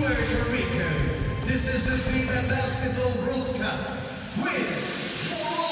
Puerto Rico. This is the FIBA Basketball World Cup. Win for all!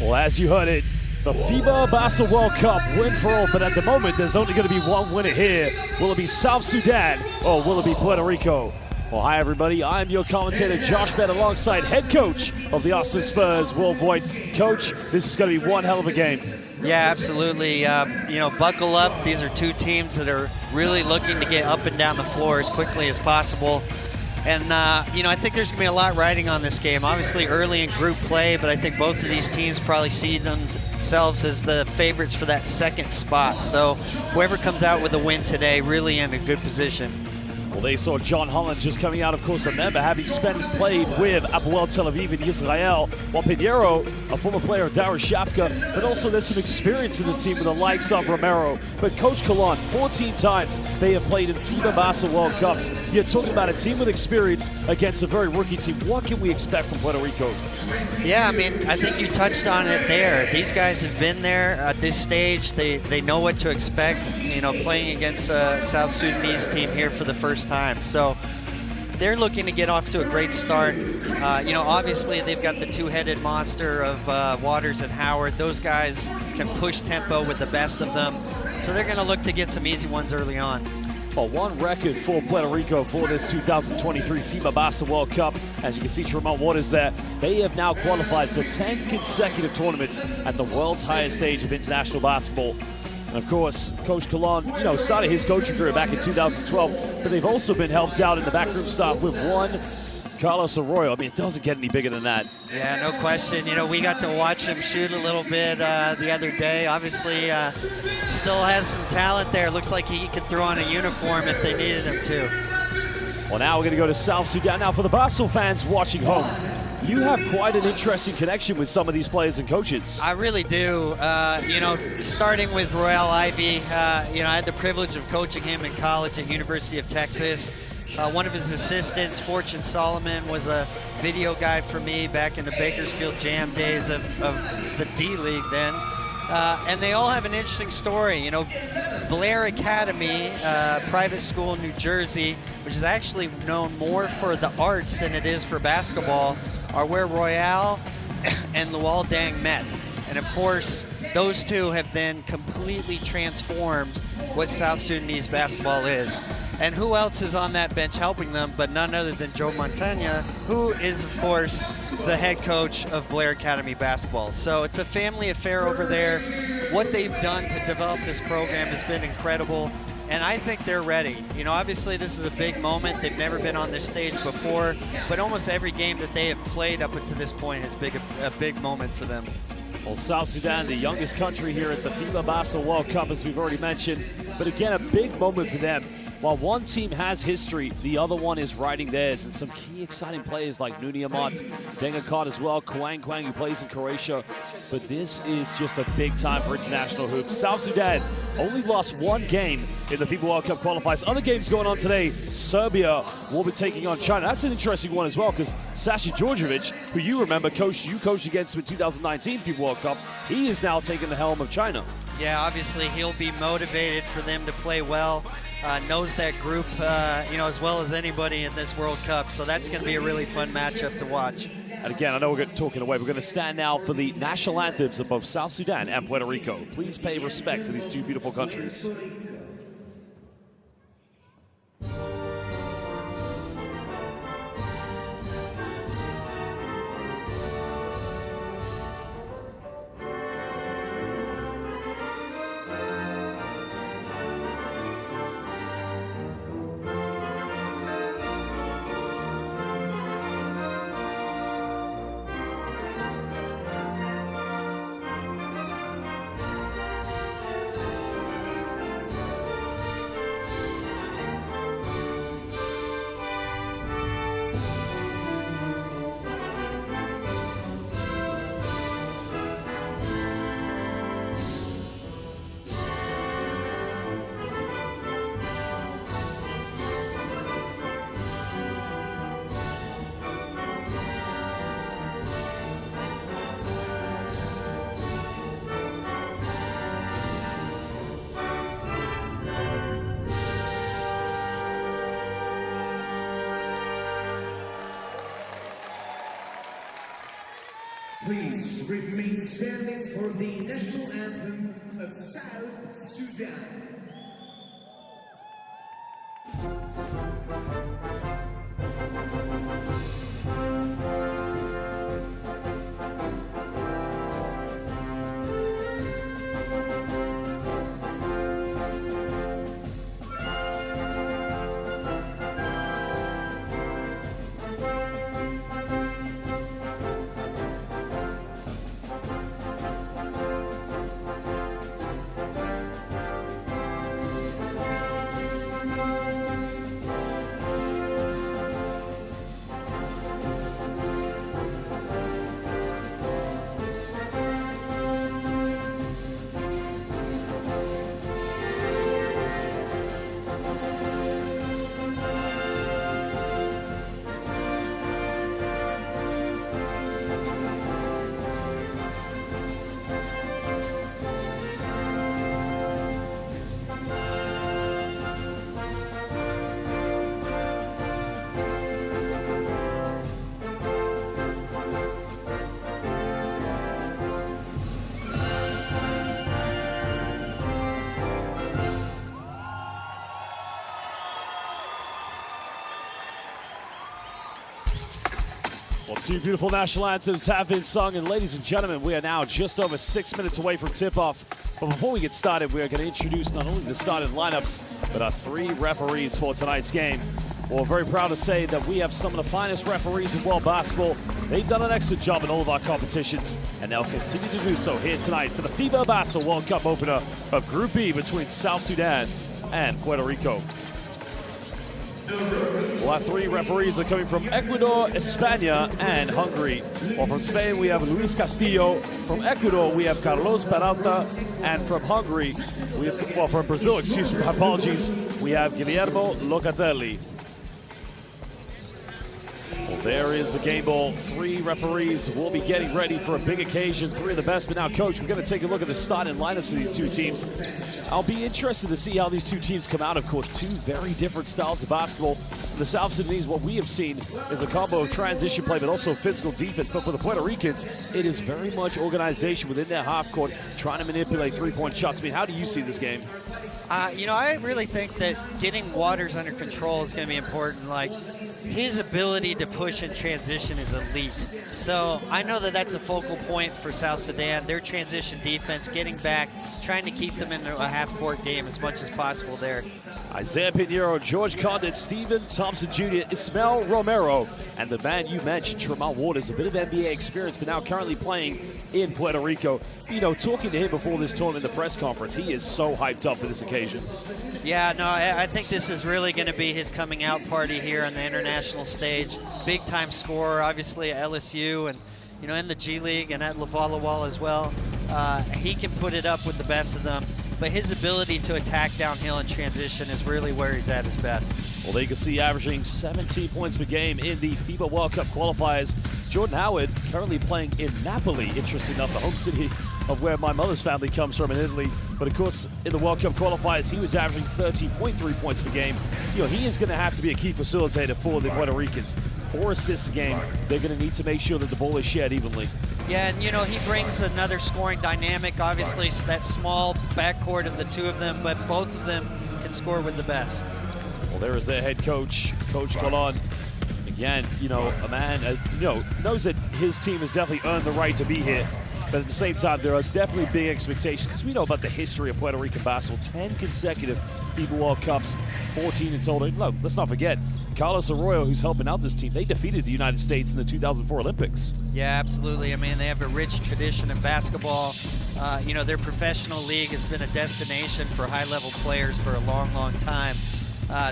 Well, as you heard it, the FIBA Basketball World Cup win for all, but at the moment, there's only going to be one winner here. Will it be South Sudan or will it be Puerto Rico? Well, hi, everybody. I'm your commentator, Josh Bett, alongside head coach of the Austin Spurs, Will Voigt. Coach, this is going to be one hell of a game. Yeah, absolutely. Buckle up. These are two teams that are really looking to get up and down the floor as quickly as possible. And, I think there's going to be a lot riding on this game. Obviously early in group play, but I think both of these teams probably see themselves as the favorites for that second spot. So whoever comes out with a win today really in a good position. Well, they saw John Holland just coming out, of course, a member, having played with Hapoel Tel Aviv in Israel, while Pinheiro, a former player of Darius Shafka, but also there's some experience in this team with the likes of Romero. But Coach Kalon, 14 times they have played in FIBA Basketball World Cups. You're talking about a team with experience against a very rookie team. What can we expect from Puerto Rico? Yeah, I think you touched on it there. These guys have been there at this stage. They know what to expect, playing against a South Sudanese team here for the first time. So they're looking to get off to a great start. Obviously they've got the two-headed monster of Waters and Howard. Those guys can push tempo with the best of them. So they're going to look to get some easy ones early on. Well, one record for Puerto Rico for this 2023 FIBA Basketball World Cup. As you can see, Tremont Waters there. They have now qualified for 10 consecutive tournaments at the world's highest stage of international basketball. And of course, Coach Kalon, started his coaching career back in 2012, but they've also been helped out in the backroom staff with one Carlos Arroyo. It doesn't get any bigger than that. Yeah, no question. We got to watch him shoot a little bit the other day. Obviously, still has some talent there. Looks like he could throw on a uniform if they needed him to. Well, now we're going to go to South Sudan. Now, for the basketball fans watching home, you have quite an interesting connection with some of these players and coaches. I really do. Starting with Royale Ivy, I had the privilege of coaching him in college at University of Texas. One of his assistants, Fortune Solomon, was a video guy for me back in the Bakersfield Jam days of the D-League then. And they all have an interesting story. Blair Academy, private school in New Jersey, which is actually known more for the arts than it is for basketball, are where Royale and Luol Deng met. And of course, those two have then completely transformed what South Sudanese basketball is. And who else is on that bench helping them but none other than Joe Montagna, who is, of course, the head coach of Blair Academy basketball. So it's a family affair over there. What they've done to develop this program has been incredible. And I think they're ready. Obviously this is a big moment. They've never been on this stage before, but almost every game that they have played up until this point has been a big moment for them. Well, South Sudan, the youngest country here at the FIBA Basketball World Cup, as we've already mentioned. But again, a big moment for them. While one team has history, the other one is writing theirs. And some key exciting players like Nuni Amat, Dengakot as well, Kwang, who plays in Croatia. But this is just a big time for international hoops. South Sudan only lost one game in the FIBA World Cup qualifiers. Other games going on today. Serbia will be taking on China. That's an interesting one as well, because Sasha Djordjevic, who you remember you coached against him in 2019 FIBA World Cup, he is now taking the helm of China. Yeah, obviously he'll be motivated for them to play well. Knows that group, as well as anybody in this World Cup. So that's going to be a really fun matchup to watch. And again, I know we're talking away. We're going to stand now for the national anthems of both South Sudan and Puerto Rico. Please pay respect to these two beautiful countries. Please remain standing for the national anthem of South Sudan. Well, two beautiful national anthems have been sung, and ladies and gentlemen, we are now just over 6 minutes away from tip-off. But before we get started, we are going to introduce not only the starting lineups, but our three referees for tonight's game. Well, we're very proud to say that we have some of the finest referees in world basketball. They've done an excellent job in all of our competitions, and they'll continue to do so here tonight for the FIBA Basketball World Cup opener of Group B between South Sudan and Puerto Rico. Well, our three referees are coming from Ecuador, España, and Hungary. Well, from Spain, we have Luis Castillo. From Ecuador, we have Carlos Peralta. And from Hungary, we have, well, from Brazil, excuse me, my apologies, we have Guillermo Locatelli. Well, there is the game ball. Three referees will be getting ready for a big occasion. Three of the best. But now, Coach, we're going to take a look at the starting lineups of these two teams. I'll be interested to see how these two teams come out. Of course, two very different styles of basketball. For the South Sudanese, what we have seen is a combo of transition play, but also physical defense. But for the Puerto Ricans, it is very much organization within their half court, trying to manipulate three-point shots. I mean, how do you see this game? You know, I really think that getting Waters under control is going to be important. Like, his ability to push and transition is elite. So I know that that's a focal point for South Sudan. Their transition defense, getting back, trying to keep them in a half-court game as much as possible there. Isaiah Pinheiro, George Condit, Stephen Thompson Jr., Ismael Romero, and the man you mentioned, Tremont Waters, a bit of NBA experience, but now currently playing in Puerto Rico. You know, talking to him before this tournament in the press conference, he is so hyped up for this occasion. Yeah, no, I think this is really going to be his coming out party here on the international stage. Big time scorer, obviously at LSU and, you know, in the G League and at Laval as well. He can put it up with the best of them, but his ability to attack downhill and transition is really where he's at his best. Well, there you can see averaging 17 points per game in the FIBA World Cup qualifiers. Jordan Howard currently playing in Napoli, interesting enough, the home city of where my mother's family comes from in Italy. But of course, in the World Cup qualifiers, he was averaging 13.3 points per game. You know, he is going to have to be a key facilitator for the Puerto Ricans. 4 assists a game. They're going to need to make sure that the ball is shared evenly. Yeah, and you know, he brings another scoring dynamic. Obviously, that small backcourt of the two of them, but both of them can score with the best. Well, there is their head coach, Coach Colon. Again, you know, a man, you know, knows that his team has definitely earned the right to be here. But at the same time, there are definitely big expectations because we know about the history of Puerto Rican basketball. 10 consecutive FIBA World Cups, 14 in total. Look, let's not forget, Carlos Arroyo, who's helping out this team, they defeated the United States in the 2004 Olympics. Yeah, absolutely. I mean, they have a rich tradition in basketball. You know, their professional league has been a destination for high-level players for a long, long time.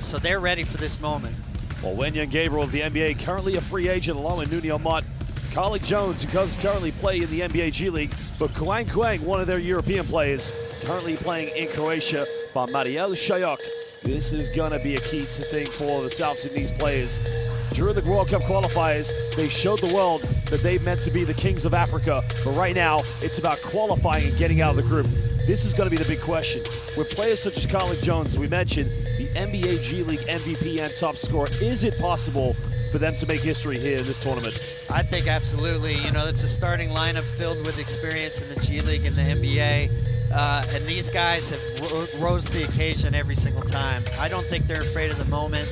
So they're ready for this moment. Well, Wenyan Gabriel of the NBA, currently a free agent, along with Nunio Mott. Carly Jones, who does currently play in the NBA G League, but Kuang Kuang, one of their European players, currently playing in Croatia, by Mariel Shayok. This is going to be a key thing for the South Sudanese players. During the World Cup qualifiers, they showed the world that they meant to be the kings of Africa, but right now, it's about qualifying and getting out of the group. This is going to be the big question. With players such as Carly Jones, as we mentioned, the NBA G League MVP and top scorer, is it possible for them to make history here in this tournament? I think absolutely. You know, it's a starting lineup filled with experience in the G League and the NBA. And these guys have rose to the occasion every single time. I don't think they're afraid of the moment.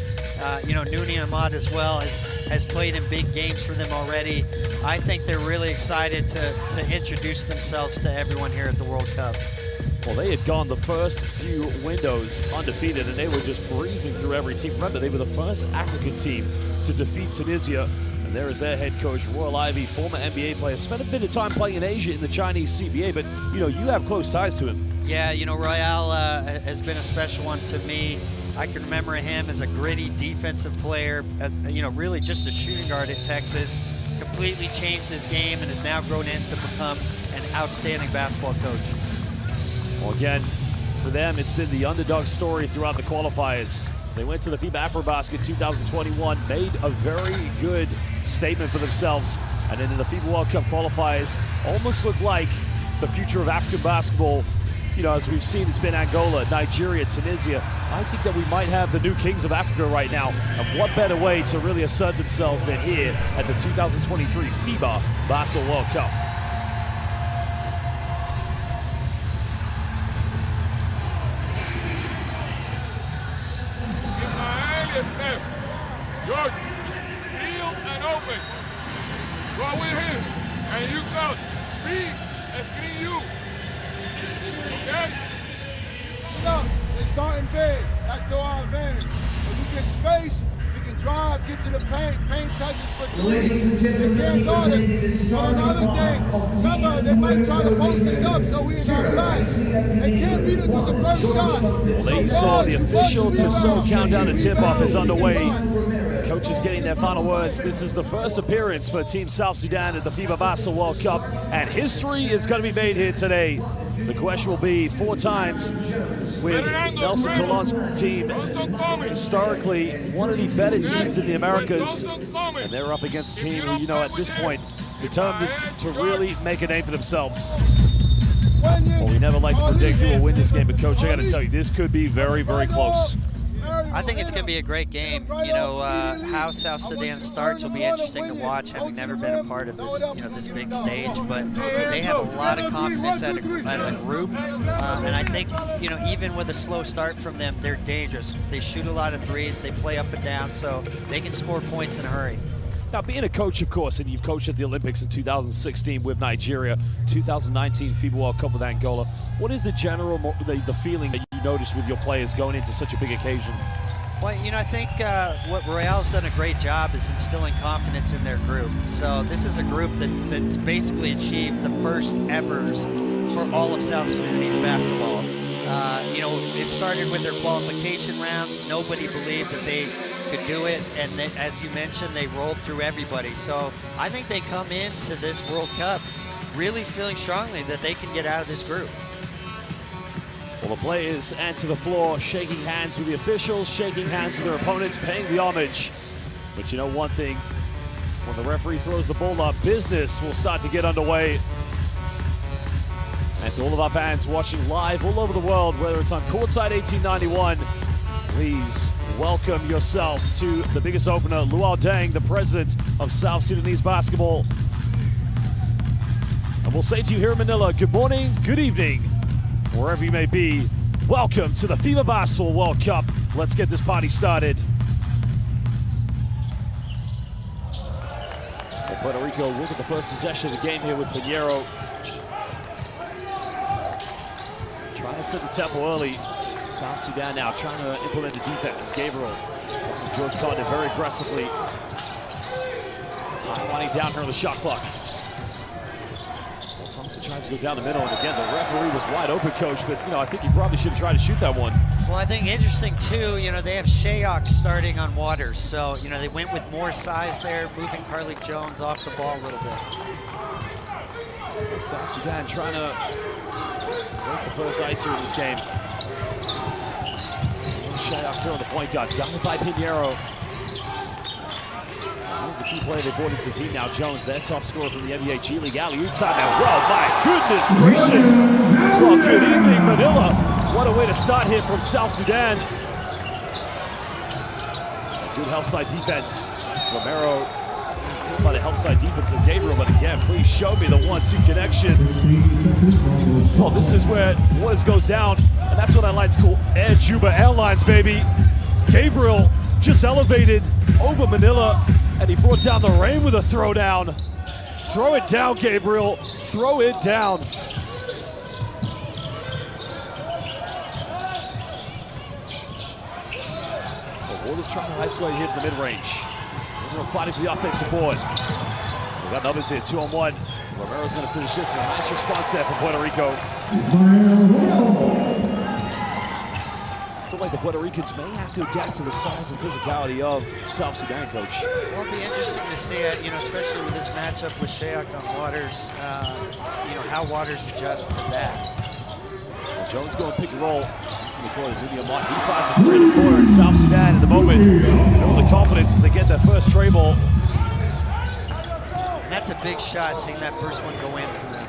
You know, Nouni Ahmad as well has played in big games for them already. I think they're really excited to introduce themselves to everyone here at the World Cup. Well, they had gone the first few windows undefeated, and they were just breezing through every team. Remember, they were the first African team to defeat Tunisia. And there is their head coach, Royal Ivey, former NBA player. Spent a bit of time playing in Asia in the Chinese CBA, but, you know, you have close ties to him. Yeah, you know, Royal has been a special one to me. I can remember him as a gritty defensive player, you know, really just a shooting guard at Texas. Completely changed his game and has now grown into become an outstanding basketball coach. Well, again, for them, it's been the underdog story throughout the qualifiers. They went to the FIBA AfroBasket 2021, made a very good statement for themselves, and then in the FIBA World Cup qualifiers, almost looked like the future of African basketball. You know, as we've seen, it's been Angola, Nigeria, Tunisia. I think that we might have the new kings of Africa right now, and what better way to really assert themselves than here at the 2023 FIBA Basel World Cup. George, sealed and open. Go with him, and you go. Be and screen you. Okay? Look, they're starting big. That's to our advantage. If we get space, we can drive, get to the paint touches for three. Ladies and gentlemen, They can't guard it. But another thing, remember, they might try to post us up so we in our flags. They can't beat us with the first shot. Well, there you saw the official Tussauds countdown to tip-off is underway. Coaches getting their final words. This is the first appearance for Team South Sudan at the FIBA Basel World Cup, and history is going to be made here today. The question will be 4 times with Nelson Colon's team, historically one of the better teams in the Americas, and they're up against a team who, you know, at this point, determined to really make a name for themselves. Well, we never like to predict who will win this game, but Coach, I got to tell you, this could be very, very close. I think it's going to be a great game. You know, how South Sudan starts will be interesting to watch, having never been a part of this, you know, this big stage. But they have a lot of confidence as a group, and I think, you know, even with a slow start from them, they're dangerous. They shoot a lot of threes, they play up and down, so they can score points in a hurry. Now, being a coach, of course, and you've coached at the Olympics in 2016 with Nigeria, 2019 FIBA World Cup with Angola, what is the general, the feeling that you notice with your players going into such a big occasion? Well, you know, I think what Royale's done a great job is instilling confidence in their group. So this is a group that's basically achieved the first evers for all of South Sudanese basketball. You know, it started with their qualification rounds. Nobody believed that they could do it, and then, as you mentioned, they rolled through everybody. So I think they come into this World Cup really feeling strongly that they can get out of this group. Well, the players enter the floor, shaking hands with the officials, shaking hands with their opponents, paying the homage. But you know one thing, when the referee throws the ball up, business will start to get underway. And to all of our fans watching live all over the world, whether it's on Courtside 1891, please welcome yourself to the biggest opener, Luau Deng, the president of South Sudanese basketball. And we'll say to you here in Manila, good morning, good evening, wherever you may be. Welcome to the FIBA Basketball World Cup. Let's get this party started. Well, Puerto Rico will get the first possession of the game here with Pinheiro. Trying to set the tempo early. South Sudan now trying to implement the defense as Gabriel. George Condon very aggressively. Time winding down here on the shot clock. Well, Thompson tries to go down the middle, and again, the referee was wide open, Coach, but, you know, I think he probably should have tried to shoot that one. Well, I think interesting, too, you know, they have Shayok starting on Waters, so, you know, they went with more size there, moving Carlik Jones off the ball a little bit. South Sudan trying to break the first icer in this game. Shayok here on the point guard, got it by Pinheiro. He's a key player they brought into the team now. Jones, their top scorer from the NBA G League. Alley-oop time now. Well, my goodness gracious. Well, good evening, Manila. What a way to start here from South Sudan. Good help side defense. Romero by the help side defense of Gabriel, but again, please show me the 1-2 connection. Well, this is where Waters goes down, and that's what I like to call Air Juba Airlines, baby. Gabriel just elevated over Manila, and he brought down the rain with a throwdown. Throw it down, Gabriel. Throw it down. Waters trying to isolate here from the mid-range. We're fighting for the offensive board. We got numbers here, 2-on-1. Romero's going to finish this, and a nice response there from Puerto Rico. I feel like the Puerto Ricans may have to adapt to the size and physicality of South Sudan, Coach. Well, it'll be interesting to see it, especially with this matchup with Shayak on Waters, how Waters adjusts to that. Well, Jones going pick and roll. In the corner, he fires a three in the corner, and South Sudan in the moment feel the confidence as they get their first tray ball. And that's a big shot, seeing that first one go in for them.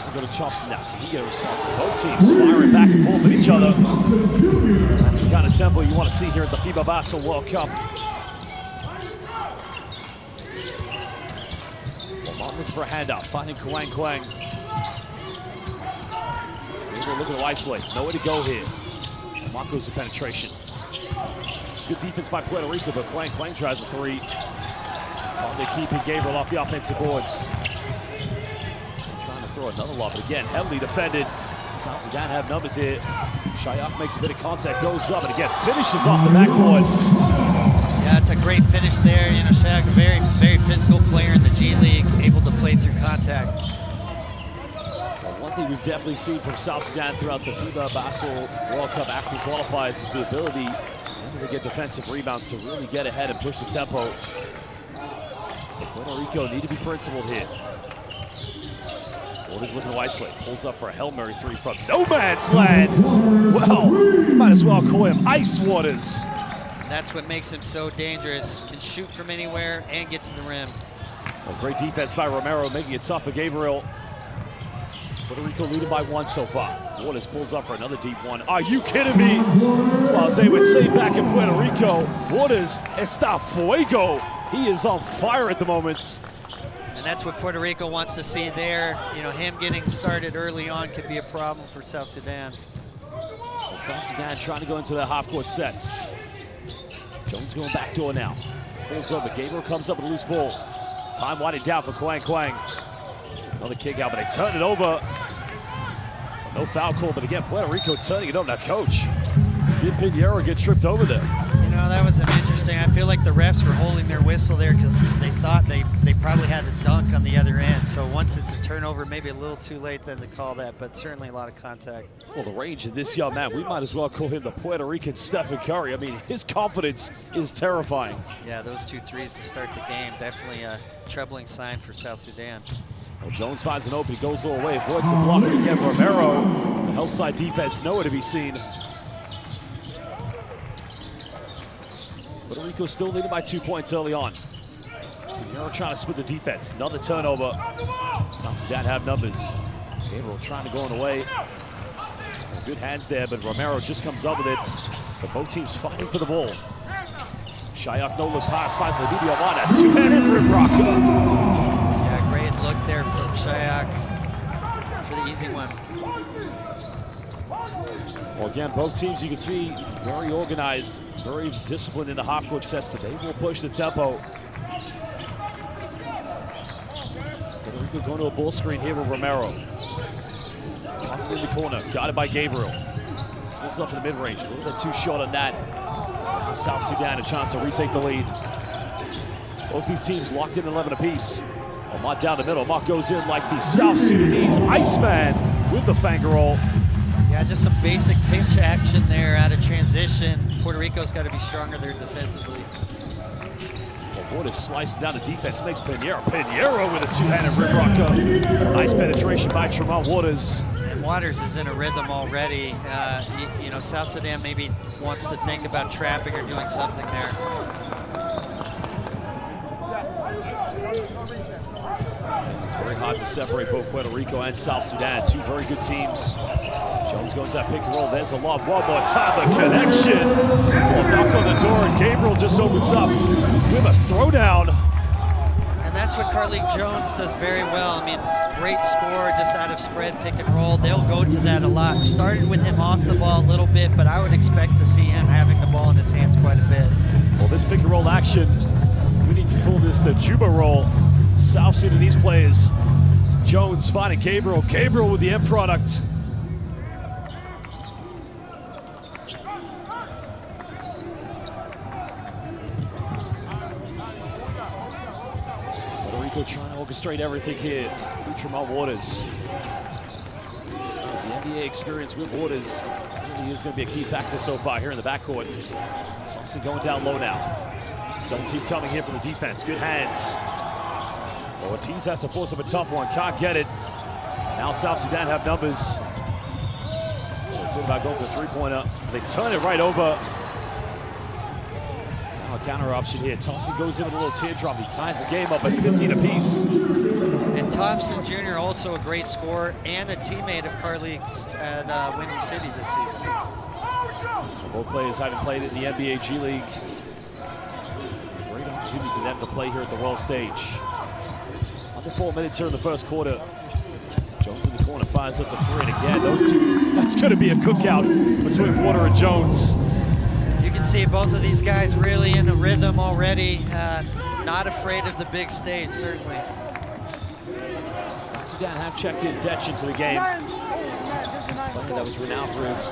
We'll go to Chopson now. Can he get a response? Both teams firing back and forth at each other. That's the kind of tempo you want to see here at the FIBA Basketball World Cup. Well, Martin looking for a handout, finding Kwang. Looking to isolate. Nowhere to go here. Mark goes to penetration. This is good defense by Puerto Rico, but Kwang tries a three. They're keeping Gabriel off the offensive boards. Trying to throw another lob, but again, heavily defended. South Sudan have numbers here. Shayak makes a bit of contact, goes up, and again, finishes off the backboard. Yeah, it's a great finish there. Shayak, a very, very physical player in the G League, able to play through contact. One thing we've definitely seen from South Sudan throughout the FIBA Basketball World Cup African qualifiers is the ability to get defensive rebounds to really get ahead and push the tempo. But Puerto Rico need to be principled here. Waters looking to isolate, pulls up for a Hail Mary three from no man's land. Well, you might as well call him Ice Waters. And that's what makes him so dangerous. Can shoot from anywhere and get to the rim. Well, great defense by Romero, making it tough for Gabriel. Puerto Rico leading by 1 so far. Waters pulls up for another deep one. Are you kidding me? Well, as they would say back in Puerto Rico, Waters está fuego. He is on fire at the moment. And that's what Puerto Rico wants to see there. Him getting started early on could be a problem for South Sudan. Well, South Sudan trying to go into their half-court sets. Jones going backdoor now. Pulls over. Gabriel comes up with a loose ball. Time winding down for Kwang. Another kick out, but they turn it over. No foul call, but again, Puerto Rico turning it over. Now, Coach, did Pinheiro get tripped over there? That was interesting. I feel like the refs were holding their whistle there because they thought they probably had a dunk on the other end. So once it's a turnover, maybe a little too late then to call that, but certainly a lot of contact. Well, the range of this young man, we might as well call him the Puerto Rican Stephen Curry. I mean, his confidence is terrifying. Yeah, those 2 threes to start the game, definitely a troubling sign for South Sudan. Well, Jones finds an open, goes all the way, avoids the block, and again, Romero, the help side defense, nowhere to be seen. Puerto Rico still leading by 2 points early on. Pinheiro trying to split the defense. Another turnover. South Sudan have numbers. Gabriel trying to go on the way. Good hands there, but Romero just comes up with it. But both teams fighting for the ball. Shayak no-look pass, finds the video on a two-handed rim rocker. Yeah, great look there from Shayak for the easy one. Well, again, both teams, you can see, very organized, very disciplined in the half-court sets, but they will push the tempo. Puerto Rico going to a ball screen here with Romero. Coming in the corner, guarded by Gabriel. Pulls up in the mid-range, a little bit too short on that. South Sudan a chance to retake the lead. Both these teams locked in 11 apiece. Ahmad down the middle. Ahmad goes in like the South Sudanese Iceman with the finger roll. Yeah, just some basic pitch action there out of transition. Puerto Rico's got to be stronger there defensively. Well, Waters slicing down the defense, makes Pinheiro. Pinheiro with a two-handed rim rocker. Nice penetration by Tremont Waters. And Waters is in a rhythm already. South Sudan maybe wants to think about trapping or doing something there. It's very hard to separate both Puerto Rico and South Sudan, two very good teams. Jones goes that pick and roll. There's a lob. One more time, the connection. Knock on the door, and Gabriel just opens up. We have a throwdown. And that's what Carlik Jones does very well. I mean, great score just out of spread, pick and roll. They'll go to that a lot. Started with him off the ball a little bit, but I would expect to see him having the ball in his hands quite a bit. Well, this pick and roll action, we need to call this the Juba roll. South Sudanese players. Jones finding Gabriel. Gabriel with the end product. Puerto Rico trying to orchestrate everything here through Tremont Waters. The NBA experience with Waters really is going to be a key factor so far here in the backcourt. Thompson going down low now. Double team coming here for the defense. Good hands. Ortiz has to force up a tough one. Can't get it. Now South Sudan have numbers. They thought about going for a three-pointer. They turn it right over. Now a counter option here. Thompson goes in with a little teardrop. He ties the game up at 15 apiece. And Thompson Jr. also a great scorer and a teammate of Carlik's at Windy City this season. So both players haven't played in the NBA G League. Great opportunity for them to play here at the world stage. Under 4 minutes here in the first quarter. Jones in the corner fires up the three, and again, those two, that's going to be a cookout between Water and Jones. You can see both of these guys really in a rhythm already. Not afraid of the big stage, certainly. South Sudan have checked in Detch into the game. A player that was renowned for his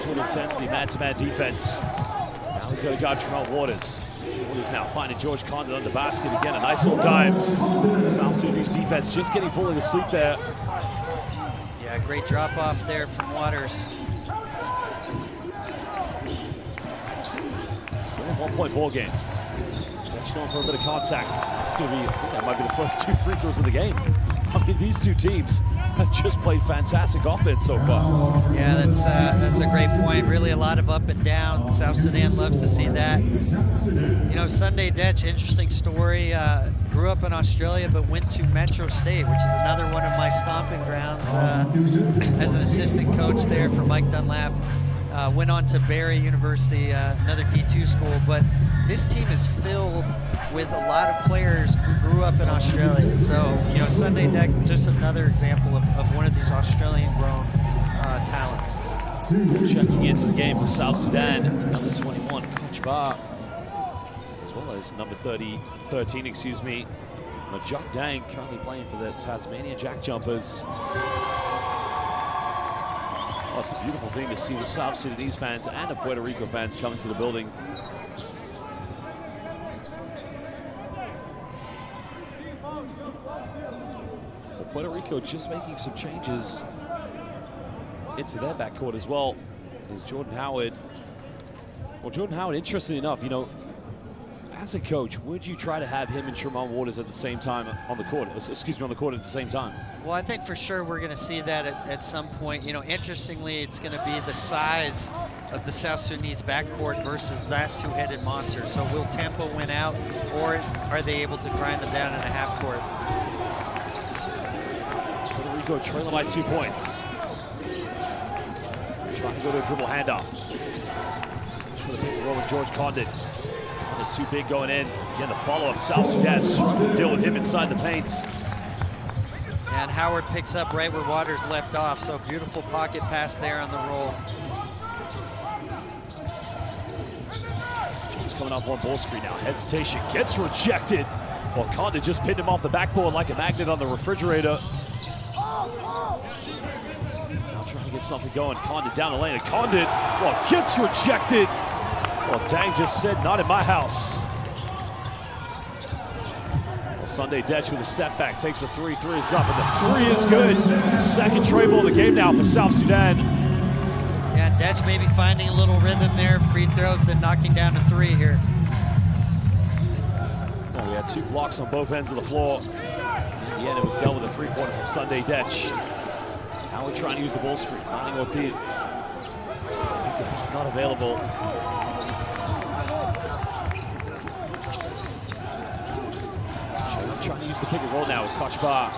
full intensity, man-to-man defense. Now he's got to guard Tremont Waters. Waters now finding George Condon under basket again. A nice little dive. South Sudanese defense just getting fully asleep there. Yeah, great drop off there from Waters. Still a 1-point ball game. Detch going for a bit of contact. That's going to be, I think that might be the first two free throws of the game. I mean, these two teams have just played fantastic offense so far. Yeah, that's a great point. Really a lot of up and down. South Sudan loves to see that. You know, Sunday Detch, interesting story. Grew up in Australia, but went to Metro State, which is another one of my stomping grounds as an assistant coach there for Mike Dunlap. Went on to Barry University, another D2 school, but this team is filled with a lot of players who grew up in Australia. So, you know, Sunday Deck, just another example of one of these Australian-grown talents. Checking into the game for South Sudan, number 21, Coach Bar, as well as number 13, Majok Dang, currently playing for the Tasmania Jack Jumpers. Oh, it's a beautiful thing to see the South Sudanese fans and the Puerto Rico fans come into the building. Well, Puerto Rico just making some changes into their backcourt as well. Is Jordan Howard. Well, Jordan Howard, interestingly enough, you know, as a coach, would you try to have him and Tremont Waters at the same time on the court? Excuse me, on the court at the same time? Well, I think for sure we're going to see that at some point. You know, interestingly, it's going to be the size of the South Sudanese backcourt versus that two-headed monster. So will tempo win out, or are they able to grind them down in a half court? Puerto Rico trailing by 2 points. Trying to go to a dribble handoff. Just with a pick and roll with George Condon. Condon too big going in. Again, the follow-up. South Sudan struggling to deal with him inside the paint. And Howard picks up right where Waters left off. So beautiful pocket pass there on the roll. Jones coming off one ball screen now. Hesitation gets rejected. Well, Condon just pinned him off the backboard like a magnet on the refrigerator. Now trying to get something going. Condon down the lane. And Condon, well, gets rejected. Well, Dang just said, not in my house. Sunday Detch with a step back, takes the three is up, and the three is good. Second tray ball of the game now for South Sudan. Yeah, Detch maybe finding a little rhythm there, free throws, then knocking down a three here. Well, we had 2 blocks on both ends of the floor. In the end, it was dealt with a three-pointer from Sunday Detch. Now we're trying to use the ball screen, finding Ortiz. Not available. trying to use the pick and roll now with Coach Bar.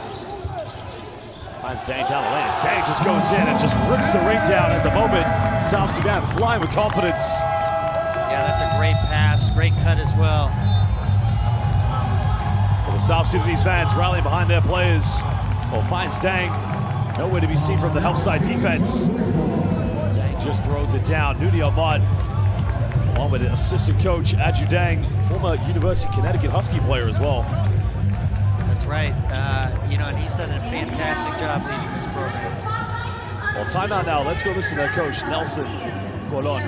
Finds Dang down the lane. Dang just goes in and just rips the ring down at the moment. South Sudan flying with confidence. Yeah, that's a great pass, great cut as well. Well, the South Sudanese fans rallying behind their players. Well, finds Dang. Nowhere to be seen from the help side defense. Dang just throws it down. Nuni Ahmad, along with assistant coach Aju Dang, former University of Connecticut Husky player as well. That's right. You know, and he's done a fantastic job leading this program. Well, timeout now. Let's go listen to Coach Nelson Colon.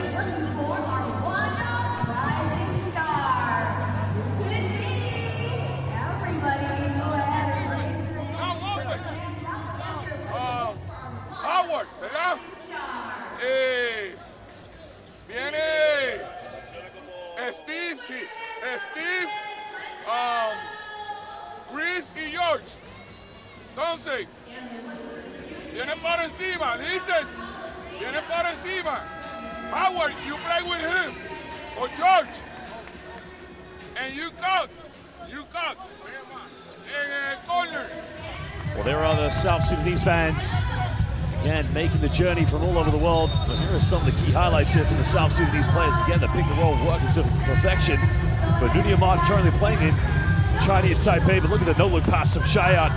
Howard, ¿verdad? Viene Steve, Chris y George. Entonces, viene por encima, listen, viene por encima. Howard, you play with him, or George, and you cut in a corner. Well, there are the South Sudanese fans, again, making the journey from all over the world. But here are some of the key highlights here from the South Sudanese players. Again, the pick and roll working to perfection. But Nuni Ahmad currently playing in Chinese Taipei, but look at the no-look pass from Shayat.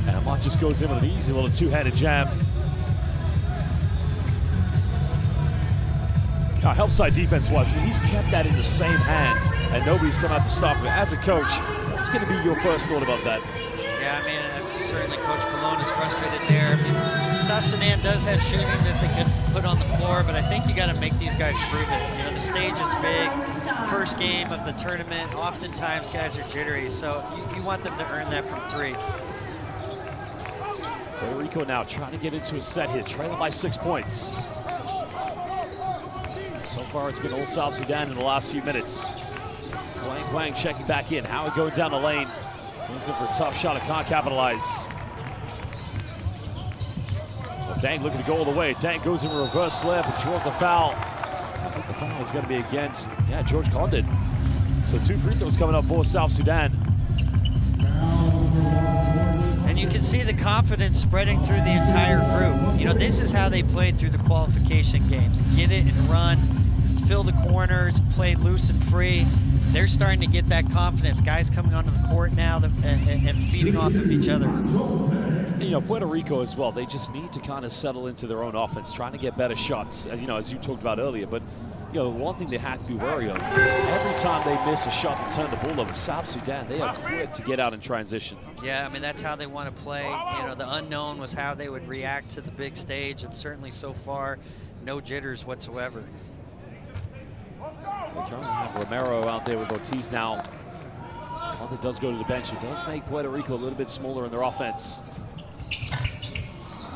And Ahmad just goes in with an easy little two-handed jam. Now, help side defense-wise, I mean, he's kept that in the same hand, and nobody's come out to stop him. As a coach, what's going to be your first thought about that? Yeah, I mean, certainly Coach Colon is frustrated there. I mean, South Sudan does have shooting that they could put on the floor, but I think you got to make these guys prove it. You know, the stage is big. First game of the tournament, oftentimes guys are jittery, so you want them to earn that from three. Puerto Rico now trying to get into a set here, trailing by 6 points. So far, it's been all South Sudan in the last few minutes. Quang checking back in. Howard going down the lane. Goes in for a tough shot and can't capitalize. Well, Dang looking to go all the way. Dang goes in a reverse slip and draws a foul. I think the foul is going to be against, George Condon. So 2 free throws coming up for South Sudan. And you can see the confidence spreading through the entire group. You know, this is how they played through the qualification games. Get it and run, fill the corners, play loose and free. They're starting to get that confidence. Guys coming onto the court now and feeding off of each other. And, you know, Puerto Rico as well, they just need to kind of settle into their own offense, trying to get better shots, you know, as you talked about earlier. But, you know, one thing they have to be wary of, every time they miss a shot to turn the ball over, South Sudan, they are quick to get out in transition. Yeah, I mean, that's how they want to play. You know, the unknown was how they would react to the big stage, and certainly so far, no jitters whatsoever. They currently have Romero out there with Ortiz now. Conte does go to the bench. It does make Puerto Rico a little bit smaller in their offense.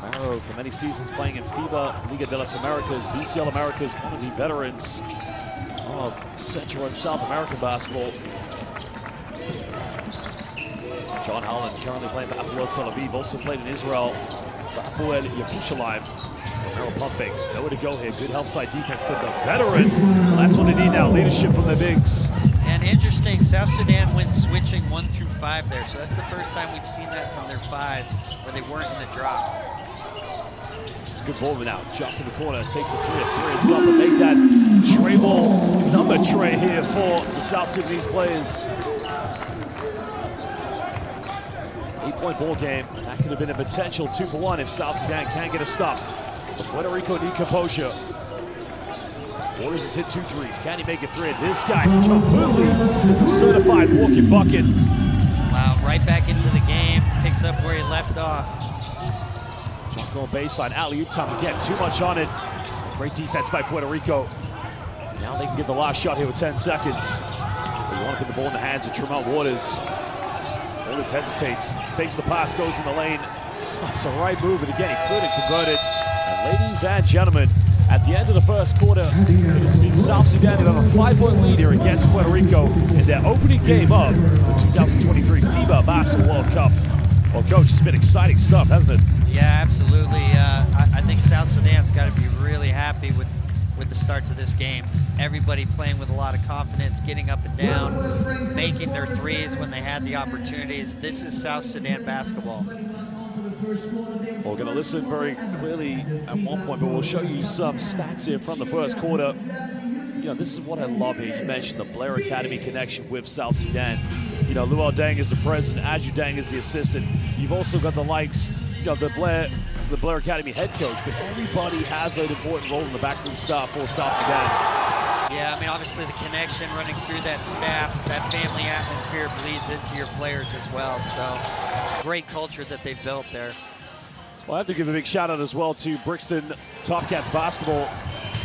Romero, for many seasons playing in FIBA, Liga de las Americas, BCL Americas, one of the veterans of Central and South American basketball. John Holland currently playing for Hapoel Tel Aviv, also played in Israel for Hapoel Yerushalayim. Romero pump fakes, nowhere to go here. Good help side defense, but the veteran, well, that's what they need now, leadership from the bigs. And interesting, South Sudan went switching 1 through 5 there, so that's the first time we've seen that from their 5s, where they weren't in the drop. This is a good ball now. Jump in the corner, takes a 3 is up and make that tray ball number tray here for the South Sudanese players. 8-point ball game. That could have been a potential 2-for-1 if South Sudan can't get a stop. But Puerto Rico need composure. Waters has hit 2 threes. Can he make a 3? This guy completely is a certified walking bucket. Wow, right back into the game. Picks up where he left off. Jump going baseline. Alley-oop time again. Too much on it. Great defense by Puerto Rico. Now they can get the last shot here with 10 seconds. But you want to put the ball in the hands of Tremont Waters. Waters hesitates. Fakes the pass, goes in the lane. Oh, it's the right move, but again, he couldn't convert it. And ladies and gentlemen, at the end of the first quarter, it is indeed South Sudan who have a 5-point lead here against Puerto Rico in their opening game of the 2023 FIBA Basketball World Cup. Well, Coach, it's been exciting stuff, hasn't it? Yeah, absolutely. I think South Sudan's got to be really happy with with the start to this game. Everybody playing with a lot of confidence, getting up and down, making their threes when they had the opportunities. This is South Sudan basketball. We're going to listen very clearly at one point, but we'll show you some stats here from the first quarter. You know, this is what I love here. You mentioned the Blair Academy connection with South Sudan. You know, Luol Deng is the president, Aju Deng is the assistant. You've also got the likes, you know, the Blair Academy head coach, but everybody has an important role in the backroom staff for South Sudan. Yeah, I mean, obviously the connection running through that staff, that family atmosphere bleeds into your players as well. So great culture that they've built there. Well, I have to give a big shout out as well to Brixton Topcats basketball,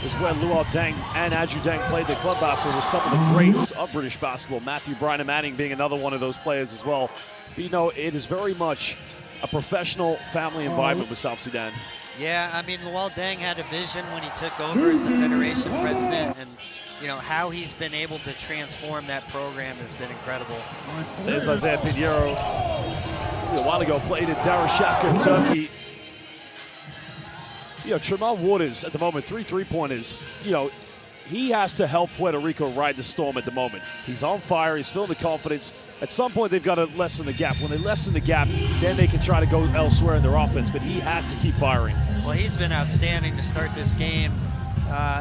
is where Luol Deng and Aju Deng played their club basketball with some of the greats of British basketball. Matthew Bryan Manning being another one of those players as well. But you know, it is very much a professional family environment with South Sudan. Yeah, I mean, Luol Deng had a vision when he took over as the Federation president, and you know, how he's been able to transform that program has been incredible. There's Isaiah Pinheiro, a while ago played at Darüşşafaka in Turkey. You know, Tremont Waters at the moment, 3 3-pointers. You know, he has to help Puerto Rico ride the storm at the moment. He's on fire, he's filled with confidence. At some point, they've got to lessen the gap. When they lessen the gap, then they can try to go elsewhere in their offense, but he has to keep firing. Well, he's been outstanding to start this game.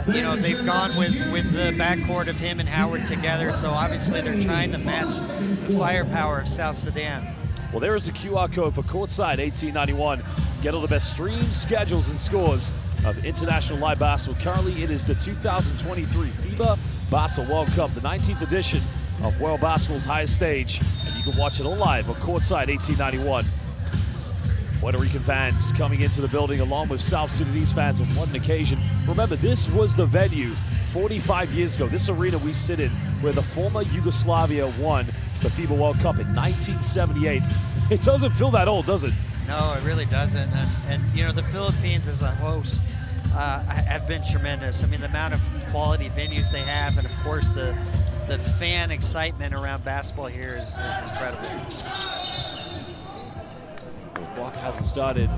You know, they've gone with the backcourt of him and Howard together, so obviously they're trying to match the firepower of South Sudan. Well, there is the QR code for Courtside 1891. Get all the best streams, schedules, and scores of international live basketball. Currently, it is the 2023 FIBA Basketball World Cup, the 19th edition of World Basketball's highest stage, and you can watch it all live on Courtside 1891. Puerto Rican fans coming into the building along with South Sudanese fans on one occasion. Remember, this was the venue 45 years ago. This arena we sit in where the former Yugoslavia won the FIBA World Cup in 1978. It doesn't feel that old, does it? No, it really doesn't. And you know, the Philippines as a host have been tremendous. I mean, the amount of quality venues they have, and of course the fan excitement around basketball here is incredible. The clock hasn't started.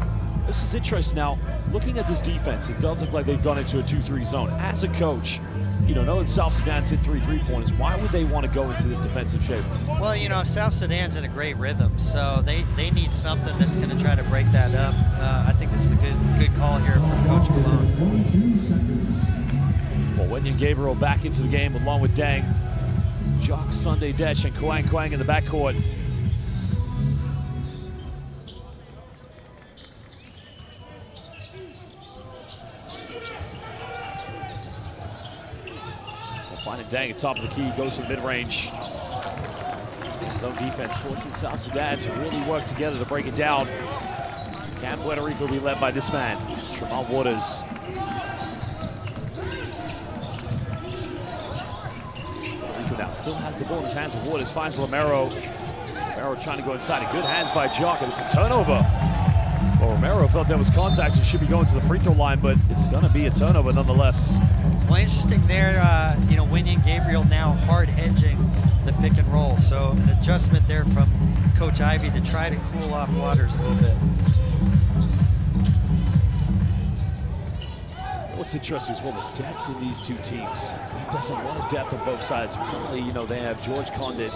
This is interesting. Now, looking at this defense, it does look like they've gone into a 2-3 zone. As a coach, you know, knowing South Sudan's hit 3 3-pointers, why would they want to go into this defensive shape? Well, you know, South Sudan's in a great rhythm, so they need something that's going to try to break that up. I think this is a good call here from Coach Cologne. Well, Wenyan Gabriel back into the game along with Deng, Jock, Sunday Dech, and Kwang in the backcourt. Finding Deng at top of the key, goes to mid-range. Zone defense forcing South Sudan to really work together to break it down. Can Puerto Rico be led by this man, Tremont Waters? Puerto Rico now still has the ball in his hands. Waters finds Romero. Romero trying to go inside. Good hands by Jock, and it's a turnover. Well, Romero felt there was contact and should be going to the free throw line, but it's going to be a turnover nonetheless. Well, interesting there, you know, Wenyan Gabriel now hard hedging the pick and roll. So an adjustment there from Coach Ivey to try to cool off Waters a little bit. What's interesting is, well, the depth in these two teams. There's a lot of depth on both sides. Currently, you know, they have George Condit,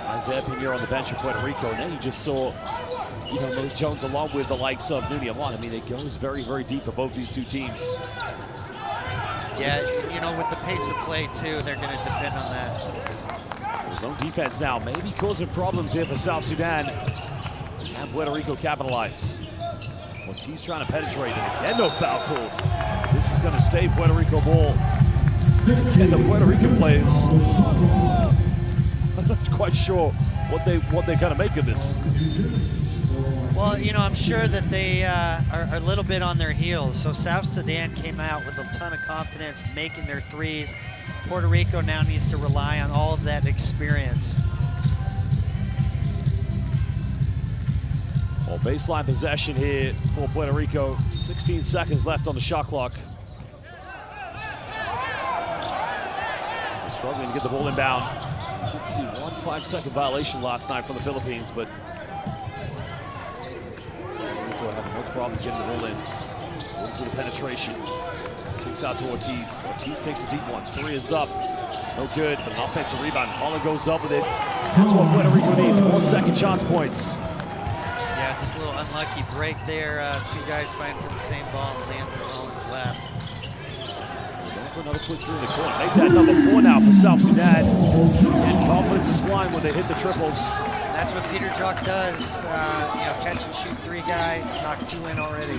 Isaiah Pinheiro on the bench of Puerto Rico, and then you just saw, you know, Malik Jones along with the likes of Nuni Alon. I mean, it goes very, very deep for both these two teams. Yeah, you know, with the pace of play, too, they're going to depend on that. His own defense now maybe causing problems here for South Sudan. And Puerto Rico capitalize. Ortiz trying to penetrate, and again, no foul called. This is going to stay Puerto Rico ball. And the Puerto Rican players, I'm not quite sure what they're going to make of this. Well, you know, I'm sure that they are a little bit on their heels. So South Sudan came out with a ton of confidence, making their threes. Puerto Rico now needs to rely on all of that experience. Well, baseline possession here for Puerto Rico. 16 seconds left on the shot clock. They're struggling to get the ball inbound. Let's see, 1 5-second violation last night from the Philippines, but Puerto Rico having no problems getting the ball in. Goes through the penetration. Kicks out to Ortiz. Ortiz takes a deep one. 3 is up. No good, but an offensive rebound. Holland goes up with it. That's what Puerto Rico needs. More second chance points. Yeah, just a little unlucky break there. 2 guys fighting for the same ball and lands in Holland's lap. Going for another quick through in the corner. Make that number 4 now for South Sudan. And confidence is flying when they hit the triples. That's what Peter Jock does. You know, catch and shoot 3 guys, knock 2 in already.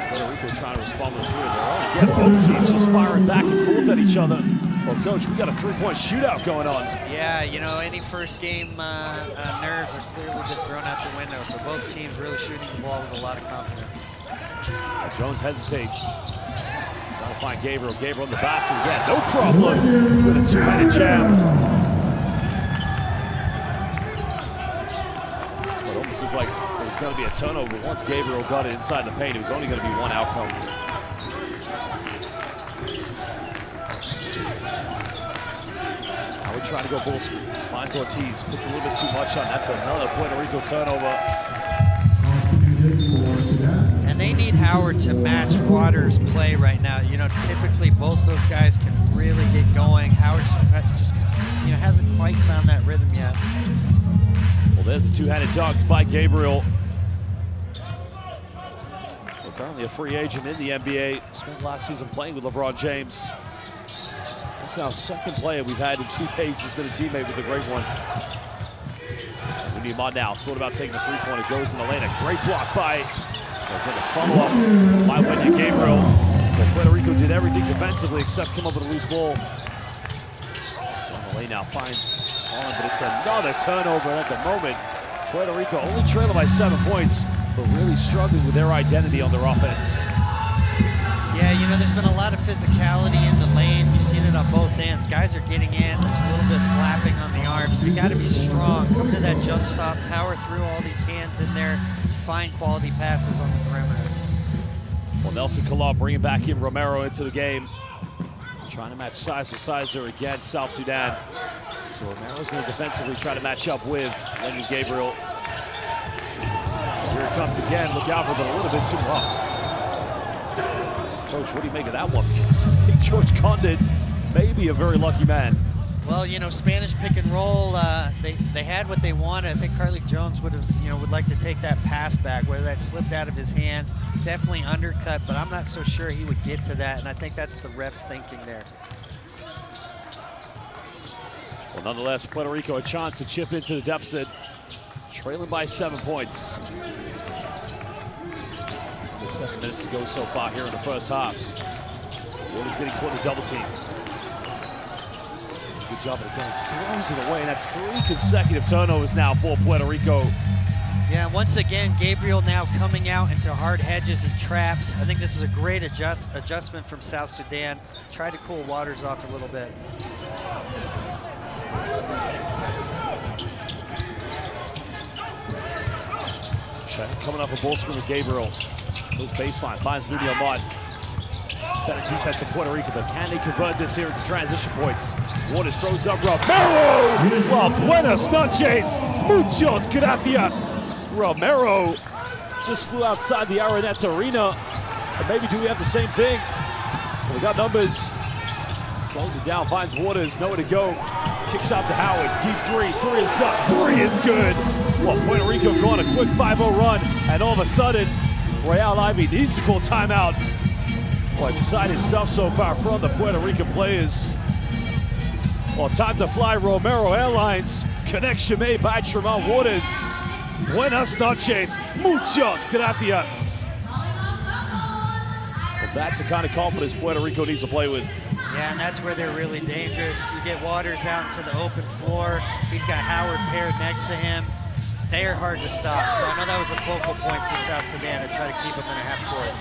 Puerto Rico trying to respond with a 3 of their own. Again, both teams just firing back and forth at each other. Well, Coach, we got a 3-point shootout going on. Yeah, you know, any first game nerves are clearly been thrown out the window, so both teams really shooting the ball with a lot of confidence. Jones hesitates. Trying to find Gabriel. Gabriel in the basket again. No problem with a 2-handed jam. It almost looked like it was going to be a turnover, but once Gabriel got it inside the paint, it was only going to be one outcome. Howard trying to go ball screen. Finds Ortiz. Puts a little bit too much on. That's another Puerto Rico turnover. And they need Howard to match Waters' play right now. You know, typically both those guys can really get going. Howard just you know, hasn't quite found that rhythm yet. Well, there's a 2-handed dunk by Gabriel. Well, currently a free agent in the NBA. Spent last season playing with LeBron James. That's now 2nd player we've had in 2 days who's been a teammate with the great one. We need him on now. Thought about taking a 3-pointer. Goes in the lane. A great block by. There's a follow-up by Wendy Gabriel. Well, Puerto Rico did everything defensively except come up with a loose ball. On the lane now finds Holland, but it's another turnover at the moment. Puerto Rico only trailing by 7 points, but really struggling with their identity on their offense. Yeah, you know, there's been a lot of physicality in the lane. You've seen it on both ends. Guys are getting in. There's a little bit of slapping on the arms. They got to be strong. Come to that jump stop, power through all these hands in there. Find quality passes on the perimeter. Well, Nelson Kalar bringing back in Romero into the game. Trying to match size for size there again, South Sudan. So Romero's going to defensively try to match up with Lenny Gabriel. Here it comes again. Look out for it, but a little bit too long. Coach, what do you make of that one? Because I think George Condon may be a very lucky man. Well, you know, Spanish pick and roll, they had what they wanted. I think Carly Jones would like to take that pass back, whether that slipped out of his hands, definitely undercut, but I'm not so sure he would get to that, and I think that's the ref's thinking there. Well, nonetheless, Puerto Rico a chance to chip into the deficit, trailing by 7 points. There's 7 minutes to go so far here in the first half. Waters getting caught in a double team. Good job again, throws it away, and that's 3 consecutive turnovers now for Puerto Rico. Yeah, once again, Gabriel now coming out into hard hedges and traps. I think this is a great adjustment from South Sudan. Try to cool Waters off a little bit. Coming off a ball screen with Gabriel. Goes baseline, finds Moody Ahmad. Better defense in Puerto Rico, but can they convert this here into transition points? Waters throws up Romero! Well, buenas noches, muchos gracias. Romero just flew outside the Aranets Arena. But maybe do we have the same thing? Well, we got numbers. Slows it down, finds Waters, nowhere to go. Kicks out to Howard, deep 3, 3 is up, 3 is good. Well, Puerto Rico going a quick 5-0 run, and all of a sudden, Royale Ivy needs to call timeout. Well, exciting stuff so far from the Puerto Rican players. Well, time to fly Romero Airlines. Connection made by Tremont Waters. Buenas noches, muchos gracias. Well, that's the kind of confidence Puerto Rico needs to play with. Yeah, and that's where they're really dangerous. You get Waters out into the open floor. He's got Howard paired next to him. They are hard to stop. So I know that was a focal point for South Sudan to try to keep them in a half court.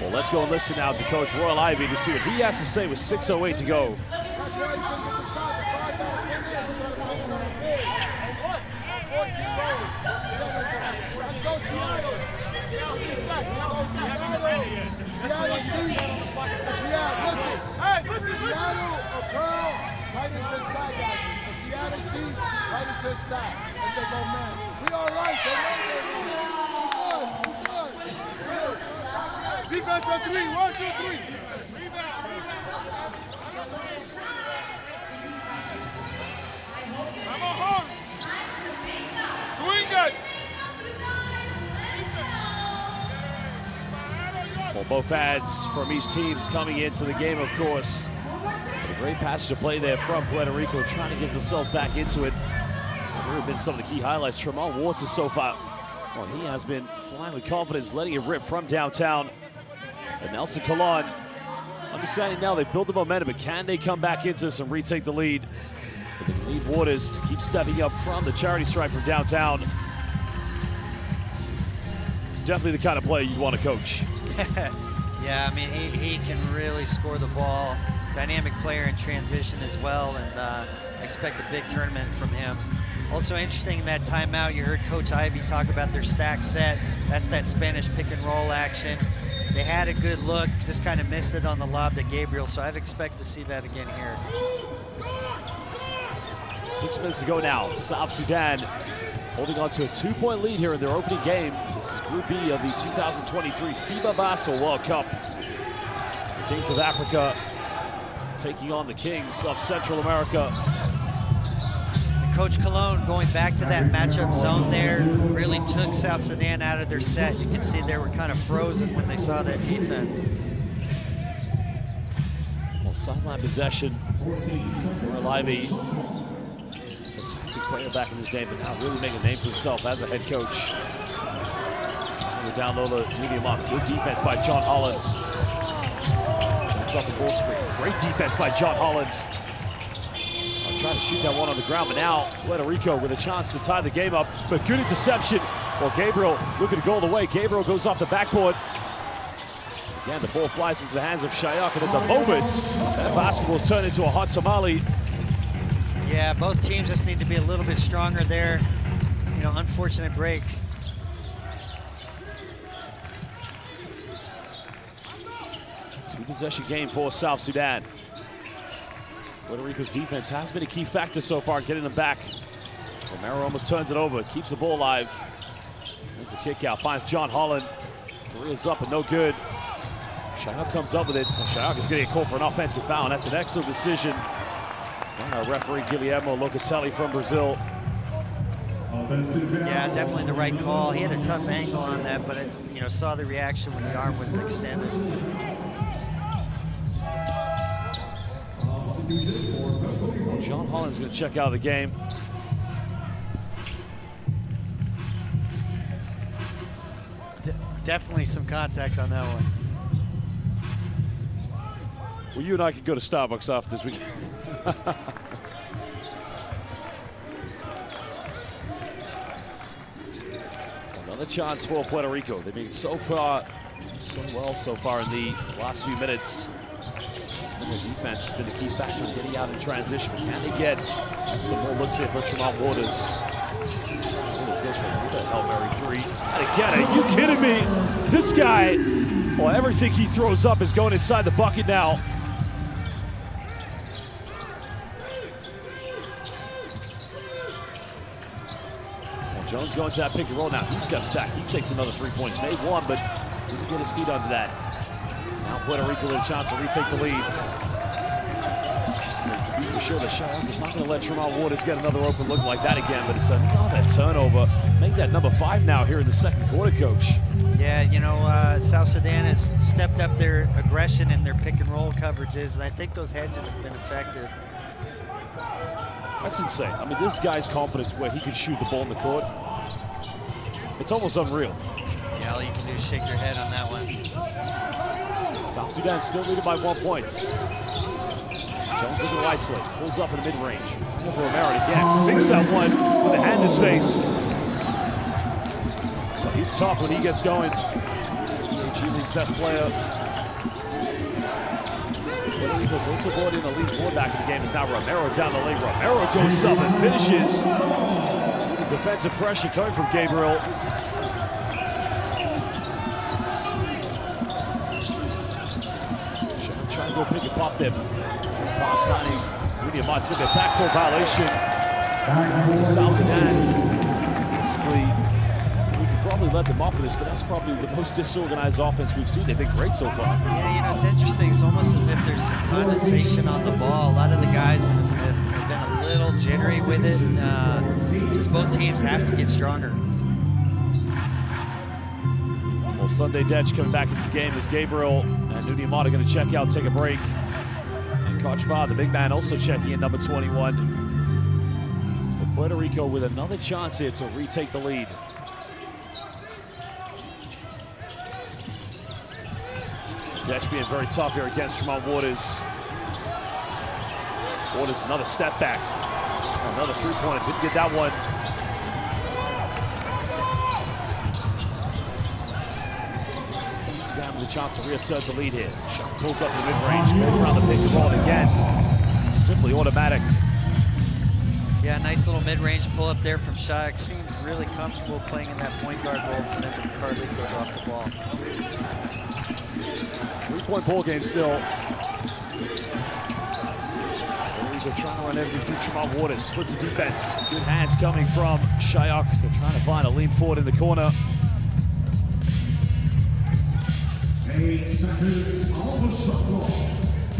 Well, let's go and listen now to Coach Royal Ivy to see what he has to say with 6:08 to go. Right into the stop. And they go, man, we all right. They know they're right. We good. Defense on 3. 1, 2, 3. Come on, home. Swing it. Well, both ads from each team's coming into the game, of course. But a great passage to play there from Puerto Rico, trying to get themselves back into it. There have been some of the key highlights. Tremont Waters so far. Well, he has been flying with confidence, letting it rip from downtown. And Nelson Colon, understanding now they build the momentum, but can they come back into this and retake the lead? But they need Waters to keep stepping up from the charity stripe from downtown. Definitely the kind of player you'd want to coach. Yeah, I mean, he can really score the ball. Dynamic player in transition as well, and expect a big tournament from him. Also interesting in that timeout, you heard Coach Ivey talk about their stack set. That's that Spanish pick and roll action. They had a good look, just kind of missed it on the lob to Gabriel, so I'd expect to see that again here. 6 minutes to go now. South Sudan holding on to a 2-point lead here in their opening game. This is Group B of the 2023 FIBA Basketball World Cup. The Kings of Africa taking on the Kings of Central America. And Coach Colon going back to that matchup zone there really took South Sudan out of their set. You can see they were kind of frozen when they saw that defense. Well, sideline possession for Ivey. Fantastic player back in this game, but now really making a name for himself as a head coach. Down low, the medium up. Good defense by John Holland. Jumps off the ball screen. Great defense by John Holland. I'll try to shoot that one on the ground, but now Puerto Rico with a chance to tie the game up, but good interception. Well, Gabriel looking to go all the way. Gabriel goes off the backboard. Again, the ball flies into the hands of Shayak, and at the moment, that basketball's turned into a hot tamale. Yeah, both teams just need to be a little bit stronger there. You know, unfortunate break. Two-possession game for South Sudan. Puerto Rico's defense has been a key factor so far, getting them back. Romero almost turns it over, keeps the ball alive. There's a kick out, finds John Holland. 3 is up and no good. Shayak comes up with it. Shayak is going to get called for an offensive foul, and that's an excellent decision by our referee, Guillermo Locatelli from Brazil. Yeah, definitely the right call. He had a tough angle on that, but you know, saw the reaction when the arm was extended. Well, John Holland's going to check out of the game. Definitely some contact on that one. Well, you and I could go to Starbucks after this week. Another chance for Puerto Rico. They've been so well so far in the last few minutes. It's been the defense, has been the key factor in getting out in transition. Can they get some more looks here for Tremont Waters? Waters goes for a Hail Mary 3. And again, are you kidding me? This guy, well, everything he throws up is going inside the bucket now. Jones going to that pick and roll now. He steps back. He takes another 3 points. Made one, but didn't get his feet under that. Now Puerto Rico with a chance to retake the lead. To be for sure that Shayak is not going to let Tremont Waters get another open look like that again, but it's another turnover. Make that number 5 now here in the second quarter, Coach. Yeah, you know, South Sudan has stepped up their aggression and their pick and roll coverages, and I think those hedges have been effective. That's insane. I mean, this guy's confidence where he can shoot the ball in the court, it's almost unreal. Yeah, all you can do is shake your head on that one. South Sudan still leading by 1 point. Jones looking wisely, pulls up in the mid-range. Over Romero again, sinks that one with a hand in his face. So he's tough when he gets going. G League's best player. Puerto Rico's also brought in a lead forward back in the game. Is now Romero down the lane. Romero goes up and finishes. Defensive pressure coming from Gabriel. Trying to go pick and pop them. Pass finding Rudy Amat's going to be a backcourt violation. South Sudan. Possibly, we could probably normally let them off with this, but that's probably the most disorganized offense we've seen. They've been great so far. Yeah, you know, it's interesting. It's almost as if there's some condensation on the ball. A lot of the guys have been a little jittery with it. Just both teams have to get stronger. Well, Sunday Detch coming back into the game as Gabriel and Nuni Amata going to check out, take a break. And Coach Ba, the big man, also checking in, number 21. But Puerto Rico with another chance here to retake the lead. Detch being very tough here against Tremont Waters. Waters another step back. Another three-pointer, didn't get that one. Sudan with a chance to reassert the lead here. Shot pulls up the mid-range, goes around the pick and roll again. Simply automatic. Yeah, nice little mid-range pull up there from Shayak. Seems really comfortable playing in that point guard role for them when Carly goes off the ball. Three-point ball game still. They're trying to run everything through Tremont Waters. Splits the defense. Good hands coming from Shayak. They're trying to find a lean forward in the corner. 8 seconds on the shot clock.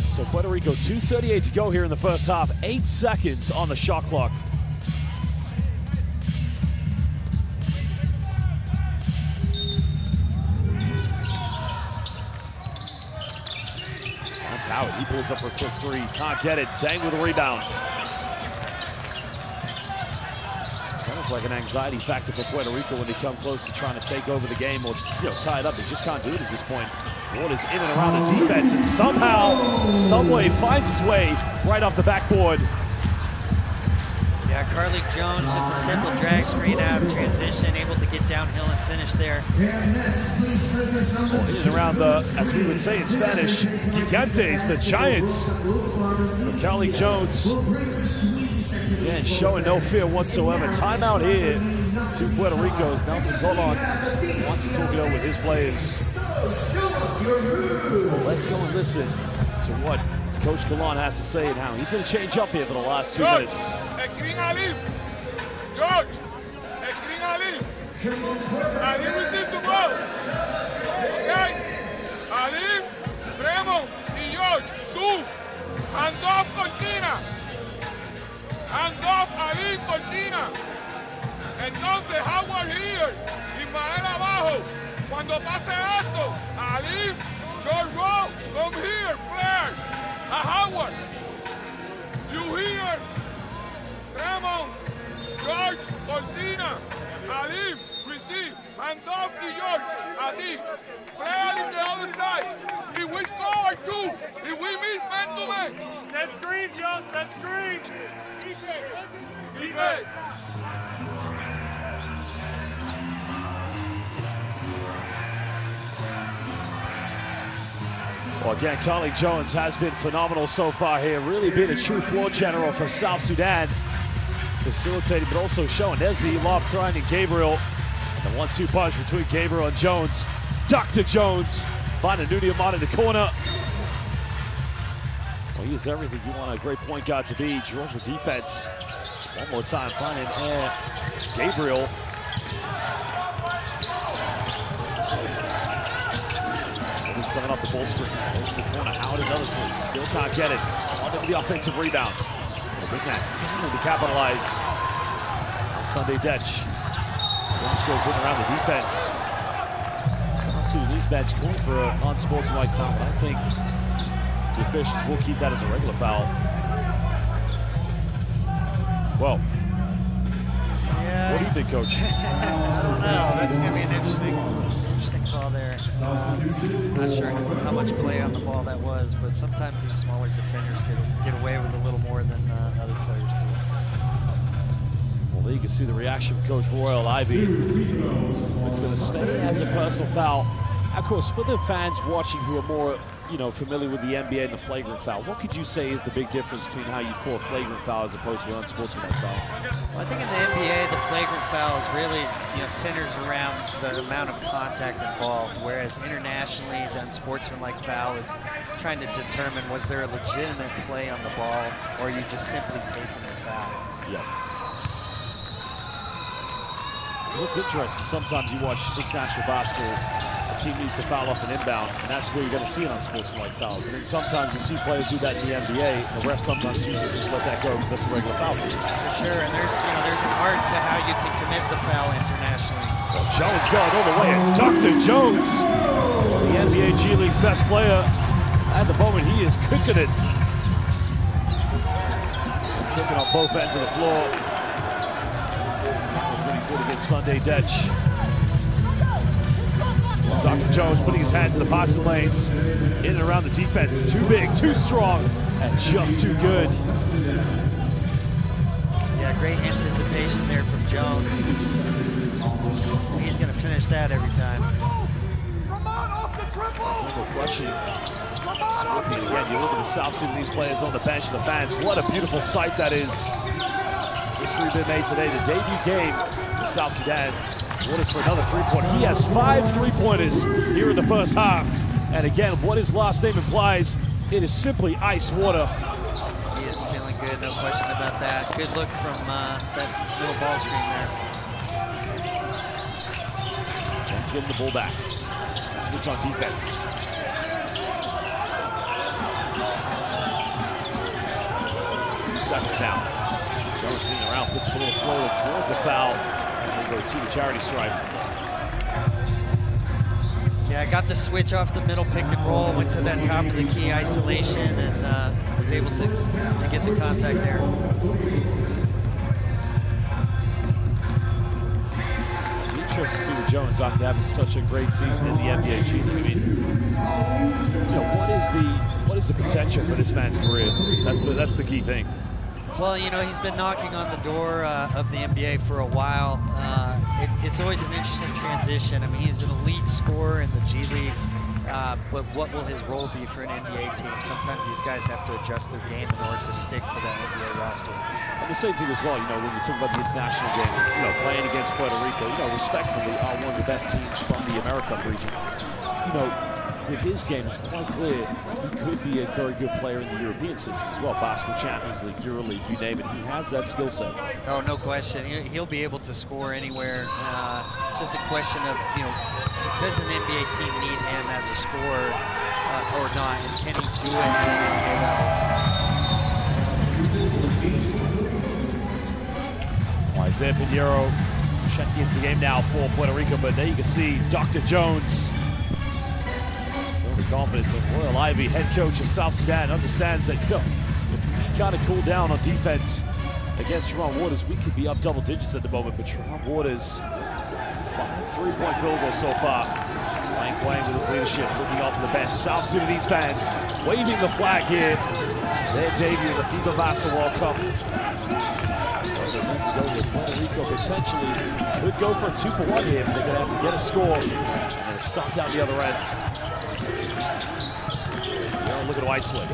So Puerto Rico, 2:38 to go here in the first half. 8 seconds on the shot clock. That's Howard. He pulls up for a quick three. Can't get it. Dang with a rebound. It's almost like an anxiety factor for Puerto Rico when they come close to trying to take over the game or tie it up. They just can't do it at this point. Waters in and around the defense and somehow, someway finds his way right off the backboard. Yeah, Carly Jones, just a simple drag screen out of transition, able to get downhill and finish there. Well, in and around the, as we would say in Spanish, gigantes, the giants. For Carly Jones, again, showing no fear whatsoever. Timeout here to Puerto Rico as Nelson Colon wants to talk it over with his players. Well, let's go and listen to what Coach Colon has to say and how he's going to change up here for the last 2 minutes. Screen Alif. George. Screen Alif. Alif receive the ball. Okay. Alif, Fremont, y George. Su. Hand off Cortina. Hand off Alif, Cortina. Entonces Howard here. Ismael abajo. Cuando pase esto, Alif, George Rowe, come here, Flair. A Howard. You here. Fremont, George, Cortina, Alif, receive, hand off to George, Alif, Flair on the other side. If we score two, if we miss man to man. Set screen, Joe, set screen. Keep it. Well, again, Carly Jones has been phenomenal so far here. Really been a true floor general for South Sudan. Facilitating, but also showing. There's the lob throwing in Gabriel. The 1-2 punch between Gabriel and Jones. Dr. Jones finding Nuni Amata in the corner. Well, he is everything you want a great point guard to be. Draws the defense. One more time, finding Gabriel. He's coming off the ball screen. Goes to the corner. Howard another three. Still can't get it. On the offensive rebound. Big man failing to capitalize. Sunday Detch. Jones goes in around the defense. South Sudanese bench calling for an unsportsmanlike foul, but I think the officials will keep that as a regular foul. Well, Yeah. what do you think, Coach? I don't know. That's going to be an interesting call there. Not sure how much play on the ball that was, but sometimes these smaller defenders get away with a little more than other players do. Well, there you can see the reaction of Coach Royal Ivy. It's going to stay as a personal foul. Of course, for the fans watching who are more, familiar with the NBA and the flagrant foul, what could you say is the big difference between how you call a flagrant foul as opposed to an unsportsmanlike foul? Well, I think in the NBA, the flagrant foul is really, centers around the amount of contact involved, whereas internationally, the unsportsmanlike foul is trying to determine was there a legitimate play on the ball, or are you just simply taking the foul? Yeah. What's interesting, sometimes you watch international basketball, a team needs to foul off an inbound, and that's where you're going to see it on sportsmanlike foul. But then sometimes you see players do that in the NBA, and the refs sometimes choose to just let that go because that's a regular foul. For sure, and there's an art to how you can commit the foul internationally. Well, Jones going all the way, and Dr. Jones, the NBA G League's best player. At the moment, he is cooking it. Cooking on both ends of the floor. Against Sunday Detch. Dr. Jones putting his hands in the passing lanes, in and around the defense. Too big, too strong, and just too good. Yeah, great anticipation there from Jones. He's going to finish that every time. Double clutching. Swiftly again. You look at the South Sudanese players on the bench and the fans. What a beautiful sight that is. History been made today. The debut game in South Sudan. Waters for another three-pointer. He has 5 three-pointers here in the first half. And again, what his last name implies, it is simply ice water. He is feeling good, no question about that. Good look from that middle ball screen there. Jones getting the ball back. To switch on defense. Seconds now. Jones leaning around, puts a little floater, draws the foul, and we go to the charity stripe. Yeah, I got the switch off the middle pick and roll, went to that top of the key isolation, and was able to get the contact there. Interesting to see with Jones after having such a great season in the NBA G League. I mean, you know, what is the potential for this man's career? That's the key thing. Well, you know, he's been knocking on the door of the NBA for a while. It's always an interesting transition. I mean, he's an elite scorer in the G League, but what will his role be for an NBA team? Sometimes these guys have to adjust their game in order to stick to that NBA roster. And the same thing as well, you know, when you talk about the international game, you know, playing against Puerto Rico, you know, respectfully are one of the best teams from the American region. You know, with his game, it's quite clear he could be a very good player in the European system as well. Basketball Champions League, EuroLeague, you name it. He has that skill set. Oh, no question. He'll be able to score anywhere. It's just a question of, you know, does an NBA team need him as a scorer or not? And can he do it in the NBA level? Isaiah Pinheiro checking into the game now for Puerto Rico, but there you can see Dr. Jones. The confidence of Royal Ivy, head coach of South Sudan, understands that, you know, if we kind of cool down on defense against Tremont Waters, we could be up double digits at the moment. But Tremont Waters, 5 three-point field goals so far. Ryan Quang with his leadership, looking off the bench. South Sudanese fans waving the flag here. Their debut in the FIBA Basketball World Cup. Puerto Rico potentially could go for a 2-for-1 here, but they're going to have to get a score and stop down the other end. Look at Iceland.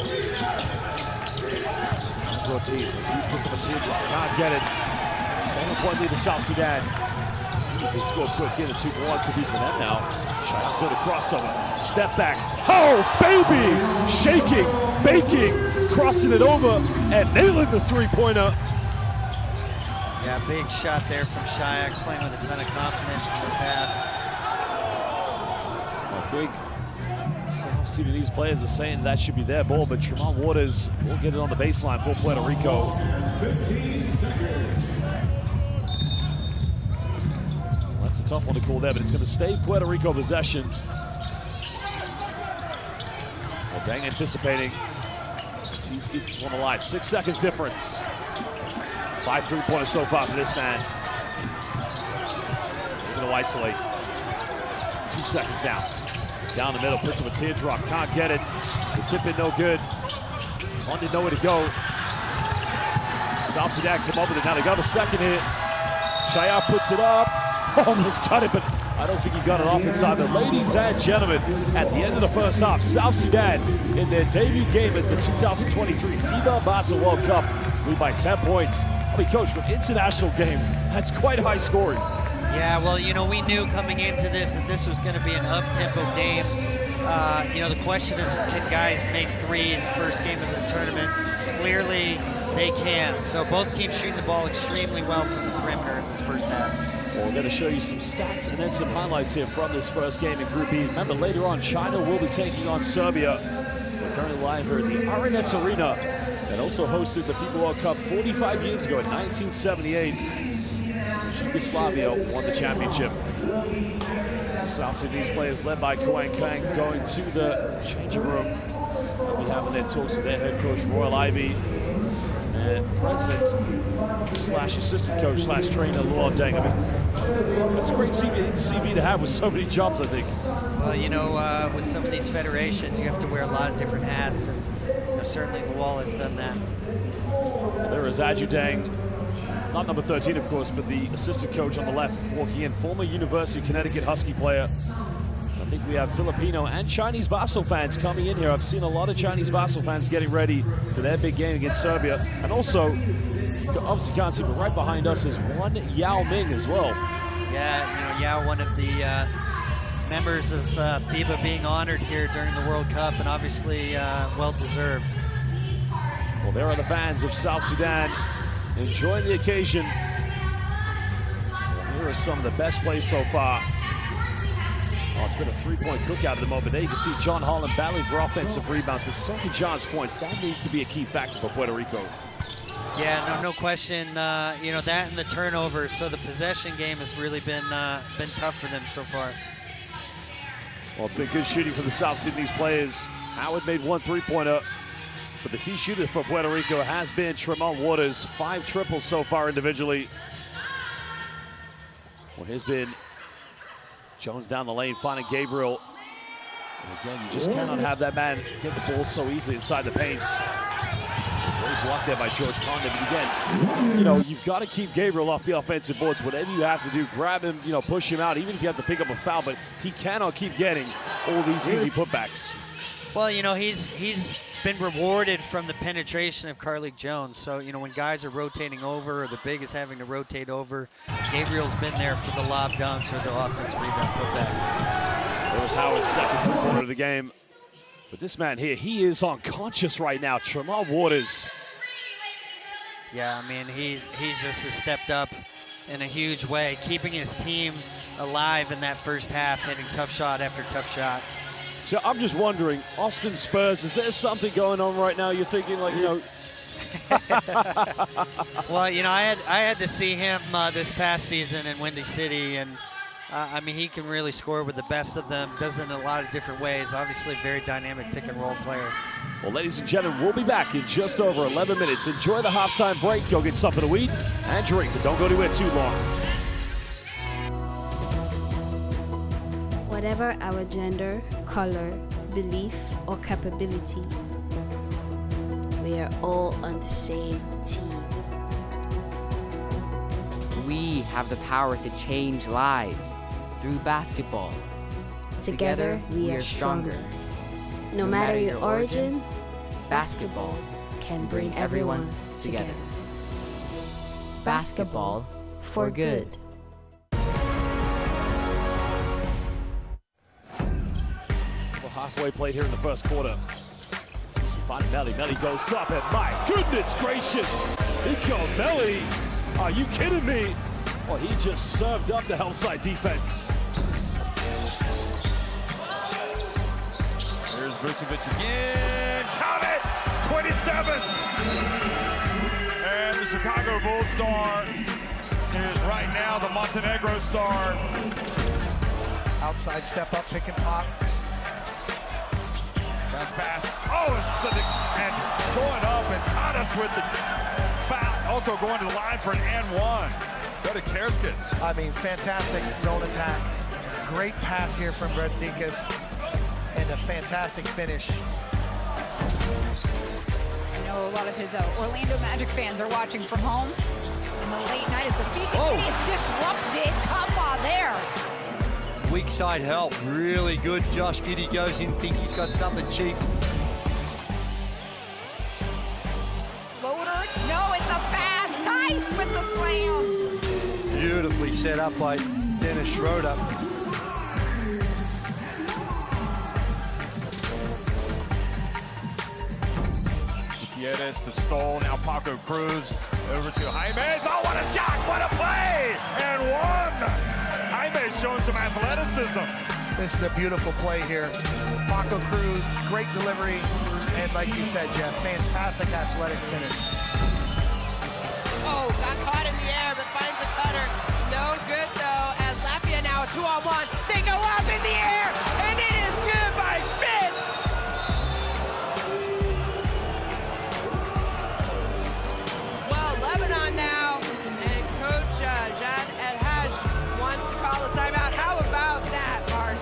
Ortiz puts up a teardrop. Can't get it. 7-point lead to South Sudan. If they score quick here, the 2-for-1 could be for them now. Shayab good crossover. Step back. Oh, baby! Shaking, baking, crossing it over, and nailing the 3-pointer. Yeah, big shot there from Shayab, playing with a ton of confidence in this half. I think South Sudanese players are saying that should be their ball, but Tremont Waters will get it on the baseline for Puerto Rico. 15 seconds. Well, that's a tough one to call there, but it's going to stay Puerto Rico possession. Well, Dang anticipating. Ortiz keeps this one alive. 6 seconds difference. 5 three-pointers so far for this man. They're going to isolate. 2 seconds now. Down the middle, puts him a teardrop, can't get it. The tip in no good. London nowhere to go. South Sudan come up with it. Now they got the second hit. Shayab puts it up. Almost got it, but I don't think he got it off in time. But ladies and gentlemen, at the end of the first half, South Sudan in their debut game at the 2023 FIBA Basketball World Cup lead by 10 points. I mean, coach, for an international game, that's quite high scoring. Yeah, well, you know, we knew coming into this that this was going to be an up-tempo game. You know, the question is, can guys make threes first game of the tournament? Clearly, they can. So both teams shooting the ball extremely well from the perimeter in this first half. Well, we're going to show you some stats and then some highlights here from this first game in Group E. Remember, later on, China will be taking on Serbia. We're currently live here at the Aranets Arena that also hosted the FIBA World Cup 45 years ago in 1978. Yugoslavia won the championship. South Sudanese players led by Kuang Kang going to the changing room. They'll be having their talks with their head coach, Royal Ivy, and president slash assistant coach slash trainer, Luol Deng. I mean, that's a great CV to have with so many jobs, I think. Well, you know, with some of these federations, you have to wear a lot of different hats, and you know, certainly Luol has done that. Well, there is Aju Deng, not number 13, of course, but the assistant coach on the left walking in, former University of Connecticut Husky player. I think we have Filipino and Chinese basketball fans coming in here. I've seen a lot of Chinese basketball fans getting ready for their big game against Serbia. And also, you obviously can't see, but right behind us is one Yao Ming as well. Yeah, you know, Yao, one of the members of FIBA being honored here during the World Cup, and obviously well-deserved. Well, there are the fans of South Sudan enjoying the occasion. Well, here are some of the best plays so far. Oh, it's been a three-point cookout at the moment. There you can see John Holland battling for offensive rebounds, but so can John's points. That needs to be a key factor for Puerto Rico. Yeah, no question. You know, that and the turnovers. So the possession game has really been tough for them so far. Well, it's been good shooting for the South Sudanese players. Howard made one three-pointer, but the key shooter for Puerto Rico has been Tremont Waters. 5 triples so far individually. Well, here's been Jones down the lane, finding Gabriel. And again, you just cannot have that man get the ball so easily inside the paint. Great block there by George Condon. But again, you know, you've got to keep Gabriel off the offensive boards. Whatever you have to do, grab him, you know, push him out, even if you have to pick up a foul. But he cannot keep getting all these easy putbacks. Well, you know, he's been rewarded from the penetration of Carlik Jones. So, you know, when guys are rotating over or the big is having to rotate over, Gabriel's been there for the lob dunks or the offensive rebound putbacks. There was Howard's second three-pointer of the game. But this man here, he is unconscious right now. Tremont Waters. Yeah, I mean, he's just stepped up in a huge way, keeping his team alive in that first half, hitting tough shot after tough shot. So I'm just wondering, Austin Spurs, is there something going on right now? You're thinking, like, you know. Well, you know, I had to see him this past season in Windy City, and I mean, he can really score with the best of them. Does it in a lot of different ways. Obviously, very dynamic pick and roll player. Well, ladies and gentlemen, we'll be back in just over 11 minutes. Enjoy the halftime break. Go get something to eat and drink, but don't go anywhere too long. Whatever our gender, color, belief, or capability, we are all on the same team. We have the power to change lives through basketball. Together, we are stronger. No matter your origin, basketball can bring everyone together. Basketball for good. Halfway played here in the first quarter. Find Melly. Melly goes up, and my goodness gracious, Nico Melly. Are you kidding me? Well, he just served up the help side defense. Here's Vucevic again. Count it! 27! And the Chicago Bulls star is right now the Montenegro star. Outside step up, pick and pop. Bounce pass. Oh, and going up, and Tadas with the foul. Also going to the line for an and one. So did Kerskis. I mean, fantastic zone attack. Great pass here from Brezdikas. And a fantastic finish. I know a lot of his Orlando Magic fans are watching from home. In the late night as the feed is disrupted. Kamba there. Weak side help, really good. Josh Giddey goes in, think he's got something cheap. Floater, no, it's a pass. Tice with the slam. Beautifully set up by Dennis Schroeder. Gutierrez to Stoll, now Paco Cruz. Over to Jaime's. Oh, what a shot! What a play! And one! Jaime's showing some athleticism. This is a beautiful play here. Paco Cruz, great delivery, and like you said, Jeff, fantastic athletic finish. Oh, got caught in the air, but finds the cutter. No good, though, as Latvia now 2-on-1. They go up in the air, and it is good by Spitz. Well, Lebanon now, and Coach Jad El-Haj wants to call a timeout. How about that, Mark?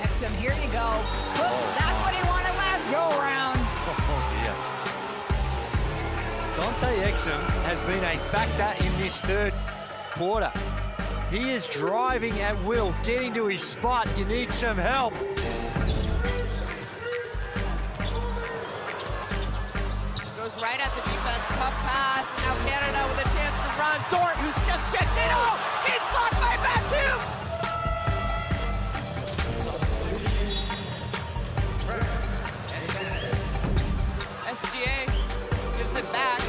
Exum, here you go. Oops, that's what he wanted last go-around. Dante Exum has been a factor in this third quarter. He is driving at will, getting to his spot. You need some help. Goes right at the defense, tough pass. Now Canada with a chance to run. Dort, who's just checked in. Oh, he's blocked by Batum. SGA gives it back.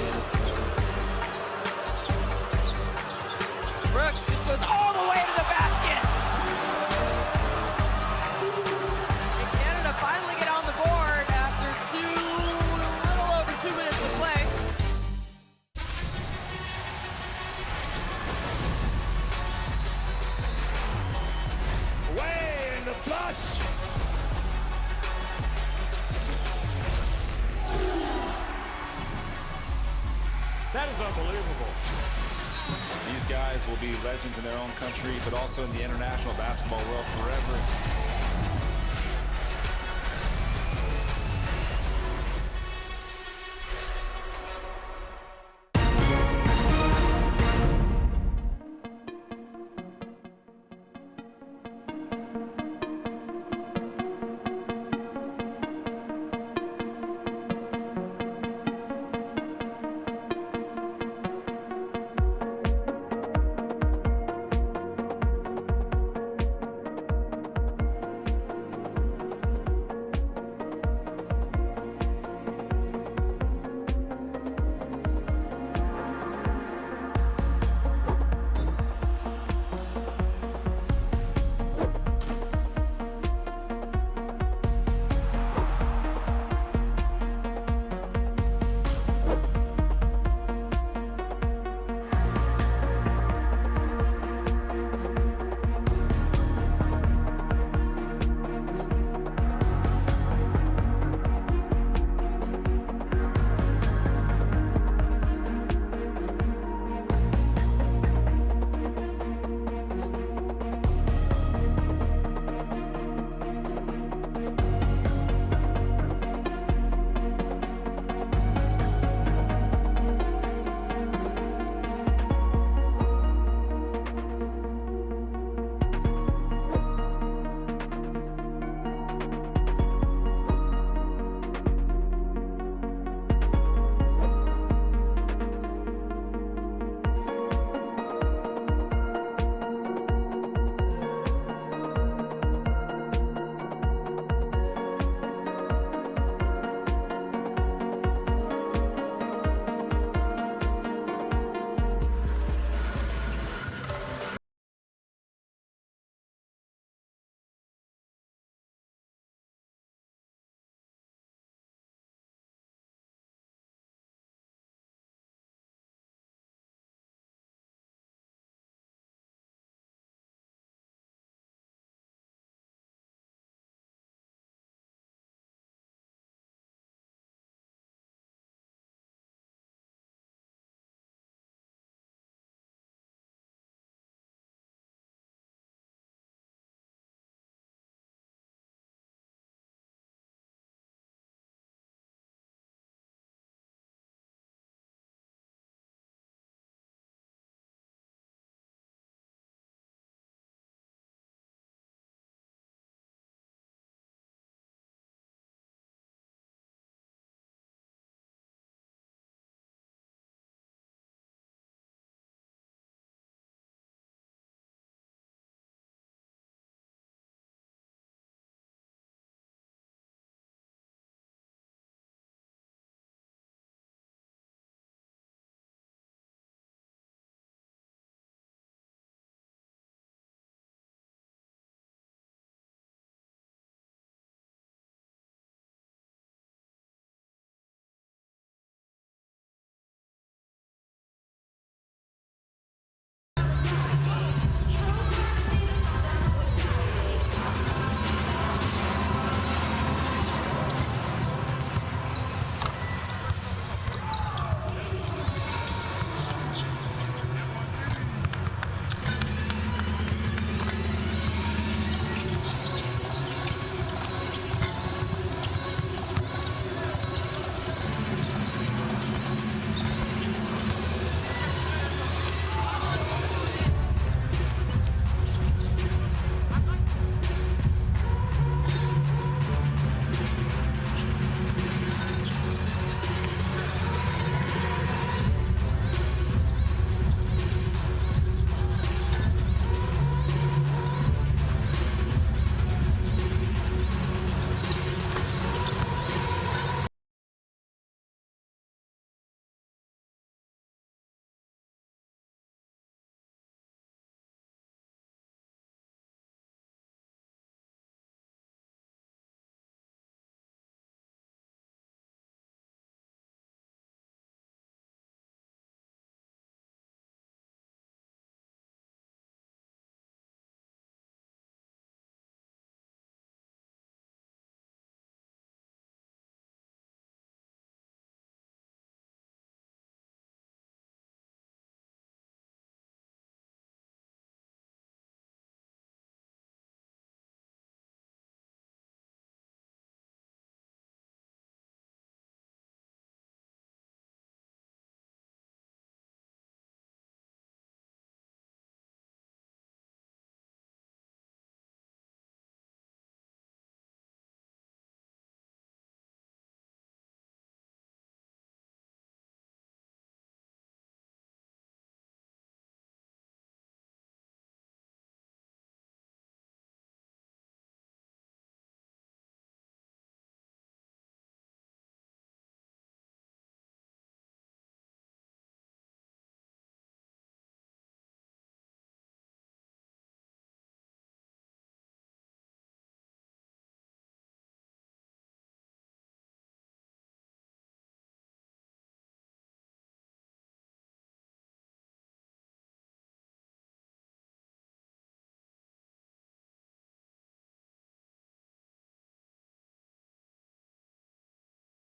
Brooks just goes all the way to the basket. And Canada finally get on the board after a little over 2 minutes to play. Away in the flush. That is unbelievable. These guys will be legends in their own country, but also in the international basketball world forever.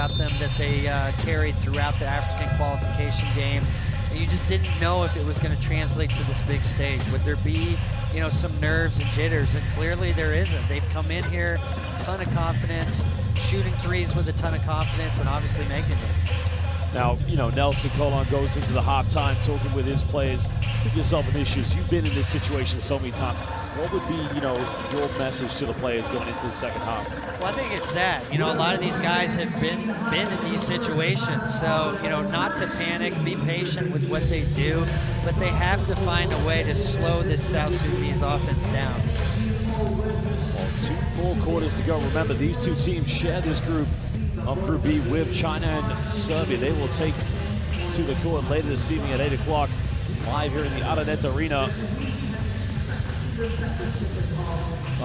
about them that they carried throughout the African qualification games. And you just didn't know if it was going to translate to this big stage. Would there be, you know, some nerves and jitters? And clearly there isn't. They've come in here, a ton of confidence, shooting threes with a ton of confidence, and obviously making it. Now, you know, Nelson Colon goes into the halftime talking with his players. Put yourself in issues. You've been in this situation so many times. What would be, you know, your message to the players going into the second half? Well, I think it's that. You know, a lot of these guys have been in these situations. So, you know, not to panic, be patient with what they do, but they have to find a way to slow this South Sudanese offense down. Well, 2 more quarters to go. Remember, these two teams share this group of Group B with China and Serbia. They will take to the court later this evening at 8 o'clock, live here in the Aranet Arena.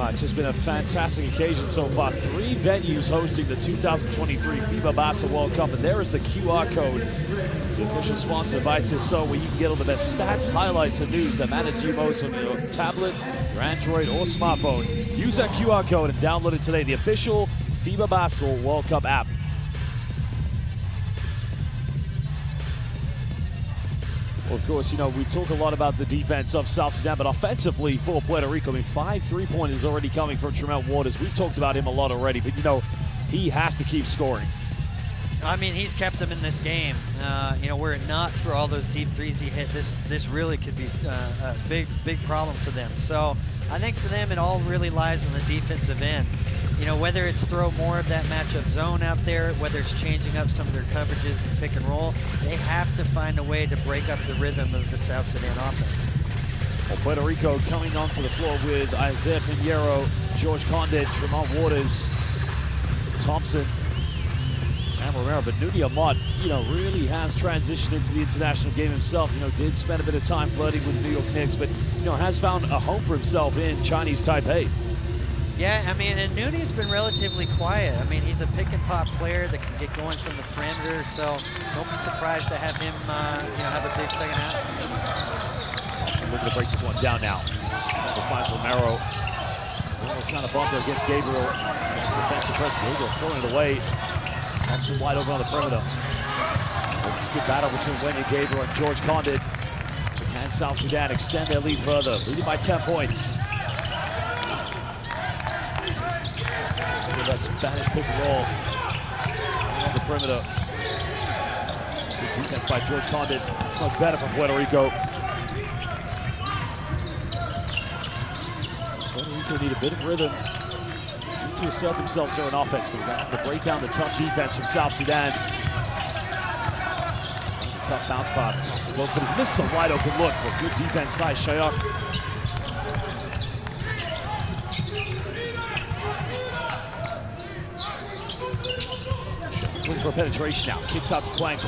It's just been a fantastic occasion so far. 3 venues hosting the 2023 FIBA Basketball World Cup, and there is the QR code, the official sponsor by Tissot, where you can get all the best stats, highlights, and news that matter to you most on your tablet, your Android, or smartphone. Use that QR code and download it today, the official FIBA Basketball World Cup app. Well, of course, you know, we talk a lot about the defense of South Sudan, but offensively for Puerto Rico, I mean, 5 3-pointers already coming from Tremont Waters. We've talked about him a lot already, but, you know, he has to keep scoring. I mean, he's kept them in this game. You know, were it not for all those deep threes he hit, this really could be a big problem for them. So I think for them, it all really lies on the defensive end. You know, whether it's throw more of that matchup zone out there, whether it's changing up some of their coverages and pick and roll, they have to find a way to break up the rhythm of the South Sudan offense. Well, Puerto Rico coming onto the floor with Isaiah Pinheiro, George Condit, Tremont Waters, Thompson, and Romero. But Nuni Ahmad, you know, really has transitioned into the international game himself. You know, did spend a bit of time flirting with the New York Knicks, but, you know, has found a home for himself in Chinese Taipei. Yeah, I mean, and Nooney's been relatively quiet. I mean, he's a pick and pop player that can get going from the perimeter, so don't be surprised to have him, you know, have a big second half. Thompson looking to break this one down now. Finds Romero. Romero trying to bump there against Gabriel. Defensive press. Gabriel throwing it away. Thompson wide open on the perimeter. This is a good battle between Wendy Gabriel and George Condit. Can South Sudan extend their lead further? Leading by 10 points. That Spanish pick and roll on the perimeter. Good defense by George Condit. It's much better from Puerto Rico. Puerto Rico need a bit of rhythm. Need to assert themselves here on offense, but they're going to have to break down the tough defense from South Sudan. That's a tough bounce pass. But he missed a wide open look, but good defense by Shayok. Looking for penetration now. Kicks out to Klang.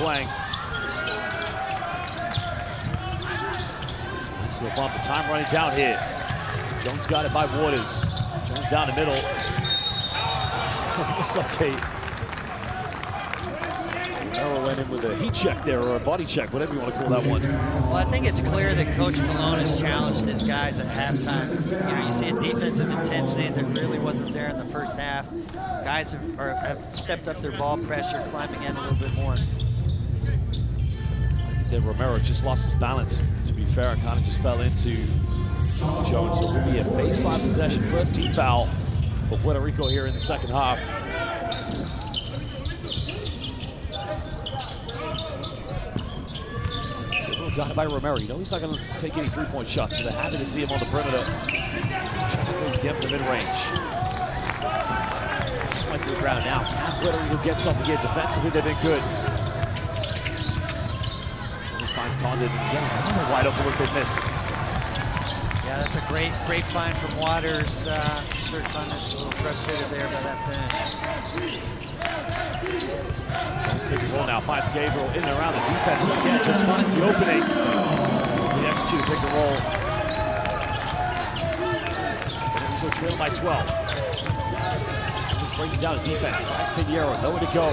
So the bump, the time running down here. Jones got it by Waters. Jones down the middle. It's okay. Romero went in with a heat check there, or a body check, whatever you want to call that one. Well, I think it's clear that Coach Malone has challenged his guys at halftime. You know, you see a defensive intensity that really wasn't there in the first half. Guys have stepped up their ball pressure, climbing in a little bit more. I think that Romero just lost his balance, to be fair, and kind of just fell into Jones. So it will be a baseline possession, first team foul for Puerto Rico here in the second half. Got it by Romero. You know he's not going to take any three-point shots, so they're happy to see him on the perimeter. Goes again for the mid-range. Just went to the ground now. Puerto Rico gets something here. Defensively, they've been good. He finds Condit again. Another wide open look they missed. Yeah, that's a great find from Waters. I'm sure Condit's a little frustrated there by that finish. Pick and roll now, finds Gabriel in and around the defense. Again, just finds the opening. He executed pick and roll. Puerto Rico trailing by 12. Just breaking down the defense. Finds Pinheiro, nowhere to go.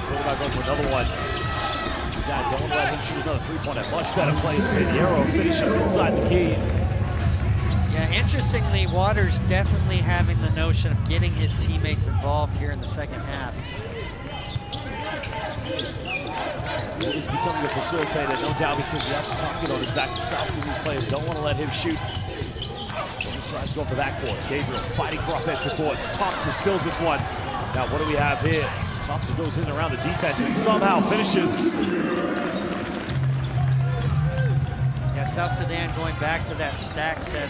Quarterback going for another one. Yeah, don't let him shoot another three-pointer. Much better play as Pinheiro finishes inside the key. Yeah, interestingly, Waters definitely having the notion of getting his teammates involved here in the second half. becoming a facilitator, no doubt, because he has a target on his back. The South Sudanese players don't want to let him shoot. Jones tries to go for the backboard. Gabriel fighting for offensive boards. Thompson steals this one. Now, what do we have here? Thompson goes in around the defense and somehow finishes. Yeah, South Sudan going back to that stack set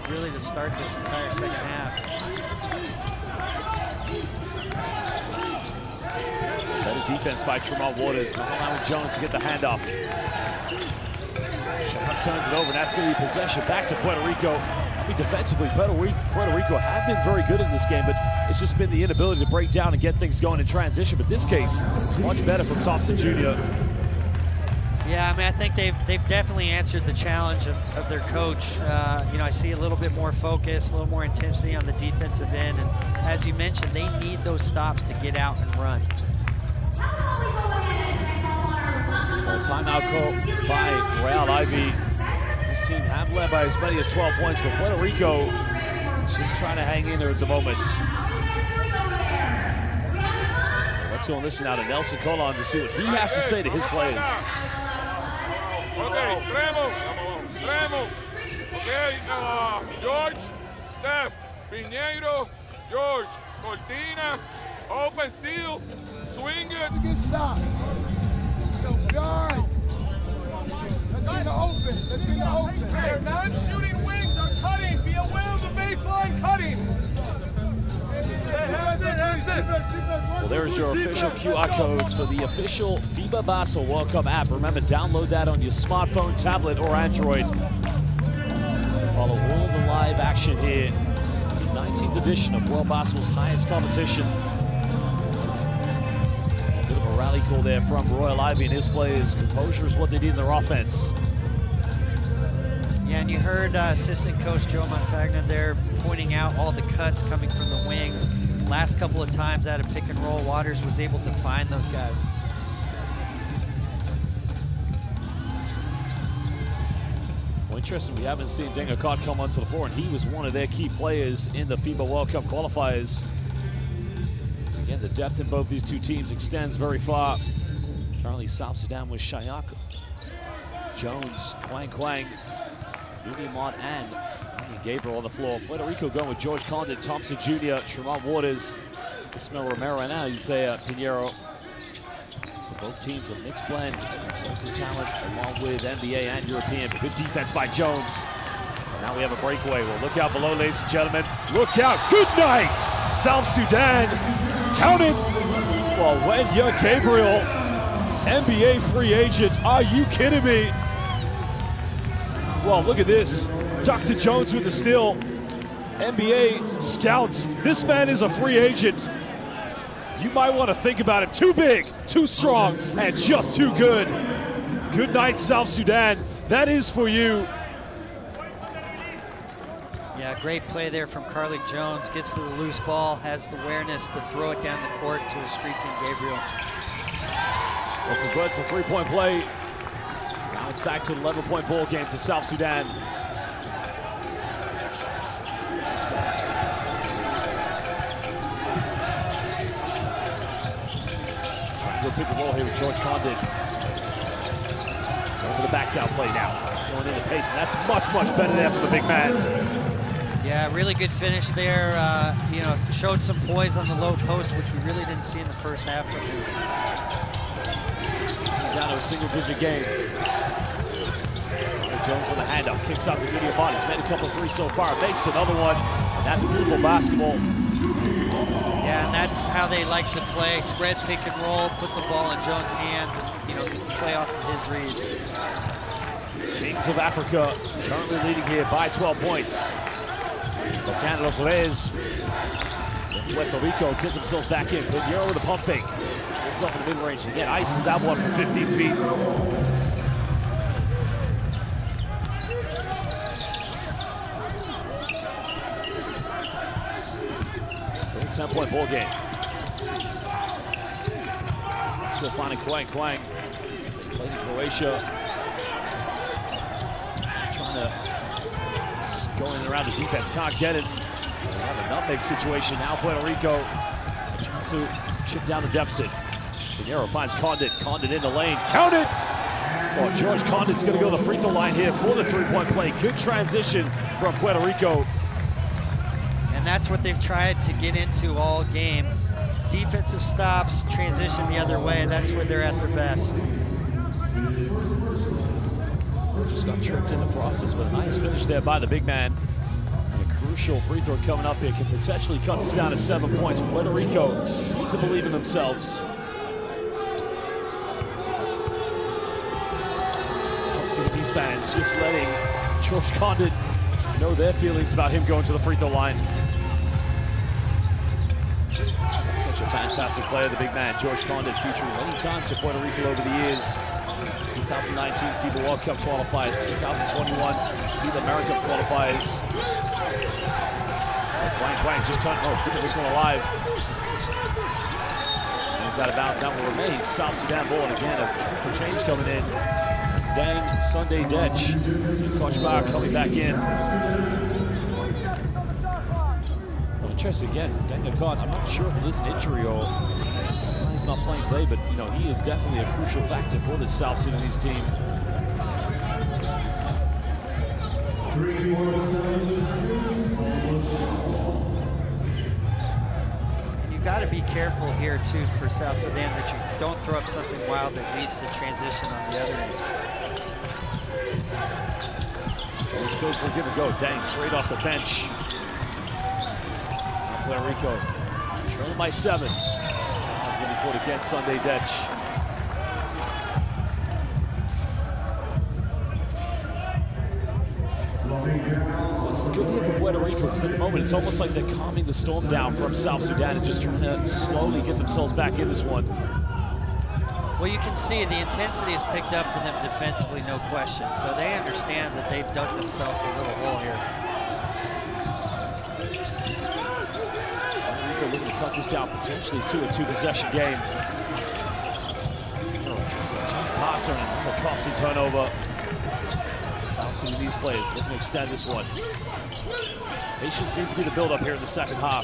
really to start this entire second half. Better defense by Tremont Waters, not allowing Jones to get the handoff. Sharp turns it over, and that's going to be possession back to Puerto Rico. I mean, defensively, Puerto Rico have been very good in this game, but it's just been the inability to break down and get things going in transition. But this case, much better from Thompson Jr. Yeah, I mean, I think they've definitely answered the challenge of their coach. You know, I see a little bit more focus, a little more intensity on the defensive end, and as you mentioned, they need those stops to get out and run. Well, timeout call by Real Ivy. This team have led by as many as 12 points, but Puerto Rico just trying to hang in there at the moment. Let's go and listen now to Nelson Colon to see what he has to say to his players. Okay, Tremo. Okay, George, Steph, Pinheiro, George, Cortina, open seal, swing it. Let's get stops. God. Let's get it open. Let's get it open. Their non-shooting wings are cutting. Be aware of the baseline cutting. Well, there's your official QR code for the official FIBA Basel World Cup app. Remember, download that on your smartphone, tablet, or Android to follow all the live action here. The 19th edition of World Basketball's highest competition. A bit of a rally call there from Royal Ivy and his players. Composure is what they need in their offense. Yeah, and you heard assistant coach Joe Montagna there pointing out all the cuts coming from the wings. Last couple of times out of pick and roll, Waters was able to find those guys. Well, interesting, we haven't seen Dengakot come onto the floor, and he was one of their key players in the FIBA World Cup qualifiers. Again, the depth in both these two teams extends very far. Currently, South Sudan with Shayak, Jones, Quang, Nuni Mott, and Gabriel on the floor. Puerto Rico going with George Condon, Thompson Jr., Tremont Waters, Ismael Romero, and now Isaiah Pinheiro. So both teams a mixed blend of local talent along with NBA and European. Good defense by Jones. And now we have a breakaway. Well, look out below, ladies and gentlemen. Look out. Good night, South Sudan. Count it. Well, when you're Gabriel, NBA free agent. Are you kidding me? Well, look at this. Dr. Jones with the steal. NBA scouts. This man is a free agent. You might want to think about it. Too big, too strong, and just too good. Good night, South Sudan. That is for you. Yeah, great play there from Carly Jones. Gets to the loose ball, has the awareness to throw it down the court to a streaking Gabriel. Well, converts a three-point play. Now it's back to an 11-point ball game to South Sudan. Pick and roll here with George Condon. Going for the back down play now. Going into pace, and that's much, much better there for the big man. Yeah, really good finish there. You know, showed some poise on the low post, which we really didn't see in the first half from him. Down to a single-digit game. Jones on the handoff, kicks out to Gideon Bond. He's made a couple of threes so far, makes another one, and that's beautiful basketball. Yeah, and that's how they like to play. Spread, pick and roll, put the ball in Jones' hands, and, you know, play off of his reads. Kings of Africa currently leading here by 12 points. Canada Los Reyes. Puerto Rico gets themselves back in. Pinheiro with a pump fake. Gets up in the mid-range. Again, ices that one for 15 feet. Still a 10-point ball game. Let's go finding Quang. They played in Croatia. Trying to going around the defense, can't get it. They have a nutmeg situation now. Puerto Rico trying to chip down the deficit. Pinheiro finds Condon in the lane. Count it! Well, George Condit's going to go to the free throw line here for the three-point play. Good transition from Puerto Rico. And that's what they've tried to get into all game. Defensive stops, transition the other way, and that's where they're at their best. Just got tripped in the process, but a nice finish there by the big man. And a crucial free throw coming up here can potentially cut this down to 7 points. Puerto Rico need to believe in themselves. These fans just letting George Condit know their feelings about him going to the free throw line. Such a fantastic player, the big man, George Condit, featured many times for Puerto Rico over the years. 2019 FIBA World Cup qualifiers, 2021 FIBA American qualifiers. Blank, just keeping this one alive. Goes out of bounds, that will remain South Sudan ball, and again, a triple change coming in. It's Dang Sunday Detch. Coach Bauer coming back in. Well, interesting again, Dang Nakon, I'm not sure if it is an injury or he's not playing today, but you know, he is definitely a crucial factor for this South Sudanese team. You got to be careful here too for South Sudan that you don't throw up something wild that leads to transition on the other end. This goes for a give and go. Dang, straight off the bench. Puerto Rico trailing by 7. That's going to be caught against Sunday Detch. This is good here for Puerto Rico because at the moment it's almost like they're calming the storm down from South Sudan and just trying to slowly get themselves back in this one. Well, you can see the intensity is picked up for them defensively, no question. So they understand that they've dug themselves a little hole here. Puerto Rico looking to cut this down potentially to a 2-possession game. It's a tough passer and a costly turnover. South Sudanese players looking to extend this one. Patience needs to be the build-up here in the second half.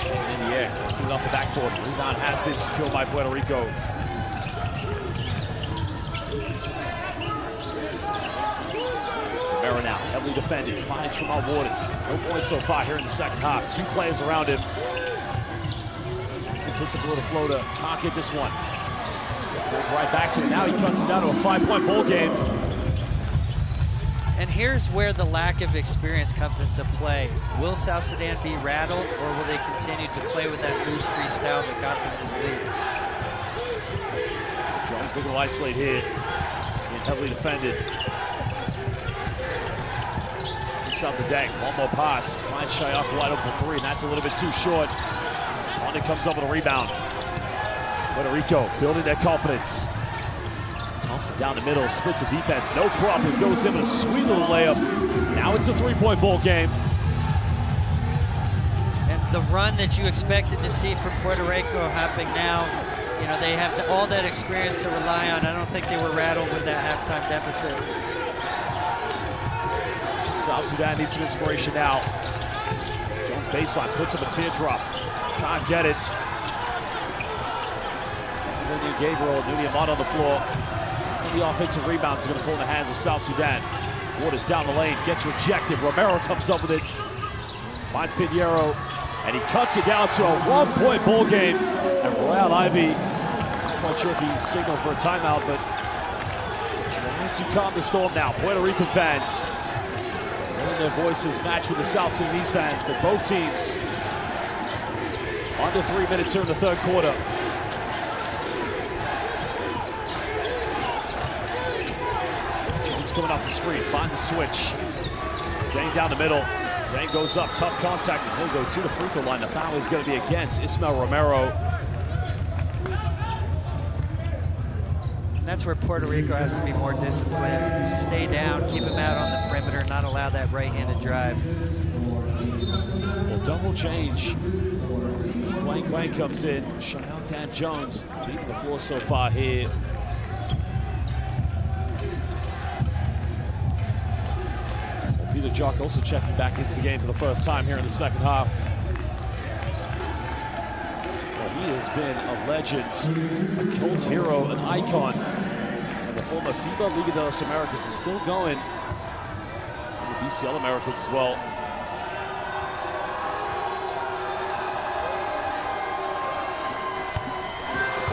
In the air, coming off the backboard. Rebound has been secured by Puerto Rico. Romero now, heavily defended, finds Tremont Waters. No points so far here in the second half. 2 players around him. Puts up a little floater, can't get this one. Goes right back to it. Now he cuts it down to a 5-point ball game. And here's where the lack of experience comes into play. Will South Sudan be rattled, or will they continue to play with that loose freestyle that got them this lead? Jones looking to isolate here. Being heavily defended. Kicks out the Dang. One more pass. Finds Shayak wide open for 3, and that's a little bit too short. Condit comes up with a rebound. Puerto Rico building their confidence. Thompson down the middle, splits the defense, no problem, goes in with a sweet little layup. Now it's a 3-point ball game. And the run that you expected to see from Puerto Rico happening now, you know, they have all that experience to rely on. I don't think they were rattled with that halftime deficit. South Sudan needs some inspiration now. Jones baseline, puts up a teardrop. Can't get it. Nunia Gabriel, Nunia Mott on the floor. And the offensive rebound is going to fall in the hands of South Sudan. Waters down the lane, gets rejected. Romero comes up with it. Finds Pinheiro, and he cuts it down to a 1-point ball game. And Royale Ivy, I'm not sure if he signaled for a timeout, but trying to calm the storm now. Puerto Rican fans, their voices match with the South Sudanese fans, but both teams under 3 minutes here in the third quarter. Jones coming off the screen, finds the switch. Dang down the middle. Dang goes up, tough contact, and he'll go to the free throw line. The foul is going to be against Ismael Romero. And that's where Puerto Rico has to be more disciplined, stay down, keep him out on the perimeter, not allow that right-handed drive. Well, double change. As Quang comes in, Shayak Jones beating the floor so far here. Peter Jock also checking back into the game for the first time here in the second half. Well, He has been a legend, a cult hero, an icon. And the former FIBA Liga de las Americas is still going. And the BCL Americas as well.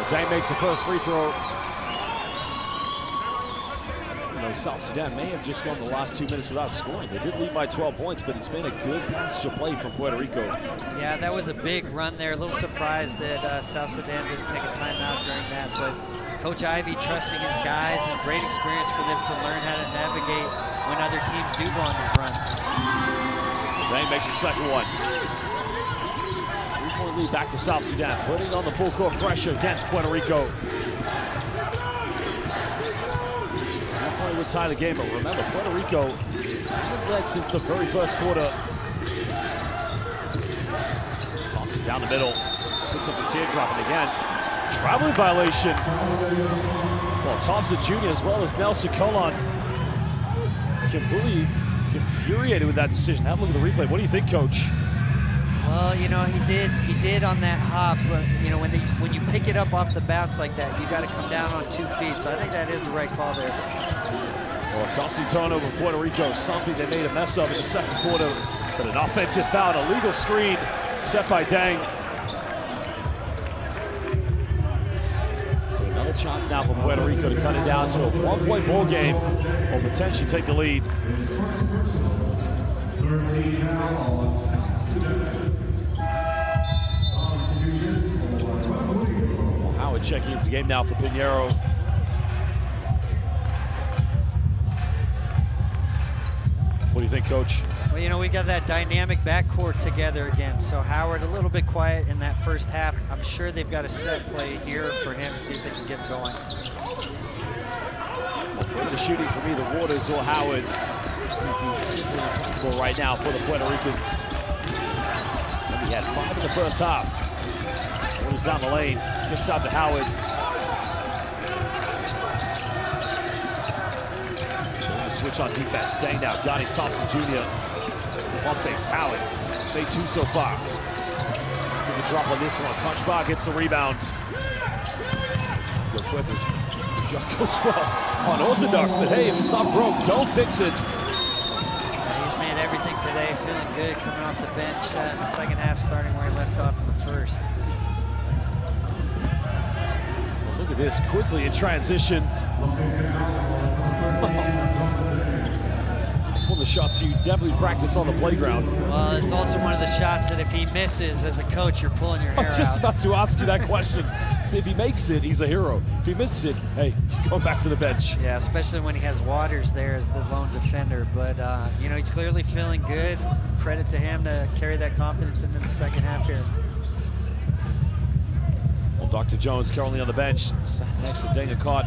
Dang makes the first free throw. You know, South Sudan may have just gone the last 2 minutes without scoring. They did lead by 12 points, but it's been a good passage of play from Puerto Rico. Yeah, that was a big run there. A little surprised that South Sudan didn't take a timeout during that, but Coach Ivey trusting his guys and great experience for them to learn how to navigate when other teams do go on these runs. Dang makes the second one. Lead back to South Sudan, putting on the full court pressure against Puerto Rico. That point would tie the game, but remember, Puerto Rico haven't led since the very first quarter. Thompson down the middle, puts up the teardrop, and again, traveling violation. Well, Thompson Jr. as well as Nelson Colon completely infuriated with that decision. Have a look at the replay. What do you think, Coach? Well, you know, he did on that hop, but you know, when you pick it up off the bounce like that, you got to come down on 2 feet. So I think that is the right call there. Well, a costly turnover for Puerto Rico, something they made a mess of in the second quarter, but an offensive foul, an illegal screen set by Dang. So another chance now for Puerto Rico to cut it down to a 1-point ball game, or potentially take the lead. 13 now on South Sudan. Howard checking into the game now for Pinheiro. What do you think, Coach? Well, you know, we got that dynamic backcourt together again. So Howard a little bit quiet in that first half. I'm sure they've got a set play here for him to see if they can get going. Well, the shooting for me, the Waters or Howard. He's super uncomfortable right now for the Puerto Ricans. And he had 5 in the first half. Waters down the lane, gets out to Howard. The switch on defense. Dang now, guarding Thompson Jr. One fakes Howard. Made 2 so far. Good drop on this one. Punch bar gets the rebound. The Clippers. Jump goes well. Unorthodox, but hey, if it's not broke, don't fix it. He's made everything today, feeling good coming off the bench in the second half, starting where he left off in the first. Well, look at this, quickly in transition. It's one of the shots you definitely practice on the playground. Well, it's also one of the shots that if he misses as a coach, you're pulling your hair out. I'm just about to ask you that question. See, if he makes it, he's a hero. If he misses it, hey, go back to the bench. Yeah, especially when he has Waters there as the lone defender. But, you know, he's clearly feeling good. Credit to him to carry that confidence into the second half here. Well, Dr. Jones currently on the bench, sat next to Dang Caught.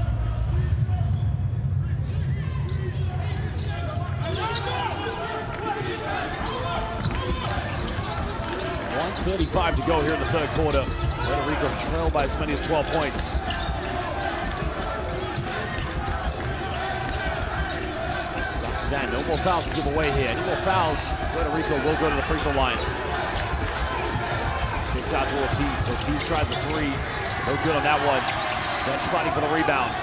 1:35 to go here in the third quarter. Puerto Rico trailed by as many as 12 points. South Sudan, no more fouls to give away here. Any more fouls, Puerto Rico will go to the free throw line. Kicks out to Ortiz. Ortiz tries a 3. No good on that one. Bench fighting for the rebound.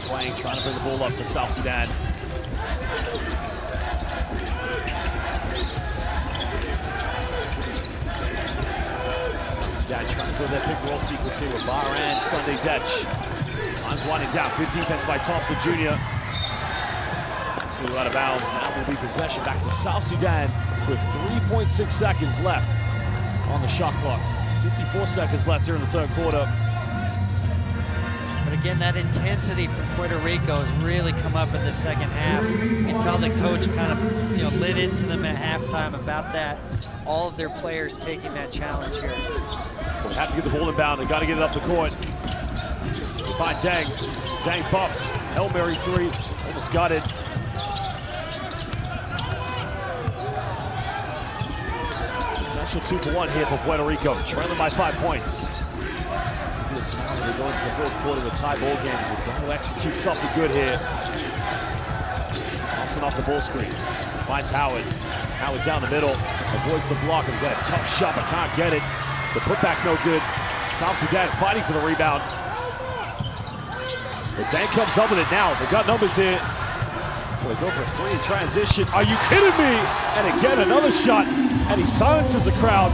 Playing, trying to bring the ball up for South Sudan. Trying to build that pick and roll sequence here with Barr and Sunday Detch. Time's winding down. Good defense by Thompson Jr. It's going to go out of bounds. Now will be possession back to South Sudan with 3.6 seconds left on the shot clock. 54 seconds left here in the third quarter. But again, that intensity from Puerto Rico has really come up in the second half. You can tell the coach kind of, you know, lit into them at halftime about that. All of their players taking that challenge here. They have to get the ball inbound. They got to get it up the court. They find Dang. Dang bumps. Hail Mary 3. Almost got it. Essential 2 for 1 here for Puerto Rico. Trailing by 5 points. This now they go into the fourth quarter with a tie ball game. They've got to execute something good here. Thompson off the ball screen. Finds Howard. Howard down the middle, avoids the block, and get a tough shot, but can't get it. The putback no good. South Sudan fighting for the rebound. But Dan comes up with it now. They got numbers here. They go for a three in transition. Are you kidding me? And again, another shot, and he silences the crowd.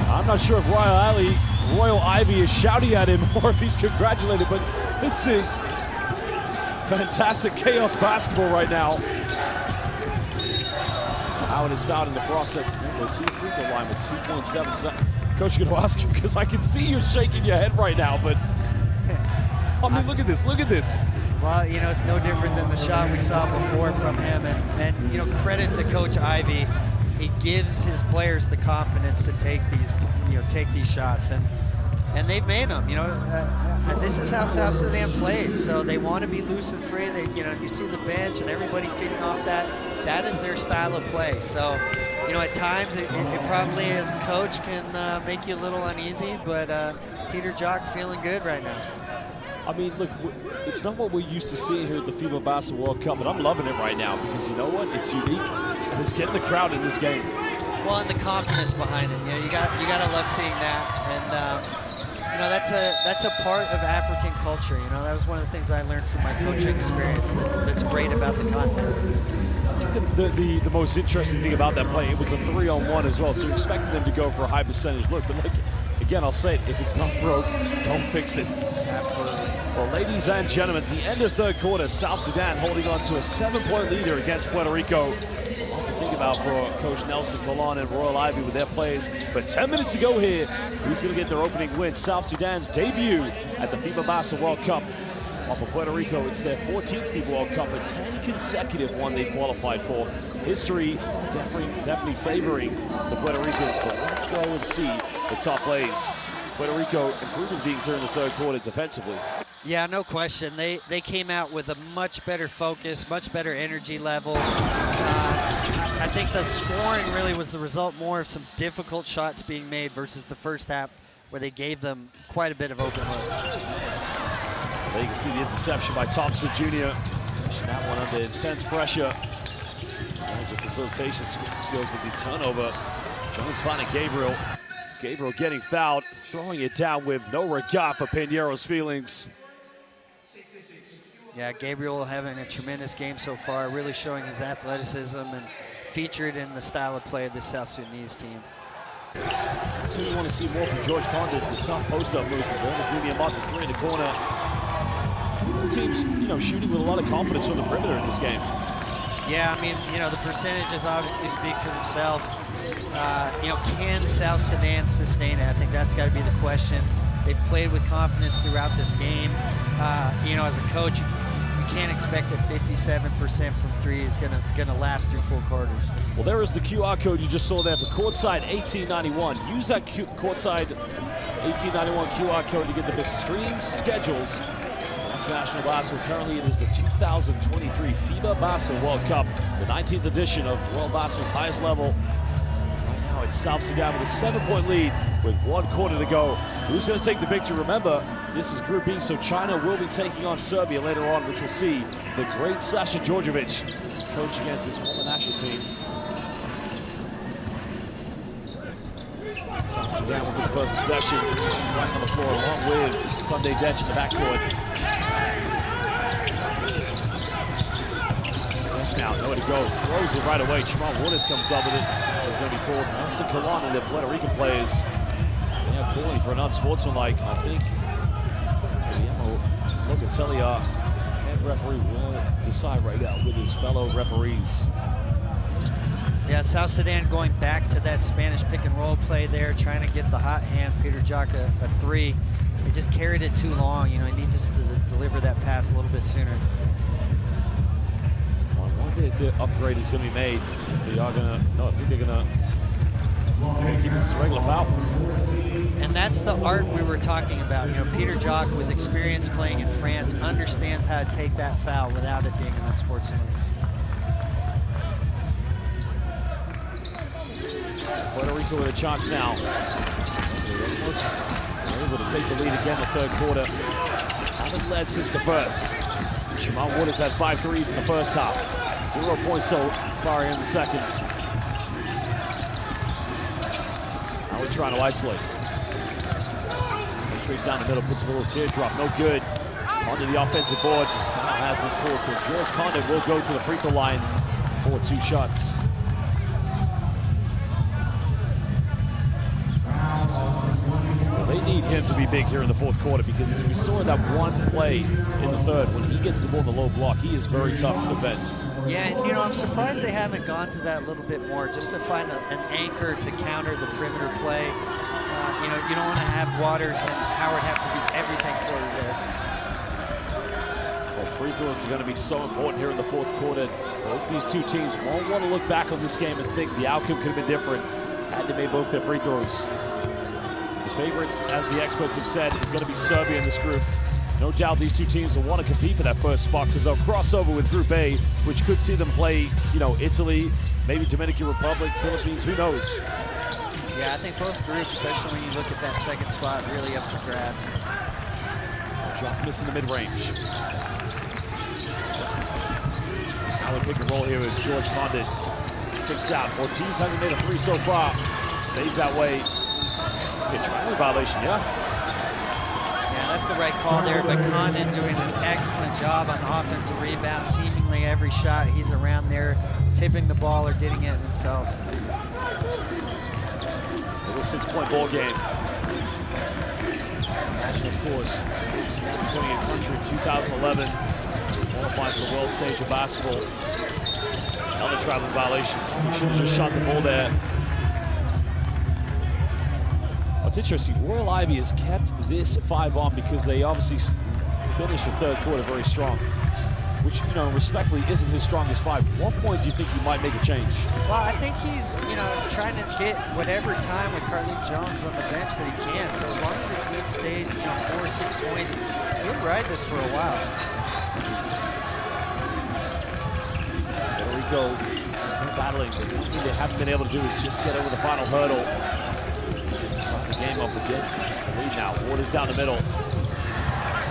I'm not sure if Royal Ivy is shouting at him or if he's congratulated, but this is fantastic chaos basketball right now. Howard is fouled in the process. So 2 free throw line with 2.7 seconds. Coach, I'm going to ask you because I can see you shaking your head right now, but I mean, look at this, look at this. Well, you know, it's no different than the shot we saw before from him, and you know, credit to Coach Ivy. He gives his players the confidence to take these shots, and they've made them. You know, this is how South Sudan plays. So they want to be loose and free. They, you know, you see the bench and everybody feeding off that. That is their style of play. So, you know, at times it probably, as a coach, can make you a little uneasy. But Peter Jock feeling good right now. I mean, look, it's not what we're used to seeing here at the FIBA Basketball World Cup, but I'm loving it right now because you know what? It's unique and it's getting the crowd in this game. Well, and the confidence behind it. You know, you gotta love seeing that, and you know, that's a part of African culture. You know, that was one of the things I learned from my coaching experience. That's great about the continent. I think the most interesting thing about that play, it was a 3-on-1 as well, so you expected them to go for a high percentage look. But like, again, I'll say it: if it's not broke, don't fix it. Absolutely. Well, ladies and gentlemen, the end of third quarter, South Sudan holding on to a 7-point leader against Puerto Rico. A lot to think about for Coach Nelson Colon and Royal Ivy with their plays. But 10 minutes to go here. Who's going to get their opening win? South Sudan's debut at the FIBA Basketball World Cup. While for Puerto Rico, it's their 14th FIBA World Cup, a 10 consecutive one they've qualified for. History definitely favoring the Puerto Ricans, but let's go and see the top plays. Puerto Rico improving things here in the third quarter defensively. Yeah, no question. They came out with a much better focus, much better energy level. I think the scoring really was the result more of some difficult shots being made versus the first half where they gave them quite a bit of open looks. There you can see the interception by Thompson Jr. Finishing that one under intense pressure. As the facilitation skills with the turnover. Jones finding Gabriel. Gabriel getting fouled, throwing it down with no regard for Piñeiro's feelings. Yeah, Gabriel having a tremendous game so far, really showing his athleticism and featured in the style of play of the South Sudanese team. That's what you want to see more from George Condon, the tough post-up movement. There's maybe a mark of 3 in the corner. The team's, you know, shooting with a lot of confidence from the perimeter in this game. Yeah, I mean, you know, the percentages obviously speak for themselves. You know, can South Sudan sustain it? I think that's got to be the question. They've played with confidence throughout this game. You know, as a coach, you can't expect that 57% from 3 is gonna last through full quarters. Well, there is the QR code you just saw there for Courtside 1891. Use that Courtside 1891 QR code to get the best stream schedules for international basketball. Currently, it is the 2023 FIBA Basketball World Cup, the 19th edition of world basketball's highest level. Right now, it's South Sudan with a 7-point lead with 1 quarter to go. Who's going to take the victory? Remember, this is Group B, so China will be taking on Serbia later on, which will see the great Sasha Djordjevic coach against his former national team. South Sudan will be the first possession, right on the floor, along with Sunday Dench in the backcourt. Dench now, nowhere to go, throws it right away. Jamal Waters comes up with it. It's going to be called Nelson Colon and the Puerto Rican players. They are calling for an unsportsmanlike. I think Guillermo Locatelli, our head referee, will decide right now with his fellow referees. Yeah, South Sudan going back to that Spanish pick and roll play there, trying to get the hot hand, Peter Jock, a 3. They just carried it too long. You know, he needs to deliver that pass a little bit sooner. Well, I wonder if the upgrade is going to be made. They are going to, no, I think they're going to keep this as a regular foul. And that's the art we were talking about. You know, Peter Jock, with experience playing in France, understands how to take that foul without it being an unsportsmanlike. Puerto Rico with a chance now. They're able to take the lead again in the third quarter. Haven't led since the first. Jamal Waters had 5 threes in the first half. 0 points so far in the second. trying to isolate. Trace down the middle, puts a little teardrop, no good. Onto the offensive board, foul has been called, so George Condon will go to the free throw line for 2 shots. They need him to be big here in the fourth quarter because as we saw that one play in the third, when he gets the ball in the low block, he is very tough to defend. Yeah, and you know, I'm surprised they haven't gone to that a little bit more, just to find an anchor to counter the perimeter play. You know, you don't want to have Waters and Howard have to be everything for you there. Well, free throws are going to be so important here in the fourth quarter. Both these two teams won't want to look back on this game and think the outcome could have been different had they made both their free throws. The favorites, as the experts have said, is going to be Serbia in this group. No doubt these two teams will want to compete for that first spot because they'll cross over with Group A, which could see them play, you know, Italy, maybe Dominican Republic, Philippines, who knows? Yeah, I think both groups, especially when you look at that second spot, really up for grabs. Drop miss in the mid-range. Now we pick and roll here with George Condon. Kicks out. Ortiz hasn't made a 3 so far. Stays that way. It's a good traveling violation, yeah? Yeah, that's the right call there, but Condon doing an excellent job on the offensive rebound. Seemingly every shot he's around there, tipping the ball or getting it himself. Little 6-point ball game. Imagine, of course, playing a country in 2011, qualifying for the world stage of basketball. Another traveling violation. He should have just shot the ball there. What's interesting, Royal Ivy has kept this 5 on because they obviously finished the third quarter very strong, which, you know, respectfully isn't his strongest 5. At what point do you think he might make a change? Well, I think he's, you know, trying to get whatever time with Carlik Jones on the bench that he can. So as long as his lead stays, you know, 4 or 6 points, he'll ride this for a while. Puerto Rico still battling, but one thing they haven't been able to do is just get over the final hurdle. Just tough the game up again. The lead now. Waters down the middle.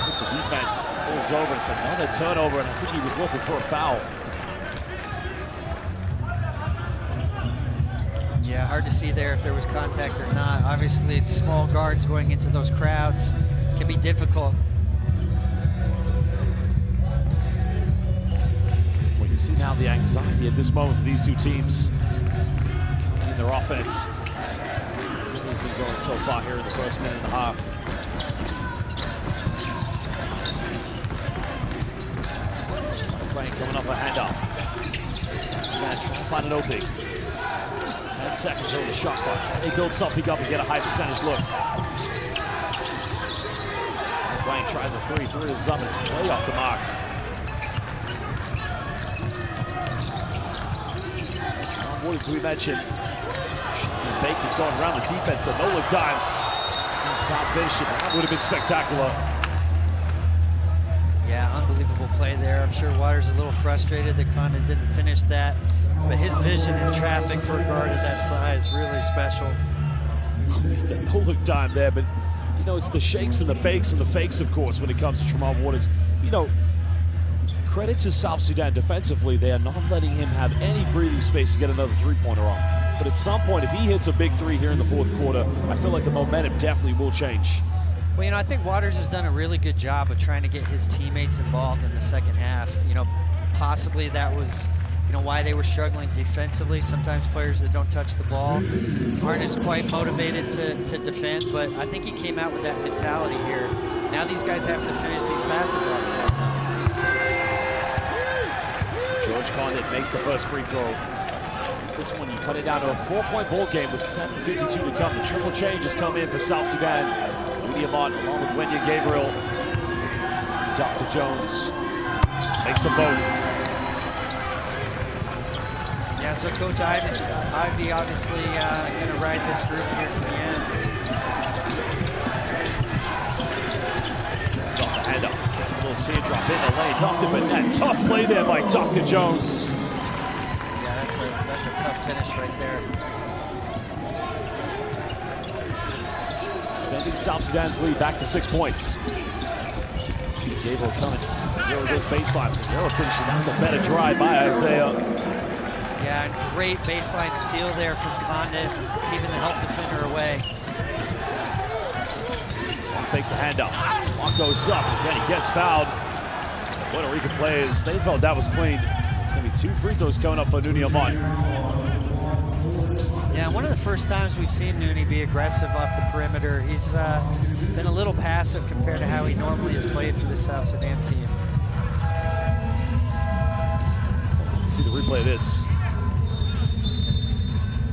Puts the defense, pulls over. It's another turnover, and I think he was looking for a foul. Yeah, hard to see there if there was contact or not. Obviously, small guards going into those crowds can be difficult. Well, you see now the anxiety at this moment for these two teams. Coming in their offense. Anything going so far here in the first minute and a half. Coming off a handoff. Trying to find an opening. 10 seconds over the shot clock. They build something up and get a high percentage look. Ryan tries a 3-3 to Zum. It's way off the mark. Waters, we mentioned, Bacon going around the defense. A no-look dive. Can't finish it. That would have been spectacular. Yeah, unbelievable play there. I'm sure Waters a little frustrated that Condon didn't finish that, but his vision in traffic for a guard of that size is really special. That no-look dime there, but you know, it's the shakes and the bakes and the fakes, of course, when it comes to Tremont Waters. You know, credit to South Sudan defensively. They are not letting him have any breathing space to get another 3-pointer off. But at some point, if he hits a big 3 here in the fourth quarter, I feel like the momentum definitely will change. Well, you know, I think Waters has done a really good job of trying to get his teammates involved in the second half. You know, possibly that was, you know, why they were struggling defensively. Sometimes players that don't touch the ball aren't as quite motivated to defend, but I think he came out with that mentality here. Now these guys have to finish these passes off. George Condon makes the first free throw. This one, you cut it down to a 4-point ball game with 7:52 to come. The triple change has come in for South Sudan. Martin, along with Wenya Gabriel. Dr. Jones makes them both. Yeah, so Coach Ivy obviously going to ride this group here to the end. It's off the handoff. Gets a little teardrop in the lane. Nothing but net. Tough play there by Dr. Jones. Yeah, that's a tough finish right there. Extending South Sudan's lead back to 6 points. Gabriel coming. There goes baseline. Gabriel finishing. That's a better drive by Isaiah. Yeah, great baseline steal there from Condon, keeping the help defender away. Fakes a handoff. Clock goes up, and then he gets fouled. Puerto Rico players, they felt that was clean. It's going to be 2 free throws coming up for Nooney Amon. Yeah, one of the first times we've seen Nooney be aggressive off the perimeter. He's been a little passive compared to how he normally has played for the South Sudan team. Let's see the replay of this.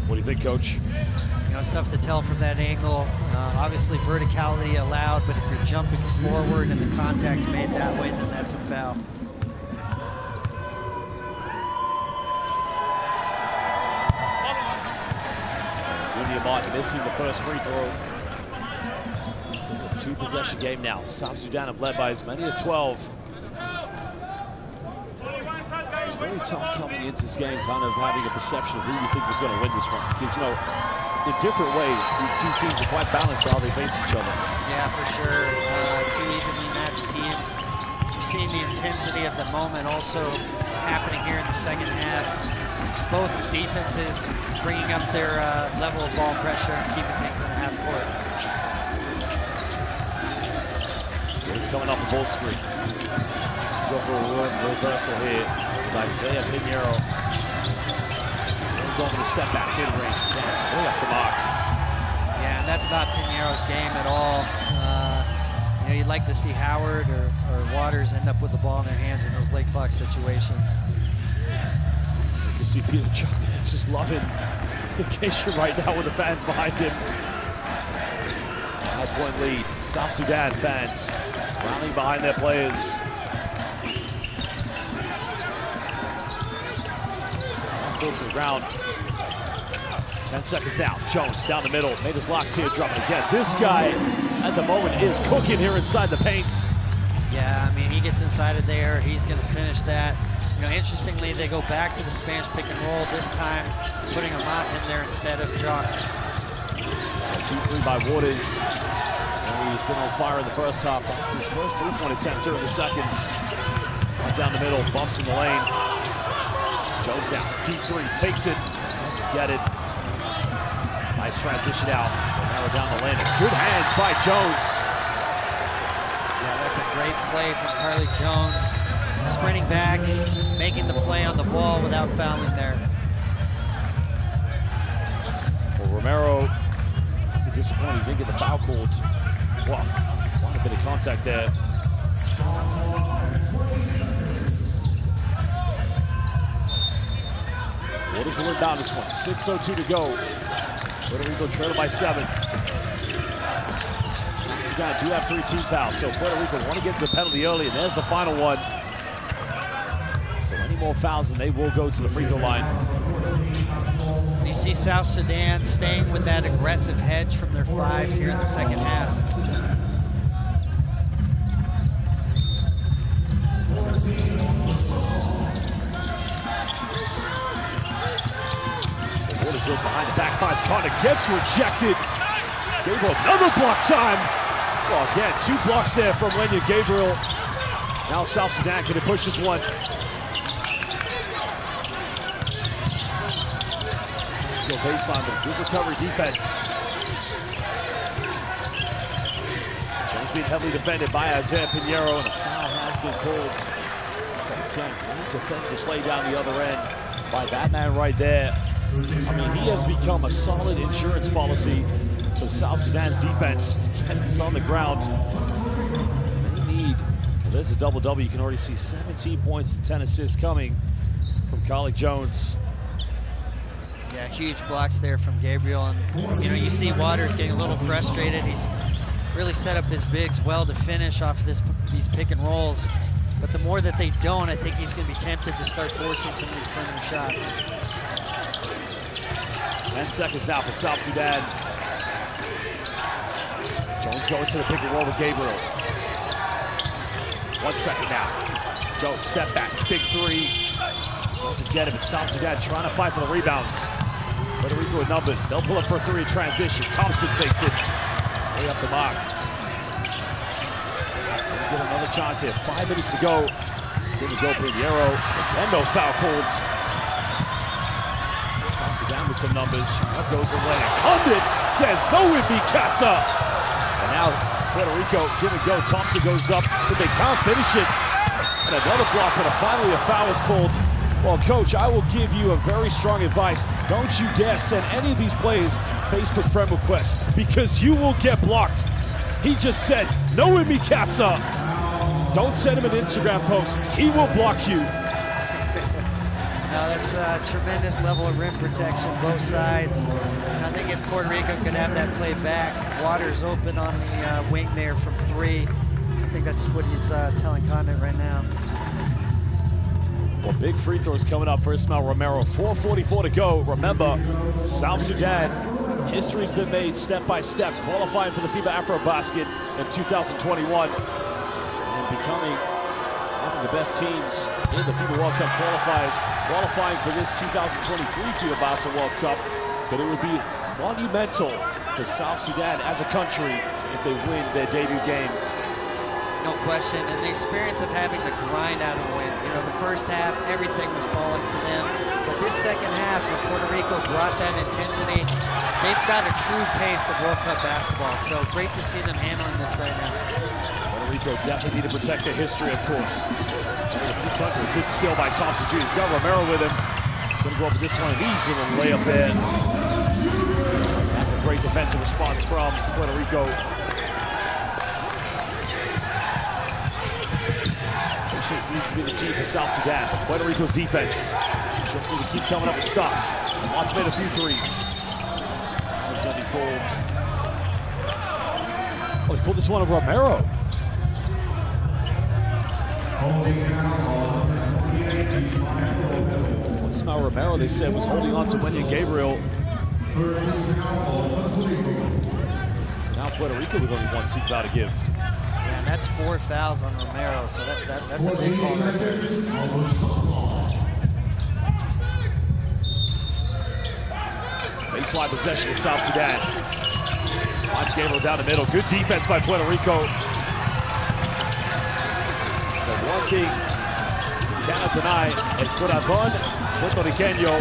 What do you think, Coach? You know, it's tough to tell from that angle. Obviously, verticality allowed, but if you're jumping forward and the contact's made that way, then that's a foul. Missing the first free throw. Still a 2-possession game now. South Sudan have led by as many as 12. It's very tough coming into this game, kind of having a perception of who you think was going to win this one. Because, you know, in different ways, these two teams are quite balanced how they face each other. Yeah, for sure. Two evenly matched teams. You're seeing the intensity of the moment also happening here in the second half. Both defenses bringing up their level of ball pressure and keeping things in the half court. It's coming off the ball screen. Go for a reversal here by Isaiah Pinheiro. Going for the step back mid-range. That's way off the mark. Yeah, and that's not Pinheiro's game at all. You know, you'd like to see Howard or Waters end up with the ball in their hands in those late clock situations. You see Peter Chuck just loving the occasion right now with the fans behind him. 5-point lead. South Sudan fans rallying behind their players. Goes to the ground. 10 seconds down. Jones down the middle. Made his last teardrop. And again, this guy at the moment is cooking here inside the paint. Yeah, I mean, he gets inside of there. He's going to finish that. You know, interestingly, they go back to the Spanish pick and roll, this time putting Amat in there instead of Jock. 2-3 by Waters. And he's been on fire in the first half. That's his first 3-point attempt here in the second. Right down the middle, bumps in the lane. Jones now, deep 3, takes it, doesn't get it. Nice transition out. Now we're down the lane. Good hands by Jones. Yeah, that's a great play from Carly Jones. Sprinting back, making the play on the ball without fouling there. Well, Romero, disappointed he didn't get the foul called. Well, quite a bit of contact there. Waters will inbound this one. 6:02 to go. Puerto Rico trailing by 7. Sudan do have 3 team fouls, so Puerto Rico want to get the penalty early, and there's the final one. So any more fouls, and they will go to the free throw line. You see South Sudan staying with that aggressive hedge from their 5s here in the second half. Waters goes behind the back, finds Carter, gets rejected. Gabriel, another block time. Well, again, 2 blocks there from Lenya Gabriel. Now South Sudan can push this one. Let's go baseline, but good recovery defense. Jones being heavily defended by Isaiah Pinheiro, and a foul has been called. Again, great defensive play down the other end by that man right there. I mean, he has become a solid insurance policy for South Sudan's defense. And he's on the ground. They need, well, there's a double-double. You can already see 17 points and 10 assists coming from Carly Jones. Yeah, huge blocks there from Gabriel. And, you know, you see Waters getting a little frustrated. He's really set up his bigs well to finish off these pick and rolls. But the more that they don't, I think he's going to be tempted to start forcing some of these perimeter shots. 10 seconds now for South Sudan. Jones going to the pick and roll with Gabriel. 1 second now. Jones step back, big 3. Doesn't get him. It's South Sudan trying to fight for the rebounds. Puerto Rico with numbers. They'll pull up for a 3 in transition. Thompson takes it way up the mark. They'll get another chance here. 5 minutes to go. Here we go, Pinheiro. And those foul calls. with some numbers. Up goes away. Condit says no in mi casa. And now Puerto Rico give and go. Thompson goes up, but they can't finish it. And another block, but finally a foul is called. Well, Coach, I will give you a very strong advice. Don't you dare send any of these players Facebook friend requests because you will get blocked. He just said, no in mi casa. Don't send him an Instagram post. He will block you. No, that's a tremendous level of rim protection, both sides. And I think if Puerto Rico could have that play back, Waters open on the wing there from 3. I think that's what he's telling Condit right now. Well, big free throws coming up for Ismael Romero. 4:44 to go. Remember, South Sudan, history's been made step by step, qualifying for the FIBA Afrobasket in 2021 and becoming one of the best teams in the FIBA World Cup qualifying for this 2023 FIBA Basel World Cup. But it would be monumental for South Sudan as a country if they win their debut game. No question, and the experience of having to grind out a win. You know, the first half, everything was falling for them. But this second half, when Puerto Rico brought that intensity, they've got a true taste of World Cup basketball. So great to see them handling this right now. Puerto Rico definitely need to protect their history, of course. Good steal by Thompson Jr. He's got Romero with him. He's going to go up with this one, and easy little layup there. That's a great defensive response from Puerto Rico. Patience needs to be the key for South Sudan. Puerto Rico's defense just need to keep coming up with stops. Watts made a few threes. He's going to be called. Oh, he pulled this one of Romero. Ismael Romero, they said, was holding on to Wenyan Gabriel. So now Puerto Rico with only one seat foul to give. Yeah, and that's 4 fouls on Romero, so that's a big call right there. Baseline possession of South Sudan. Watch Gabriel down the middle. Good defense by Puerto Rico. The one thing you cannot deny, El Corazon Puertorriqueño.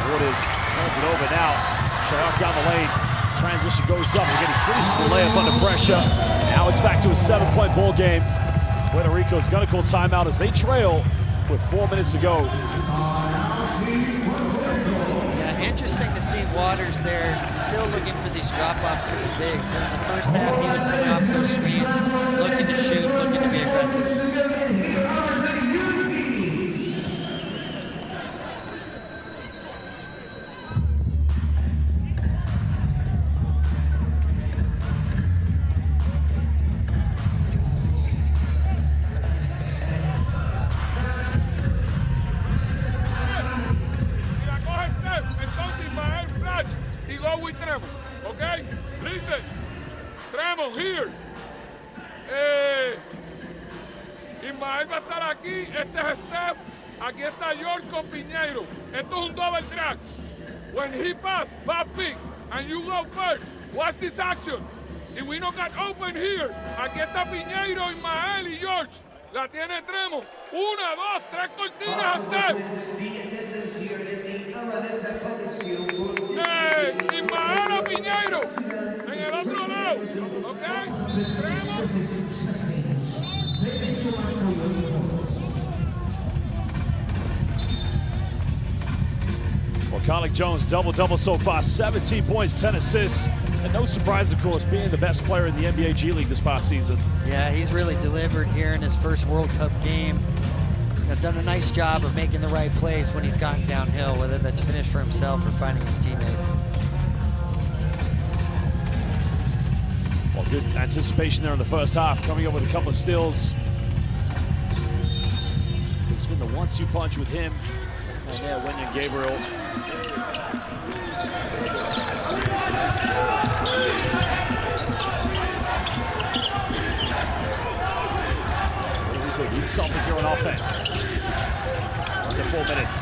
Waters turns it over now. Sharrock down the lane. Transition goes up. Again, he finishes the layup under pressure. Now it's back to a 7-point ball game. Puerto Rico's going to call timeout as they trail with 4 minutes to go. Yeah, interesting to see Waters there, still looking for these drop-offs to the bigs. So in the first half, he was coming off those screens, looking to shoot, looking to be aggressive. Here. Ismael va a estar aquí. Este es Steph. Aquí está George con Piñeiro. Esto es un double drag. When he pass, back pick, and you go first. Watch this action. If we don't got open here, aquí está Piñeiro, Ismael y George. La tiene Tremo. 1, 2, 3 cortinas a Steph. Ismael a Piñeiro. En el otro lado. Ok. Well, Colin Jones, double-double so far, 17 points, 10 assists. And no surprise, of course, being the best player in the NBA G League this past season. Yeah, he's really delivered here in his first World Cup game. Done a nice job of making the right plays when he's gotten downhill, whether that's finished for himself or finding his teammates. Well, good anticipation there in the first half, coming up with a couple of steals. It's been the 1-2 punch with him. And there, Wenyan Gabriel. We need something here on offense. Under 4 minutes.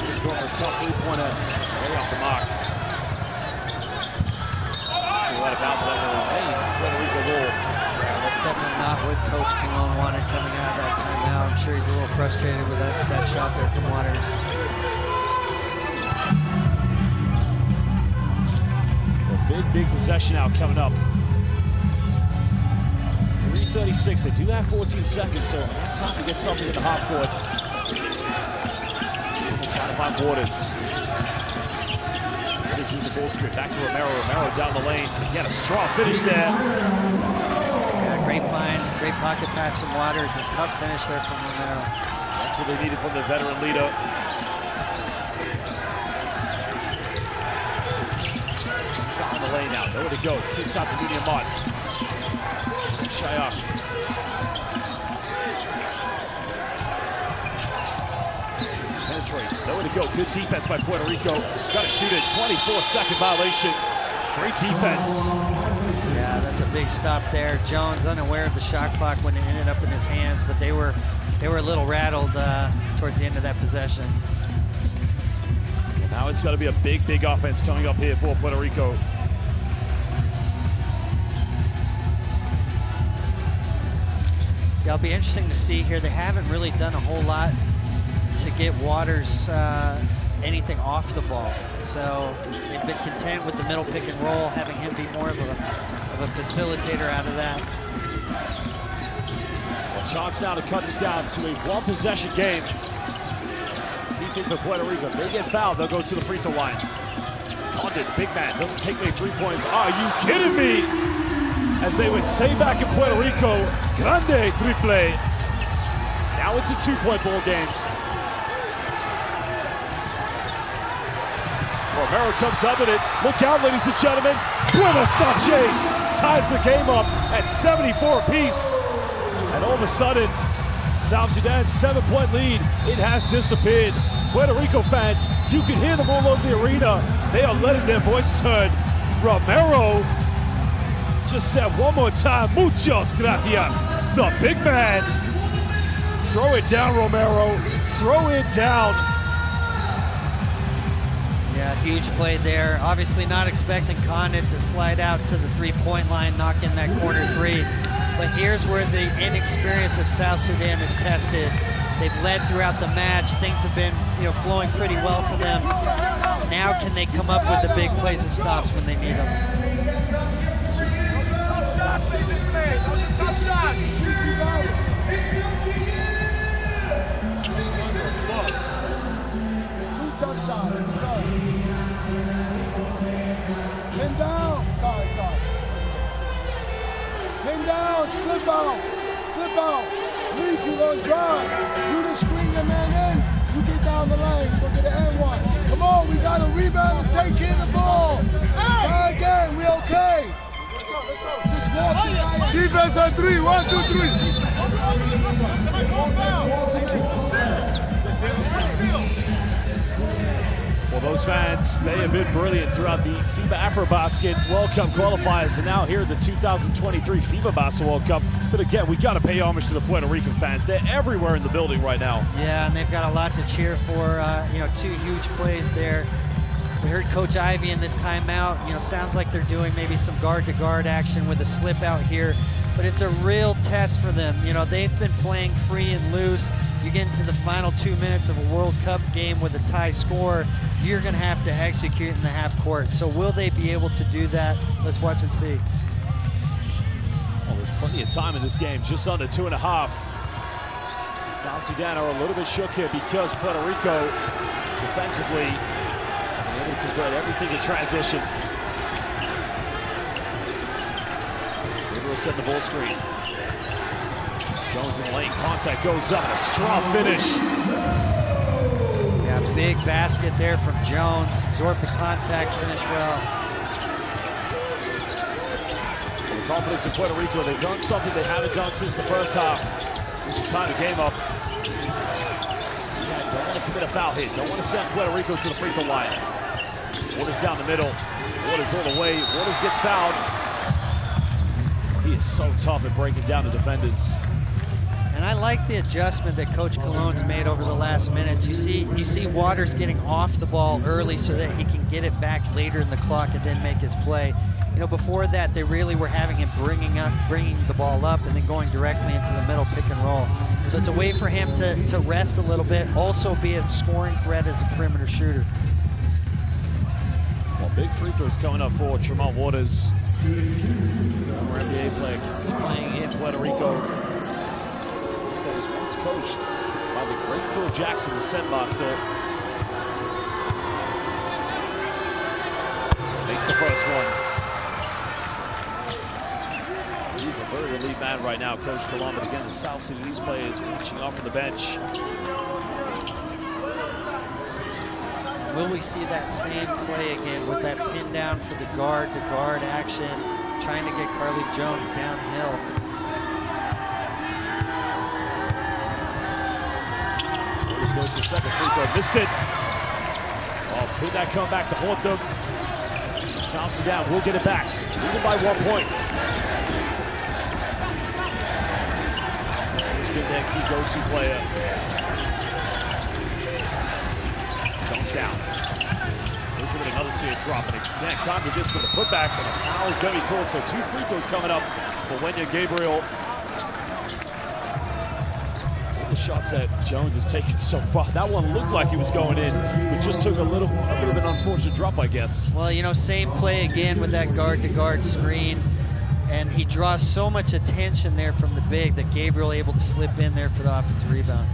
He's going for a tough three-pointer. It's way off the mark. He's going to let it bounce back in the lane. Puerto Rico ball. definitely not what Coach Cologne wanted coming out of that timeout. I'm sure he's a little frustrated with that shot there from Waters. A big possession out coming up. 3:36. They do have 14 seconds, so time to get something in the half court. Trying to find Waters. Waters use the ball screen. Back to Romero. Romero down the lane. Again, a strong finish there. Yeah, great find. Great pocket pass from Waters. A tough finish there from Romero. That's what they needed from the veteran leader. Down the lane now. Nowhere to go. Kicks out to medium mud. Shayak. Penetrates. Nowhere to go. Good defense by Puerto Rico. Got to shoot it. 24-second violation. Great defense. Yeah, that's a big stop there. Jones unaware of the shot clock when it ended up in his hands, but they were a little rattled towards the end of that possession. Well, now it's got to be a big offense coming up here for Puerto Rico. Yeah, it'll be interesting to see here. They haven't really done a whole lot to get Waters anything off the ball. So they've been content with the middle pick and roll, having him be more of a facilitator out of that. Well, chance now to cut this down to a one-possession game. Key thing for Puerto Rico. If they get fouled, they'll go to the free throw line. Condon, big man, doesn't take me 3 points. Are you kidding me? As they would say back in Puerto Rico, grande triple. Now it's a 2-point ball game. Romero comes up with it. Look out, ladies and gentlemen. Buenas noches. Ties the game up at 74 apiece. And all of a sudden, South Sudan's 7-point lead, it has disappeared. Puerto Rico fans, you can hear them all over the arena. They are letting their voices heard. Romero just said one more time, muchos gracias. The big man. Throw it down, Romero. Throw it down. Yeah, huge play there. Obviously not expecting Condon to slide out to the three-point line, knock in that corner three. But here's where the inexperience of South Sudan is tested. They've led throughout the match. Things have been, flowing pretty well for them. Now can they come up with the big plays and stops when they need them? Tough shots he just made. Those are tough shots. Two tough shots. Pin down. Sorry. Pin down. Slip out. Leak, you gonna drive. You just screen your man in. You get down the lane. Go get the N1. Come on, we got a rebound and take care of the ball. Try again. We okay. Just walk it. Defense on 3. 1, 2, 3. Well, those fans, they have been brilliant throughout the FIBA AfroBasket World Cup qualifiers and now here at the 2023 FIBA Basketball World Cup. But again, we got to pay homage to the Puerto Rican fans. They're everywhere in the building right now. Yeah, and they've got a lot to cheer for. 2 huge plays there. We heard Coach Ivey in this timeout. Sounds like they're doing maybe some guard-to-guard action with a slip out here. But it's a real test for them. They've been playing free and loose. You get into the final 2 minutes of a World Cup game with a tie score, you're going to have to execute in the half court. So will they be able to do that? Let's watch and see. Well, there's plenty of time in this game, just under 2.5. South Sudan are a little bit shook here because Puerto Rico defensively able to convert everything in transition. Gabriel set the ball screen. Jones in the lane, contact goes up, and a strong finish. Yeah, big basket there from Jones. Absorbed the contact, finished well. The confidence in Puerto Rico, they've done something they haven't done since the first half, which is tie the game up. Don't want to commit a foul here. Don't want to send Puerto Rico to the free throw line. Waters down the middle. Waters all the way. Waters gets fouled. He is so tough at breaking down the defenders. And I like the adjustment that Coach Cologne's made over the last minutes. You see Waters getting off the ball early so that he can get it back later in the clock and then make his play. You know, before that, they really were having him bringing the ball up and then going directly into the middle pick and roll. So it's a way for him to rest a little bit, also be a scoring threat as a perimeter shooter. Well, big free throws coming up for Tremont Waters, former NBA player, playing in Puerto Rico. That was once coached by the great Phil Jackson, the Sen Master. Makes the first one. He's a very elite man right now, Coach Colon, but again, the South Sudanese players reaching off from the bench. Will we see that same play again with that pin down for the guard-to-guard action, trying to get Carly Jones downhill? Waters goes to the second free throw, missed it. Oh, could that come back to haunt them? South Sudan will get it back, even by 1 point. Been their key go-to player. Jones down. Here's another tear drop, and again, Congress just with a putback, and a foul is going to be called. So 2 free throws coming up for Wenya Gabriel. All the shots that Jones has taken so far. That one looked like he was going in, but just took a bit of an unfortunate drop, I guess. Well, you know, same play again with that guard-to-guard screen. And he draws so much attention there from the big that Gabriel able to slip in there for the offensive rebound.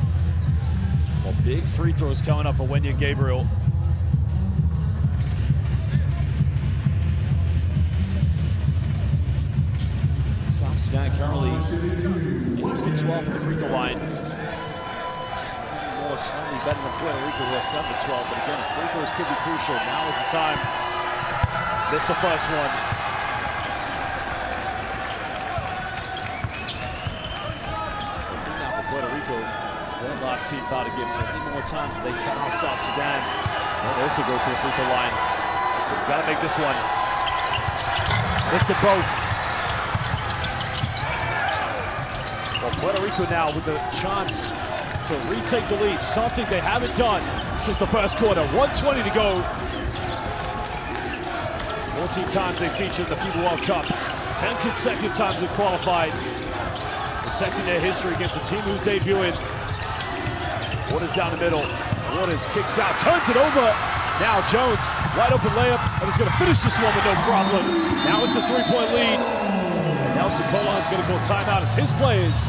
Well, big free throws coming up for Wenya Gabriel. South Sudan currently 8 for 12 from the free throw line. Just more slightly better than Puerto Rico, who has 7 for 12. But again, free throws could be crucial. Now is the time. Missed the first one. Puerto Rico, it's their last team foul to give, so any more times that they foul South Sudan, they'll also go to the free throw line. He's got to make this one. Missed it both. Well, Puerto Rico now with the chance to retake the lead, something they haven't done since the first quarter. 1:20 to go. 14 times they featured in the FIBA World Cup. 10 consecutive times they've qualified. Protecting their history against a team who's debuting. Waters down the middle. Waters kicks out, turns it over. Now Jones, wide open layup, and he's going to finish this one with no problem. Now it's a 3-point lead. And Nelson Colon's going to call timeout as his players.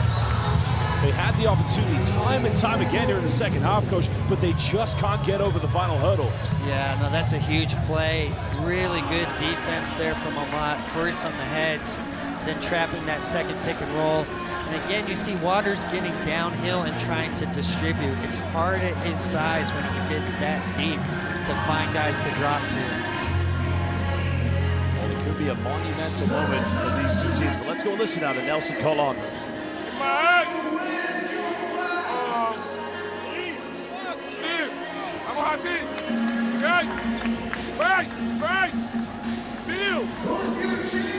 They had the opportunity time and time again here in the second half, Coach, but they just can't get over the final hurdle. Yeah, no, that's a huge play. Really good defense there from Amat. First on the heads, then trapping that second pick and roll. And again, you see Waters getting downhill and trying to distribute. It's hard at his size when he gets that deep to find guys to drop to. Well, it could be a monumental moment for these two teams, but let's go listen now to Nelson Colon. Steve, vamos así. Okay. Right. Seal.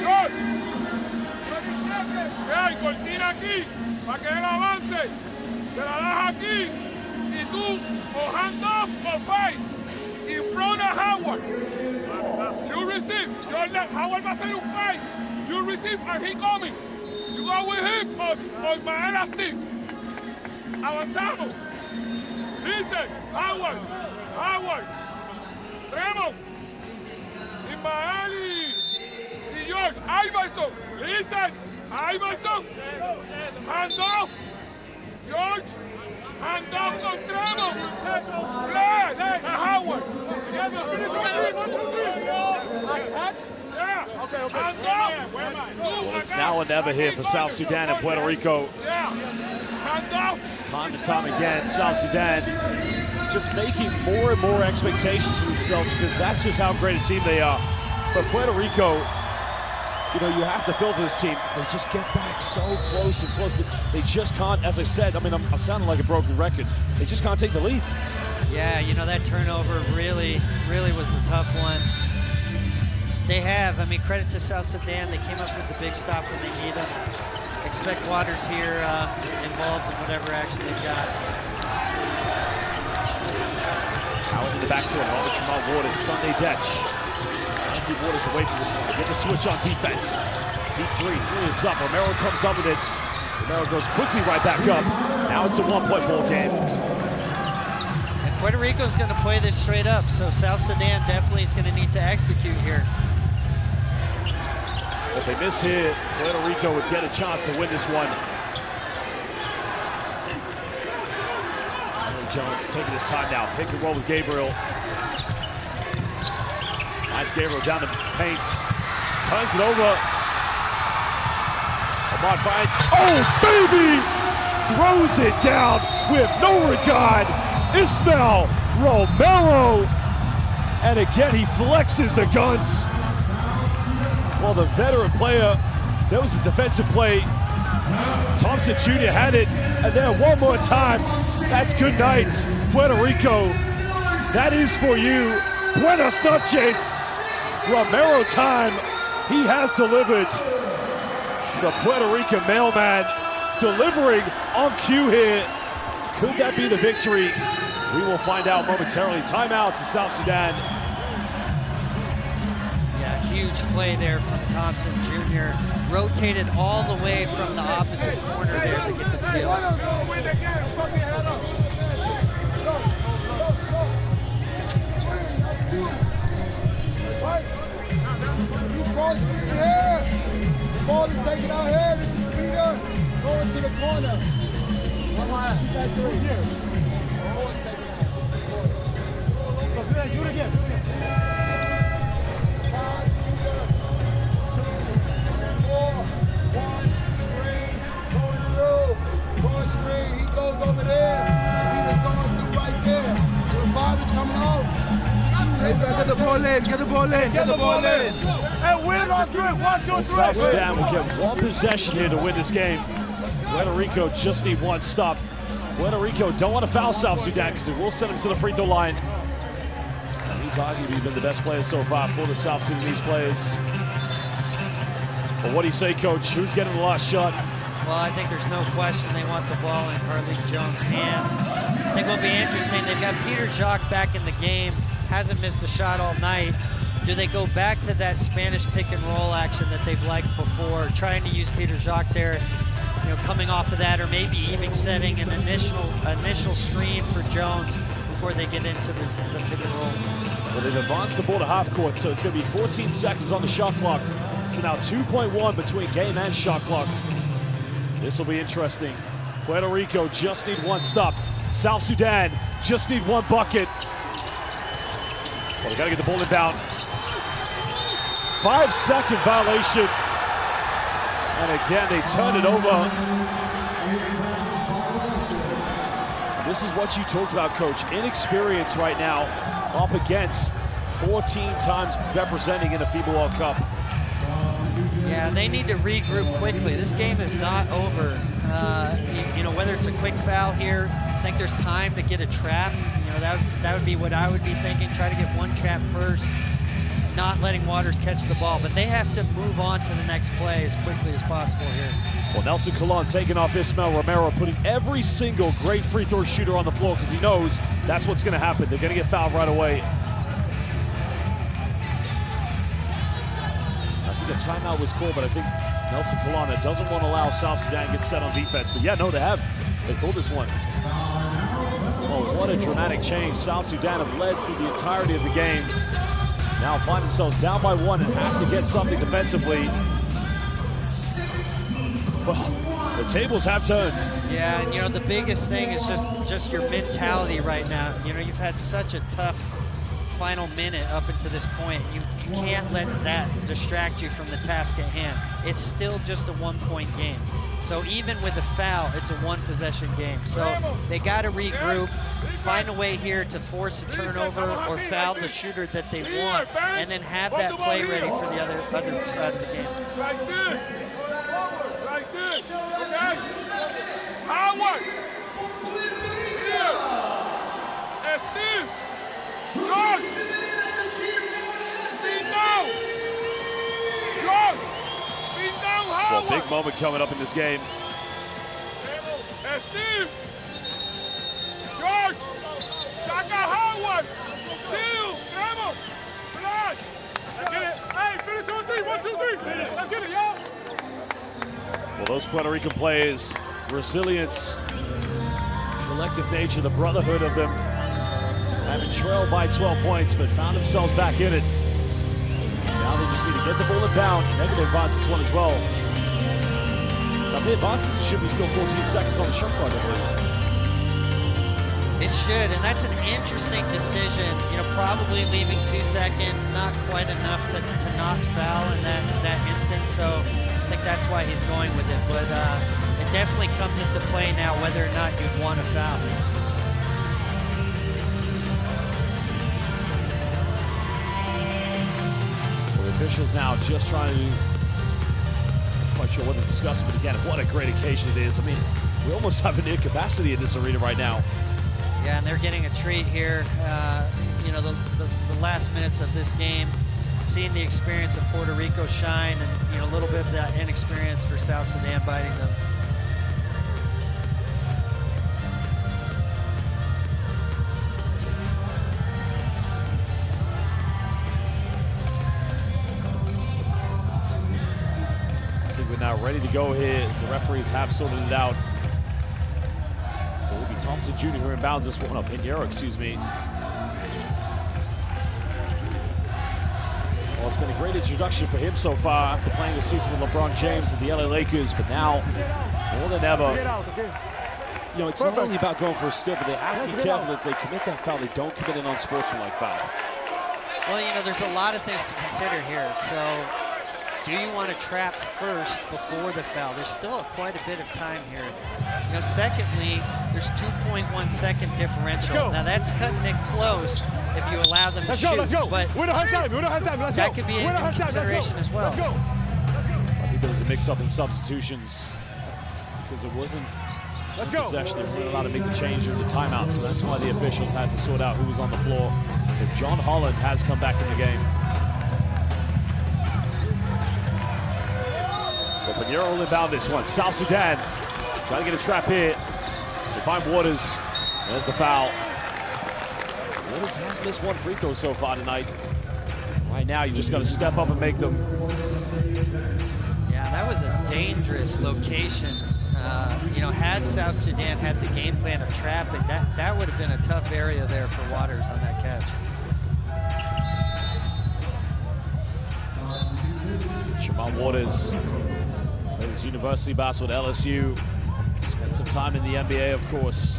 Good. Hey, cortina aquí, para que él avance. Se la das aquí, y tú, o hand off, o fight. In front of Howard. You receive. Howard va a hacer un fight. You receive, and he coming. You go with him, o Ismael a Steve. Avanzamos. Listen, Howard. Tremont. Ismael y George. Iverson. Listen. Iverson, hand off, George, hand off con Tremont, Flash, and Howard. Hand off. Well, it's now or never here for South Sudan and Puerto Rico. Hand off. Time and time again, South Sudan just making more and more expectations for themselves because that's just how great a team they are. But Puerto Rico, you know, you have to feel for this team. They just get back so close and close, but they just can't, as I said, I mean, I'm sounding like a broken record. They just can't take the lead. Yeah, you know, that turnover really was a tough one. They have, I mean, credit to South Sudan. They came up with the big stop when they need them. Expect Waters here involved in whatever action they've got. Out in the backcourt, Tremont Waters, Sunday Detch. keep Waters away from this one. Get the switch on defense. Deep three is up. Romero comes up with it. Romero goes quickly right back up. Now it's a 1-point ball game. And Puerto Rico's going to play this straight up, so South Sudan definitely is going to need to execute here. If they miss here, Puerto Rico would get a chance to win this one. Jones taking his time now. Pick and roll with Gabriel. That's Gabriel down the paint. Turns it over. Ahmad finds. Oh, baby! Throws it down with no regard. Ismael Romero. And again, he flexes the guns. Well, the veteran player, there was a defensive play. Thompson Jr. had it, and then one more time. That's good night, Puerto Rico. That is for you. Buenas noches. Romero time. He has delivered. The Puerto Rican mailman delivering on cue here. Could that be the victory? We will find out momentarily. Timeout to South Sudan. Yeah, huge play there from Thompson Jr. Rotated all the way from the opposite corner there to get the steal. The ball is taken out here. This is Peter going to the corner. Why don't you shoot that three? The ball is taken out. This is the corner. Do it again. Screen, he goes over there. Peter's going through right there. The five is coming out. Get the ball in, get the ball in, get the ball in. And win on three, 1, 2, 3. South Sudan will get one possession here to win this game. Puerto Rico just need one stop. Puerto Rico don't want to foul South Sudan because it will send him to the free throw line. He's arguably been the best player so far for the South Sudanese players. But what do you say, Coach? Who's getting the last shot? Well, I think there's no question they want the ball in Carlik Jones' hands. I think it'll be interesting. They've got Peter Jacques back in the game. Hasn't missed a shot all night. Do they go back to that Spanish pick and roll action that they've liked before, trying to use Peter Jacques there, you know, coming off of that, or maybe even setting an initial screen for Jones before they get into the pick and roll? Well, they've advanced the ball to half court, so it's going to be 14 seconds on the shot clock. So now 2.1 between game and shot clock. This will be interesting. Puerto Rico just need one stop. South Sudan just need one bucket. Well, they gotta get the ball inbound. 5-second violation. And again, they turn it over. This is what you talked about, Coach. Inexperience right now up against 14 times representing in the FIBA World Cup. Yeah, they need to regroup quickly. This game is not over. You know, whether it's a quick foul here, I think there's time to get a trap. You know, that would be what I would be thinking. Try to get one trap first, not letting Waters catch the ball. But they have to move on to the next play as quickly as possible here. Well, Nelson Colon taking off Ismael Romero, putting every single great free throw shooter on the floor because he knows that's what's going to happen. They're going to get fouled right away. The timeout was called, but I think Nelson Colon doesn't want to allow South Sudan to get set on defense. But yeah, no, they have. They called this one. Oh, what a dramatic change. South Sudan have led through the entirety of the game. Now find themselves down by one and have to get something defensively. Well, the tables have turned. Yeah, and you know, the biggest thing is just your mentality right now. You know, you've had such a tough final minute up until this point. You can't let that distract you from the task at hand. It's still just a 1-point game. So even with a foul, it's a one-possession game. So they got to regroup, find a way here to force a turnover or foul the shooter that they want, and then have that play ready for the other side of the game. Like this. Like this. Okay? Howard. Here. Steve. George! Be down! George! Be down, Howard! Well, big moment coming up in this game. Steve! George! Saka Howard! Seal! Trevor! Flash! Get it! those Puerto Rican players, resilience, collective nature, the brotherhood of them, having trailed by 12 points, but found themselves back in it. Now they just need to get the ball inbound. Maybe they advance this one as well. Now, if they advances, it should be still 14 seconds on the shot clock, I believe. It should, and that's an interesting decision. You know, probably leaving 2 seconds, not quite enough to not foul in that instance. So I think that's why he's going with it. But it definitely comes into play now whether or not you'd want to foul. Well, the officials now just trying to, not quite sure what to discuss, but again, what a great occasion it is. I mean, we almost have an incapacity in this arena right now. Yeah, and they're getting a treat here. You know, the last minutes of this game, seeing the experience of Puerto Rico shine, and you know, a little bit of that inexperience for South Sudan biting them. I think we're now ready to go here as the referees have sorted it out. So it will be Thompson Jr. who inbounds this one. Pinheiro, excuse me. Well, it's been a great introduction for him so far after playing a season with LeBron James and the LA Lakers, but now, more than ever, you know, it's not only about going for a steal, but they have to be careful if they commit that foul, they don't commit an unsportsmanlike foul. Well, you know, there's a lot of things to consider here. So, do you want to trap first before the foul? There's still quite a bit of time here. You know, secondly, there's 2.1 second differential. Now that's cutting it close if you allow them to shoot. But we don't have time. We don't have time. Let's that go. could be in consideration as well. I think there was a mix-up in substitutions because it wasn't possession. They weren't allowed to make the change during the timeout, so that's why the officials had to sort out who was on the floor. So John Holland has come back in the game. But Pinheiro will inbound this one. South Sudan trying to get a trap here. They find Waters. There's the foul. Waters has missed one free throw so far tonight. Right now, you just got to step up and make them. Yeah, that was a dangerous location. You know, had South Sudan had the game plan of trapping, that would have been a tough area there for Waters on that catch. Jamal Waters plays university basketball at LSU. Spent some time in the NBA, of course.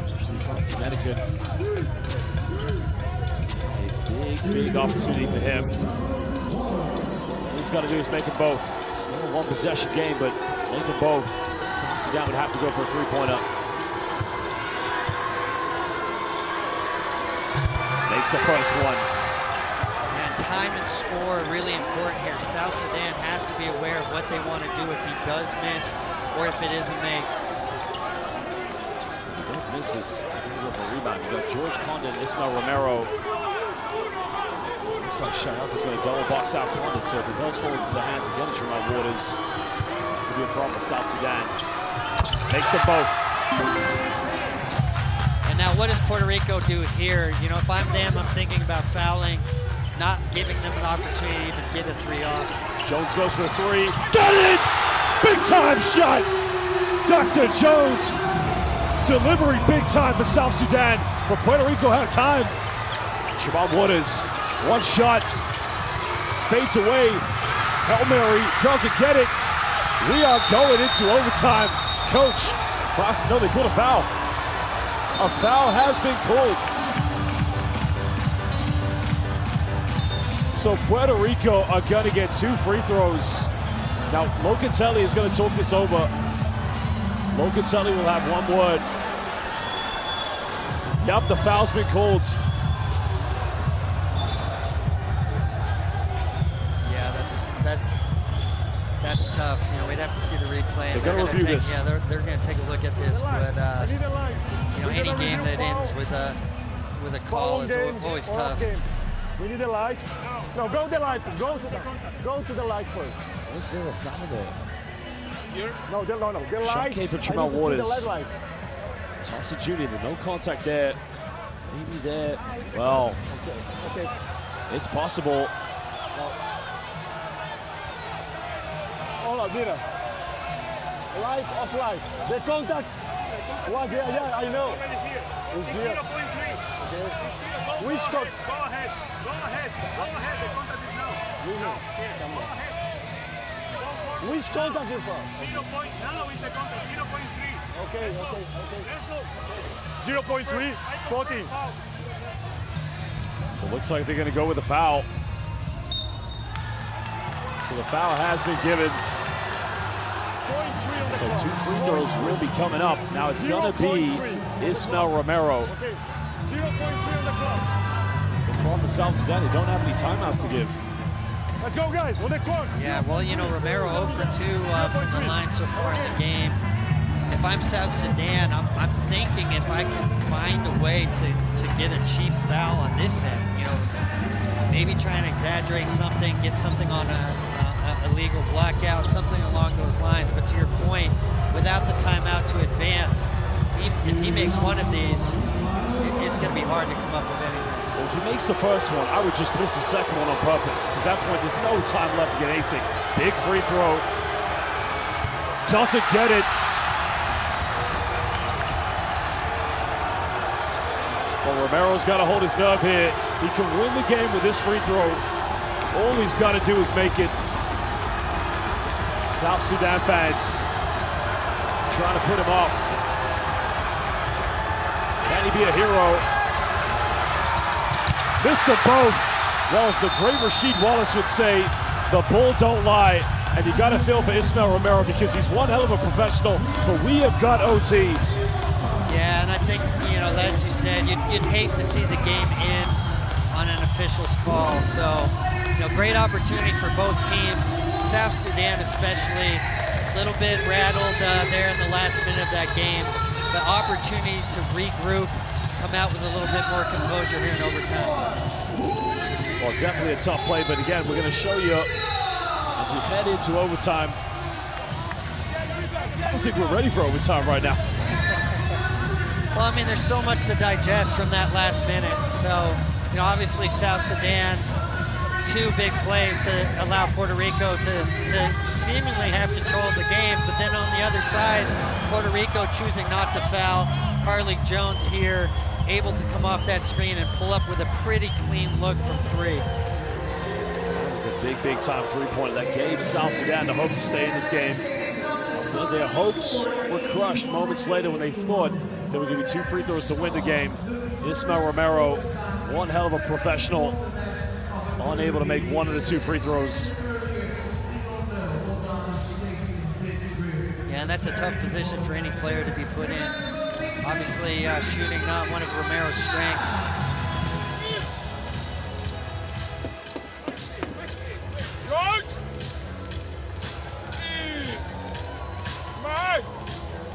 Actually from Connecticut. A big opportunity for him. All he's got to do is make them both. Still a one-possession game, but make them both. South Sudan would have to go for a three-pointer. Makes the first one. Time and score are really important here. South Sudan has to be aware of what they want to do if he does miss or if it is a make. If he does miss this, he's going to go for a rebound. You've got George Condon, Ismael Romero. Looks like Sharaf is going to double box out Condon, so if it does fall into the hands again of Jamal Waters, it could be a problem for South Sudan. Makes them both. And now what does Puerto Rico do here? You know, if I'm them, I'm thinking about fouling, not giving them an opportunity to even get a three off. Jones goes for a three. Got it! Big time shot! Dr. Jones delivering big time for South Sudan, but Puerto Rico have time. Jamal Waters, one shot, fades away. Hail Mary doesn't get it. We are going into overtime. Coach, Frost, no, they called a foul. A foul has been called. So Puerto Rico are going to get 2 free throws. Now, Locatelli is going to talk this over. Locatelli will have one word. Yep, the foul's been called. Yeah, that's tough. You know, we'd have to see the replay. They're going to review this. Yeah, they're going to take a look at this. But you know, any game that ends with a call is always tough. We need a light. No, go to the light. Go to the light first. Is there a foul there? Here? No. The light. Shot came from Jamal Waters. Thompson Jr., the no contact there. Maybe there. Well, it's possible. All color, Dina? Light, off light. The contact was here, yeah, I know. It's here. 0.3. Okay. Which contact? Go ahead. Go ahead. Go ahead. The contact is now. Now. Yes. Go ahead. Go Which contact is from? 0. Now is the contact. 0.3. Okay, Let's okay, go. okay. Let's go. 0.3, 14. So it looks like they're going to go with a foul. So the foul has been given. So 2 free throws will be coming up. Now it's going to be Ismael Romero. Okay, 0.3 on the clock. For South Sudan, they don't have any timeouts to give. Let's go, guys, on the clock. Yeah, well, you know, Romero 0 for 2 from the line so far in the game. If I'm South Sudan, I'm thinking if I can find a way to get a cheap foul on this end, you know, maybe try and exaggerate something, get something on a illegal blackout, something along those lines. But to your point, without the timeout to advance, if he makes one of these, it's going to be hard to come up with anything. Well, if he makes the first one, I would just miss the second one on purpose, because at that point, there's no time left to get anything. Big free throw. Doesn't get it. Well, Romero's got to hold his nerve here. He can win the game with this free throw. All he's got to do is make it. South Sudan fans trying to put him off. Can he be a hero? Missed them both. Well, as the great Rasheed Wallace would say, the bull don't lie. And you got to feel for Ismael Romero because he's one hell of a professional, but we have got OT. Yeah, and I think, you know, as you said, you'd hate to see the game end on an official's call. So, you know, great opportunity for both teams. South Sudan especially, a little bit rattled there in the last minute of that game. The opportunity to regroup, come out with a little bit more composure here in overtime. Well, definitely a tough play, but again, we're going to show you as we head into overtime. I don't think we're ready for overtime right now. Well, I mean, there's so much to digest from that last minute. So, you know, obviously South Sudan, 2 big plays to allow Puerto Rico to seemingly have control of the game. But then on the other side, Puerto Rico choosing not to foul. Carlik Jones here, able to come off that screen and pull up with a pretty clean look from 3. That was a big time three-pointer that gave South Sudan the hope to stay in this game. So their hopes were crushed moments later when they thought they were going to be 2 free throws to win the game. Ismael Romero, one hell of a professional, unable to make one of the 2 free throws. Yeah, and that's a tough position for any player to be put in. Obviously, shooting not one of Romero's strengths. George! Mike!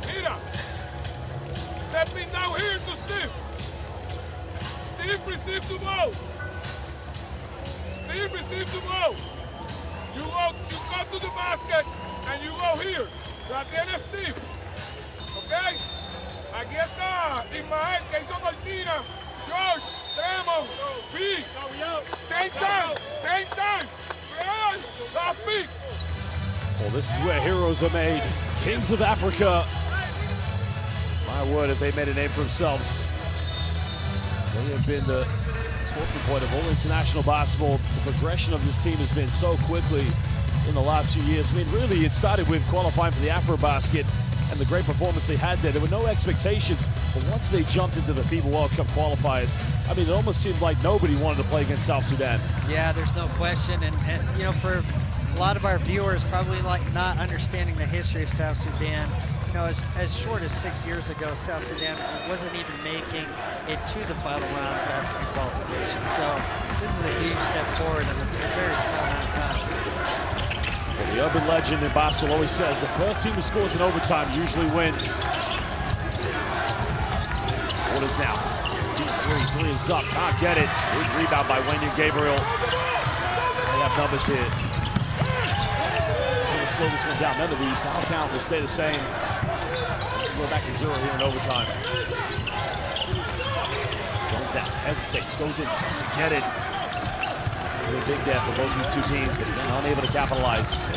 Mira! Stepping down here to Steve. Steve receive the ball. Steve receive the ball. You go to the basket and you go here. La tiene Steve. Okay? Aquí está Ismael que hizo cortina. George, Tremont, B. Same time. Last pick. Well, this is where heroes are made. Kings of Africa. My word, if they made a name for themselves. They have been the talking point of all international basketball. The progression of this team has been so quickly in the last few years. I mean, really, it started with qualifying for the AfroBasket and the great performance they had there. There were no expectations, but once they jumped into the FIBA World Cup qualifiers, I mean, it almost seemed like nobody wanted to play against South Sudan. Yeah, there's no question. And you know, for a lot of our viewers, probably like not understanding the history of South Sudan, you know, as short as 6 years ago, South Sudan wasn't even making it to the final round of African qualification. So this is a huge step forward in a very small amount of time. Well, the urban legend in basketball always says the first team who scores in overtime usually wins. Orders now. Deep three is up, can't get it. Big rebound by Wenyan Gabriel. They have numbers here. So slow this one down. Remember, the foul count will stay the same. We'll go back to 0 here in overtime. Jones down, hesitates, goes in, doesn't get it. Really big there for both these 2 teams, but again, unable to capitalize.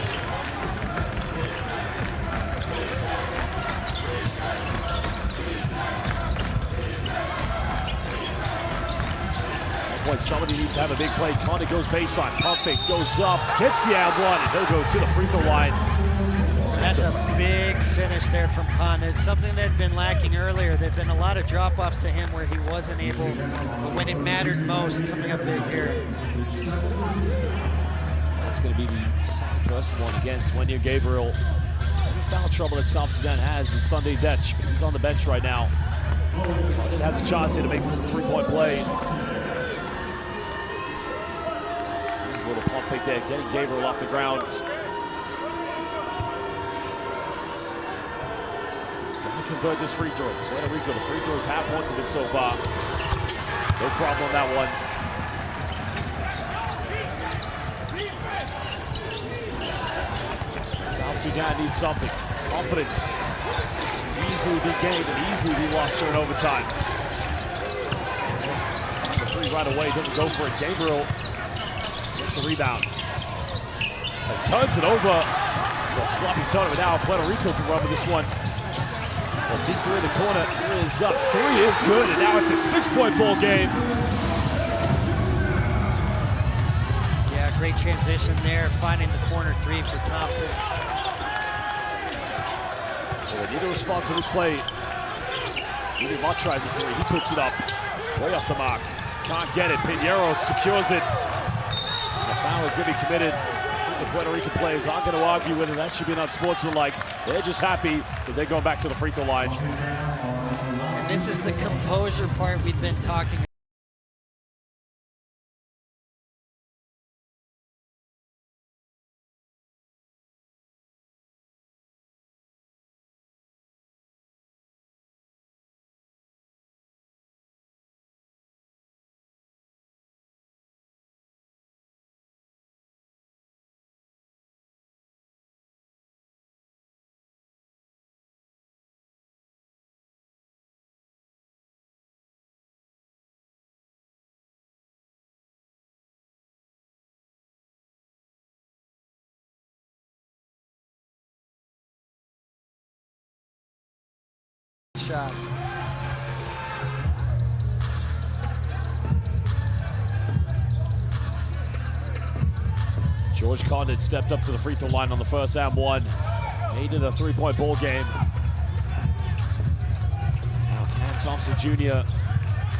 point. Somebody needs to have a big play. Condit goes baseline. Pump fakes, goes up, gets the ad one, and he'll go to the free throw line. That's a big finish there from Condit. Something that had been lacking earlier. There'd been a lot of drop-offs to him where he wasn't able, but when it mattered most, coming up big here. That's going to be the second person one against Wendy Gabriel. Any foul trouble that South Sudan has is Sunday Detch, but he's on the bench right now. Condit has a chance here to make this a three-point play. There's a little pump fake there, getting Gabriel off the ground. Convert this free throw. Puerto Rico, the free throws have wanted him so far. No problem on that one. South Sudan needs something. Confidence. Easily be gained and easily be lost here in overtime. The three right away, doesn't go for it. Gabriel gets a rebound. And turns it over. A sloppy turn, but now Puerto Rico can run with this one. Well, deep three in the corner is up. Three is good, and now it's a 6-point ball game. Yeah, great transition there, finding the corner three for Thompson. Well, they need a response to this play. Udi Mott tries a three. He puts it up. Way off the mark. Can't get it. Pinheiro secures it. And the foul is going to be committed. The Puerto Rican players aren't going to argue whether that should be an unsportsmanlike. They're just happy that they're going back to the free throw line. And this is the composure part we've been talking about. Shots. George Condit stepped up to the free throw line on the first and one. Made it a 3-point ball game. Now Ken Thompson Jr.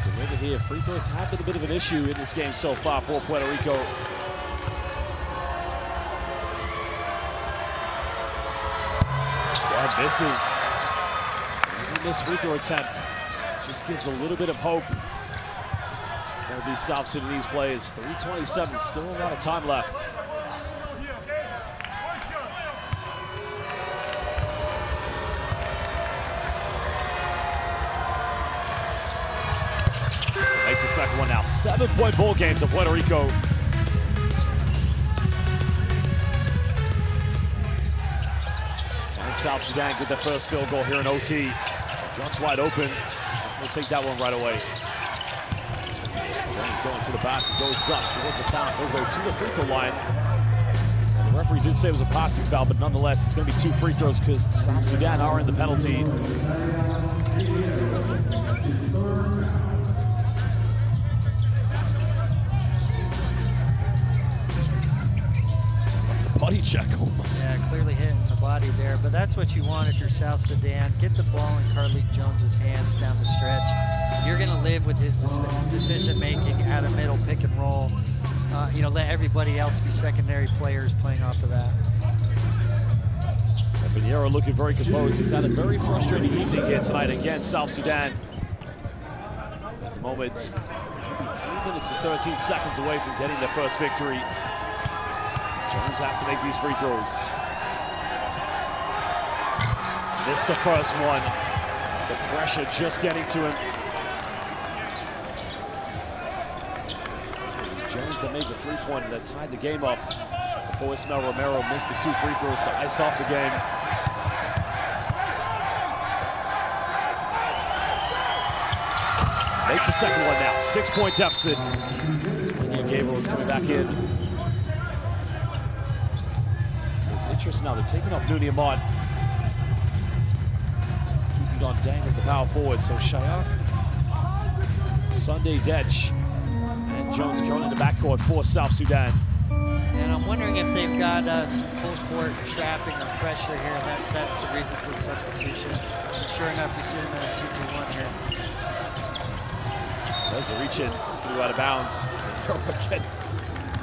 deliver here. Free throws have been a bit of an issue in this game so far for Puerto Rico. And misses. This free throw attempt just gives a little bit of hope for these South Sudanese players. 3:27, still a lot of time left. Makes the second one now. 7-point ball game to Puerto Rico. And South Sudan get their first field goal here in OT. Jones wide open. We'll take that one right away. Jones going to the basket, goes up towards the foul. He'll go to the free throw line. And the referee did say it was a passing foul, but nonetheless, it's going to be 2 free throws because South Sudan are in the penalty. That's a body check almost. Yeah, clearly hitting the body there, but that's what you want if you're South Sudan. Get the ball in Carlik Jones's hands down the stretch. You're going to live with his decision-making at a middle pick and roll. You know, let everybody else be secondary players playing off of that. Pinheiro looking very composed. He's had a very frustrating evening here tonight against South Sudan. At the moment, 3 minutes and 13 seconds away from getting their first victory. Jones has to make these free throws. Missed the first one. The pressure just getting to him. It was Jones that made the three-pointer that tied the game up before Ismael Romero missed the 2 free throws to ice off the game. Makes the second one now. 6-point deficit. When Gabriel is coming back in. So it's interesting now. They're taking off Nuni Amon. Keeping on Dang as the power forward. So Shayak, Sunday Detch, and Jones. backcourt for South Sudan. And I'm wondering if they've got some full court trapping or pressure here. That's the reason for the substitution. And sure enough, you see them in a 2-2-1 here. There's the reach in. It's going to go out of bounds. Again,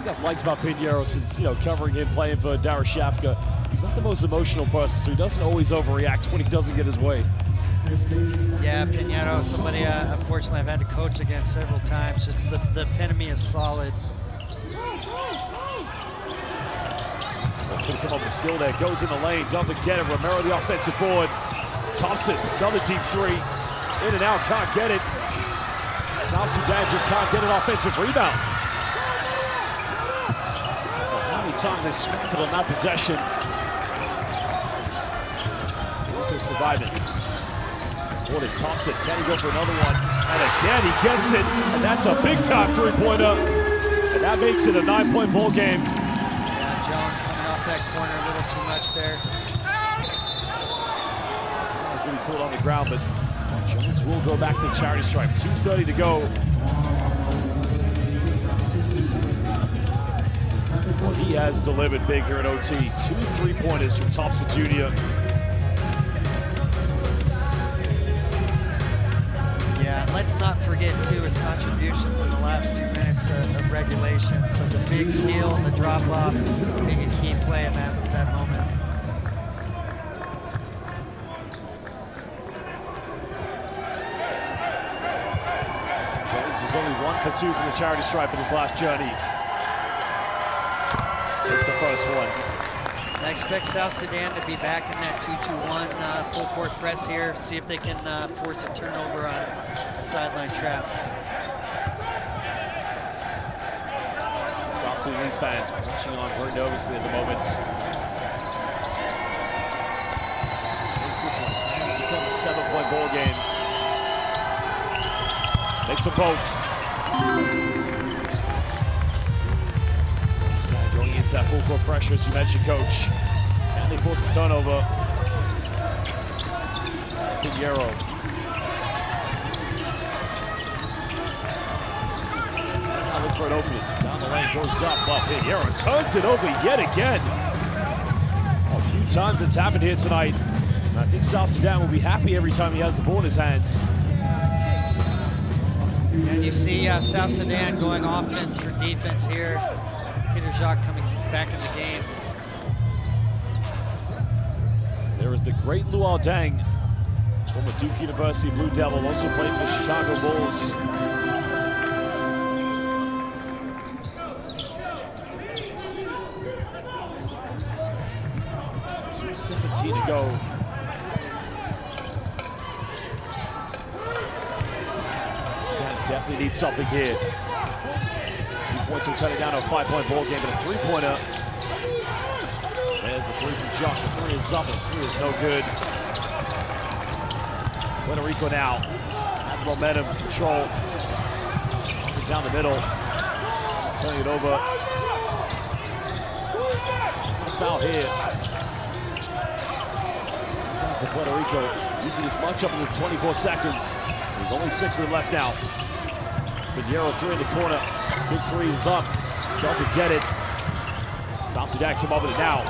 I've liked about Pinheiro since, covering him, playing for Dara Shafka. He's not the most emotional person, so he doesn't always overreact when he doesn't get his way. Yeah, Pinheiro, somebody unfortunately I've had to coach against several times. Just the epitome of solid. Could have come up with a steal there. Goes in the lane, doesn't get it. Romero the offensive board. Thompson, another deep three. In and out, can't get it. South Sudan just can't get an offensive rebound. How many times they scrambled on that possession? Rico surviving. What is Thompson? Can he go for another one? And again, he gets it. And that's a big-time three-pointer. And that makes it a 9-point ball game. Yeah, Jones coming off that corner a little too much there. He's going to be pulled on the ground, but Jones will go back to the charity stripe. 2:30 to go. Well, he has delivered big here in OT. 2 3-pointers from Thompson Jr. Yeah, and let's not forget, too, his contributions in the last 2 minutes of regulation. So the big steal and the drop-off being a key play in that moment. Jones was only 1 for 2 from the charity stripe in his last journey. It's the first one. I expect South Sudan to be back in that 2-2-1 full court press here. See if they can force a turnover on a sideline trap. South Sudanese fans watching on very nervously at the moment. Makes this one become a 7-point ball game. Makes them both. Going into that full court pressure, as you mentioned, Coach. Can they force a turnover? Pinheiro. Now look for an opening. Down the lane, goes up, but Pinheiro turns it over yet again. A few times it's happened here tonight. And I think South Sudan will be happy every time he has the ball in his hands. And you see South Sudan going offense for defense here. Peter Jacques coming back in the game. There is the great Luol Deng, former Duke University Blue Devil, also played for the Chicago Bulls. So 17 to go. Definitely need something here. 2 points will cut it down to a 5-point ball game, but a 3-pointer. There's the 3 from Jock. The 3 is up, the 3 is no good. Puerto Rico now. Have momentum, control. Down the middle. Turning it over. Foul here. For Puerto Rico, using as much up in the 24 seconds. There's only 6 of them left now. Pinheiro 3 in the corner. Big 3 is up. Doesn't get it. South Sudan come up with it now.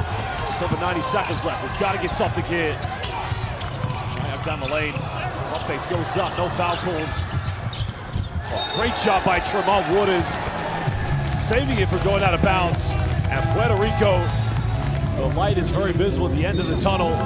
Just over 90 seconds left. We've got to get something here. Shyok down the lane. Up face goes up. No foul calls. Oh, great job by Tremont Waters. Saving it from going out of bounds. And Puerto Rico, the light is very visible at the end of the tunnel.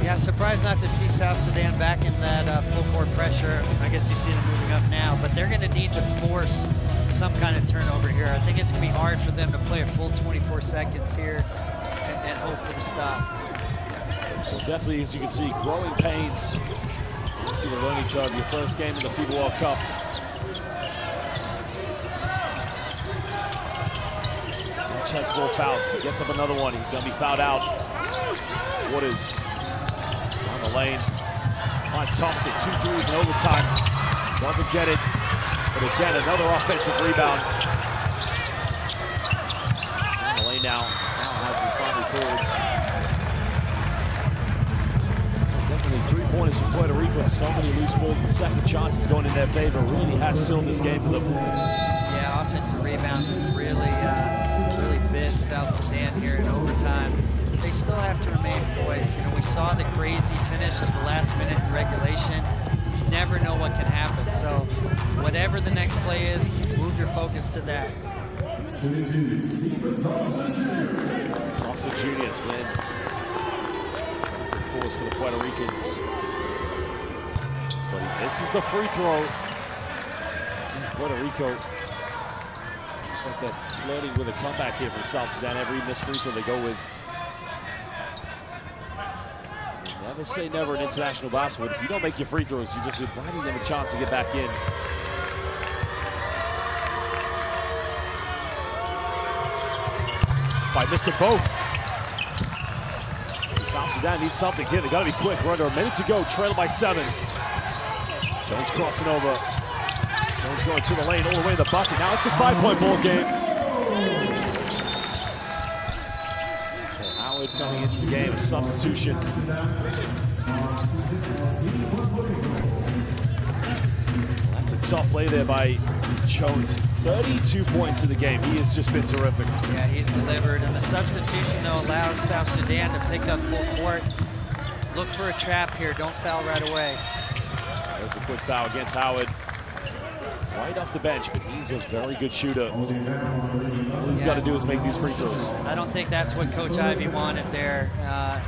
Yeah, surprised not to see South Sudan back in that full court pressure. I guess you see them moving up now, but they're going to need to force some kind of turnover here. I think it's going to be hard for them to play a full 24 seconds here and hope for the stop. Well, definitely, as you can see, growing pains. You see the learning curve, your first game in the FIBA World Cup. Dutch has 4 fouls. He gets up another one. He's going to be fouled out. Waters on the lane. On Thompson, 2 threes in overtime. Doesn't get it. But again, another offensive rebound. On the lane now. Foul has been finally called. Definitely 3 corners from Puerto Rico and so many loose balls and second chances going in their favor. Really has sealed this game for them. Yeah, offensive rebounds have really bit South Sudan here in overtime. They still have to remain poised. You know, we saw the crazy finish at the last minute in regulation. You never know what can happen. So whatever the next play is, move your focus to that. Thompson Jr. has been force for the Puerto Ricans. But he misses the free throw. Again, Puerto Rico, seems like they're flirting with a comeback here from South Sudan. Every missed free throw they go with. You never say never in international basketball. If you don't make your free throws, you're just inviting them a chance to get back in. I missed them both. South Sudan needs something here. They got to be quick. We're under a minute to go, trailed by 7. Jones crossing over. Jones going to the lane, all the way to the bucket. Now it's a 5-point ball game. So Howard coming into the game, a substitution. That's a tough play there by Jones. 32 points in the game. He has just been terrific. Yeah, he's delivered. And the substitution, though, allows South Sudan to pick up full court. Look for a trap here. Don't foul right away. There's the quick foul against Howard. Right off the bench, but he's a very good shooter. All he's got to do is make these free throws. I don't think that's what Coach Ivey wanted there.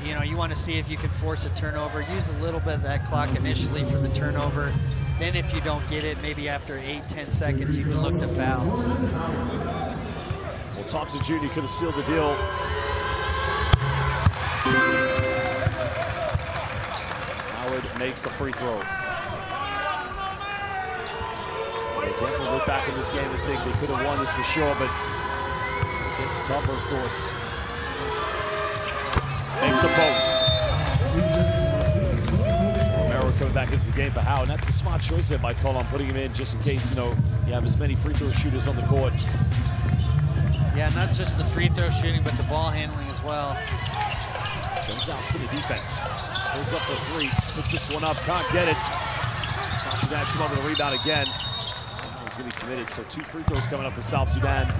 You know, you want to see if you can force a turnover. Use a little bit of that clock initially for the turnover. Then if you don't get it, maybe after 8-10 seconds, you can look to foul. Well, Thompson Jr. could have sealed the deal. Howard makes the free throw. They definitely look back in this game and think they could have won this for sure, but it gets tougher, of course. Makes them both. Coming back into the game for Howard. That's a smart choice there by Colon, putting him in just in case, you know, you have as many free throw shooters on the court. Yeah, not just the free throw shooting, but the ball handling as well. Jones now spinning defense. Goes up for 3, puts this one up, can't get it. South Sudan come over the rebound again. He's going to be committed, so 2 free throws coming up for South Sudan.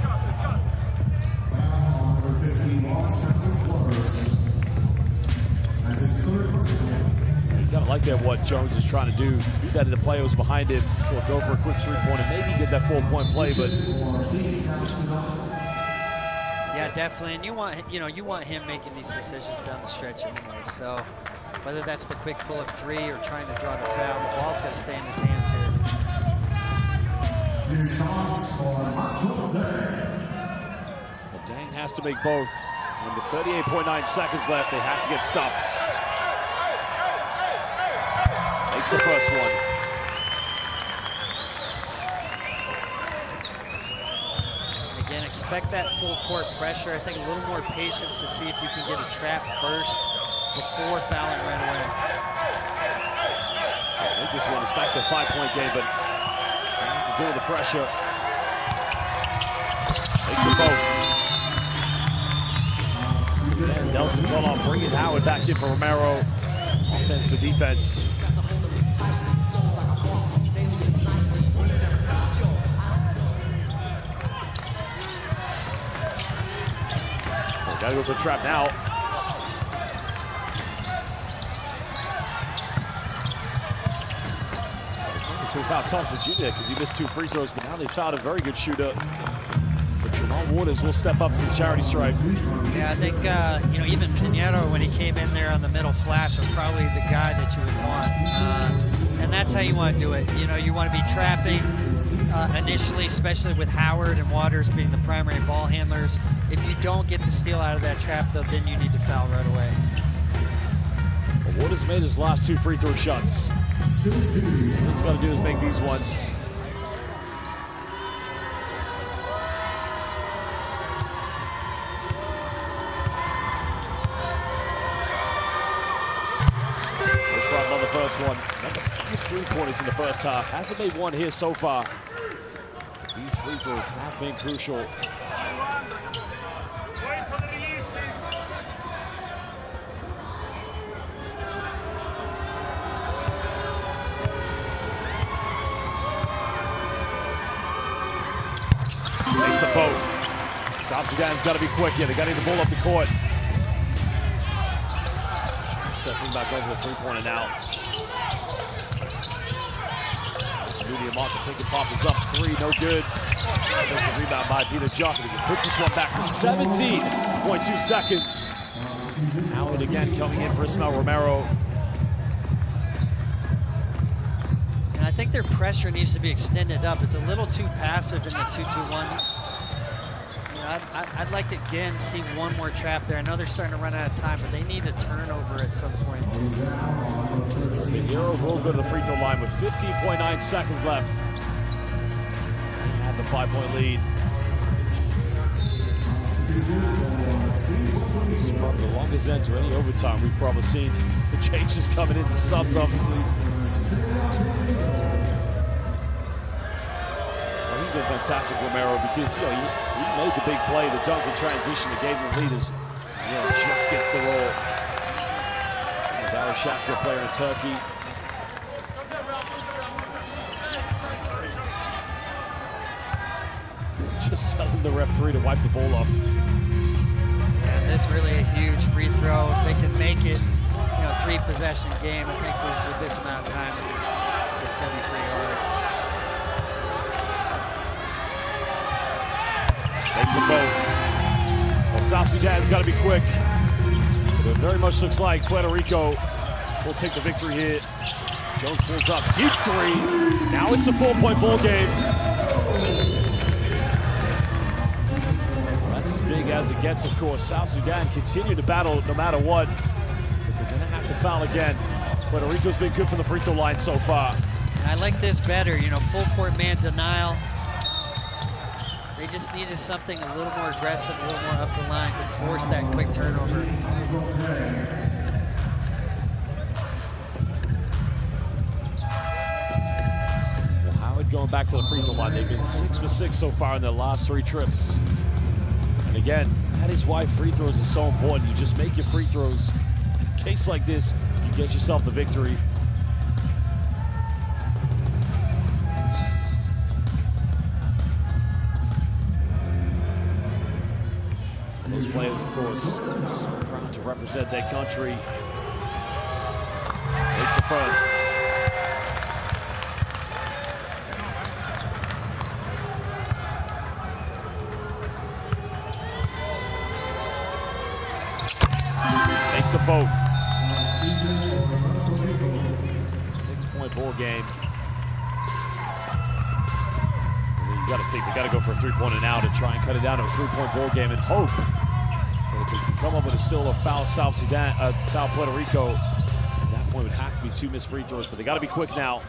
You gotta like that what Jones is trying to do. Do that to the players behind him. So go for a quick 3-pointer, maybe get that 4-point play, but yeah, definitely. And you want him making these decisions down the stretch anyway. So whether that's the quick pull-up 3 or trying to draw the foul, the ball's got to stay in his hands here. Well, Dang has to make both. And with 38.9 seconds left, they have to get stops. Makes the first one. Again, expect that full court pressure. I think a little more patience to see if you can get a trap first before fouling right away. I think this one is back to a 5-point game, but to deal with the pressure. Makes them both. And Nelson Colon bringing Howard back in for Romero. Offense for defense. Gotta go for the trap now. They fouled Thompson Jr. because he missed 2 free throws, but now they fouled a very good shooter. So Jamal Waters will step up to the charity stripe. Yeah, I think, you know, even Pinheiro, when he came in there on the middle flash, was probably the guy that you would want. And that's how you want to do it. You know, you want to be trapping initially, especially with Howard and Waters being the primary ball handlers. If you don't get the steal out of that trap, though, then you need to foul right away. Well, Waters made his last 2 free throw shots. All he's got to do is make these ones. On the first one. Number 3 3-pointers in the first half. Hasn't made one here so far. These free throws have been crucial. Wait for the release, please. South Sudan's got to be quick here. They got to get the ball up the court. Stepping back over the three-pointer now. Medium off the pick and pop is up 3, no good. There's a rebound by Peter Joffrey. He puts this one back for 17.2 seconds. Howard again coming in for Ismael Romero. And I think their pressure needs to be extended up. It's a little too passive in the 2-2-1. You know, I'd like to again see one more trap there. I know they're starting to run out of time, but they need a turnover at some point. Pinheiro will go to the free throw line with 15.9 seconds left. They have the 5-point lead. This is probably the longest end to any overtime we've probably seen. The changes coming into subs, obviously. Well, he's been fantastic, Romero, because he made the big play, the dunk in transition that gave him the lead as just gets the roll. Barry Shafter, player in Turkey. Just telling the referee to wipe the ball off. Yeah, this is really a huge free throw. If they can make it, 3-possession game, I think with this amount of time, it's going to be pretty hard. Takes them both. Well, South Sudan's got to be quick. It very much looks like Puerto Rico will take the victory here. Jones pulls up, deep 3. Now it's a 4-point ball game. Well, that's as big as it gets, of course. South Sudan continue to battle no matter what, but they're going to have to foul again. Puerto Rico's been good from the free throw line so far. And I like this better, full court man denial. They just needed something a little more aggressive, a little more up the line to force that quick turnover. Well, Howard going back to the free throw line. They've been 6 for 6 so far in their last 3 trips. And again, that is why free throws are so important. You just make your free throws. In a case like this, you get yourself the victory. Those players, of course, so proud to represent their country. Takes the first. Takes them both. 6-point ball game. You got to think they got to go for a 3-pointer now to try and cut it down to a 3-point ball game and hope that if they can come up with a steal or foul South Sudan, foul Puerto Rico, at that point would have to be 2 missed free throws, but they got to be quick now.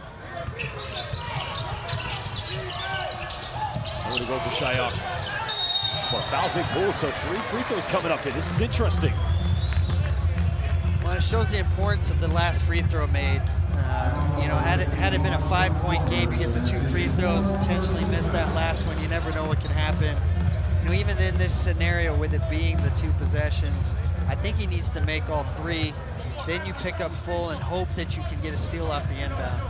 I'm going to go for Shayok. Well, foul's been pulled, so 3 free throws coming up here. This is interesting. Well, it shows the importance of the last free throw made. Had it been a 5-point game, you get the 2 free throws, intentionally miss that last one, you never know what can happen. Even in this scenario with it being the 2 possessions, I think he needs to make all 3. Then you pick up full and hope that you can get a steal off the inbound.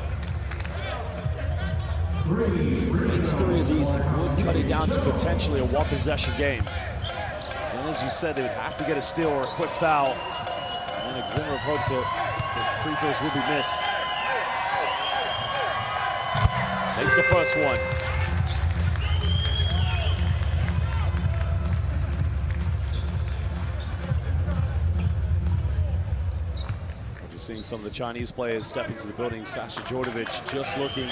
Makes 3 of these would cut it down to potentially a 1-possession game. And as you said, they would have to get a steal or a quick foul. And a glimmer of hope that free throws will be missed. Makes the first one. We're just seeing some of the Chinese players step into the building. Sasha Djordjevic just looking.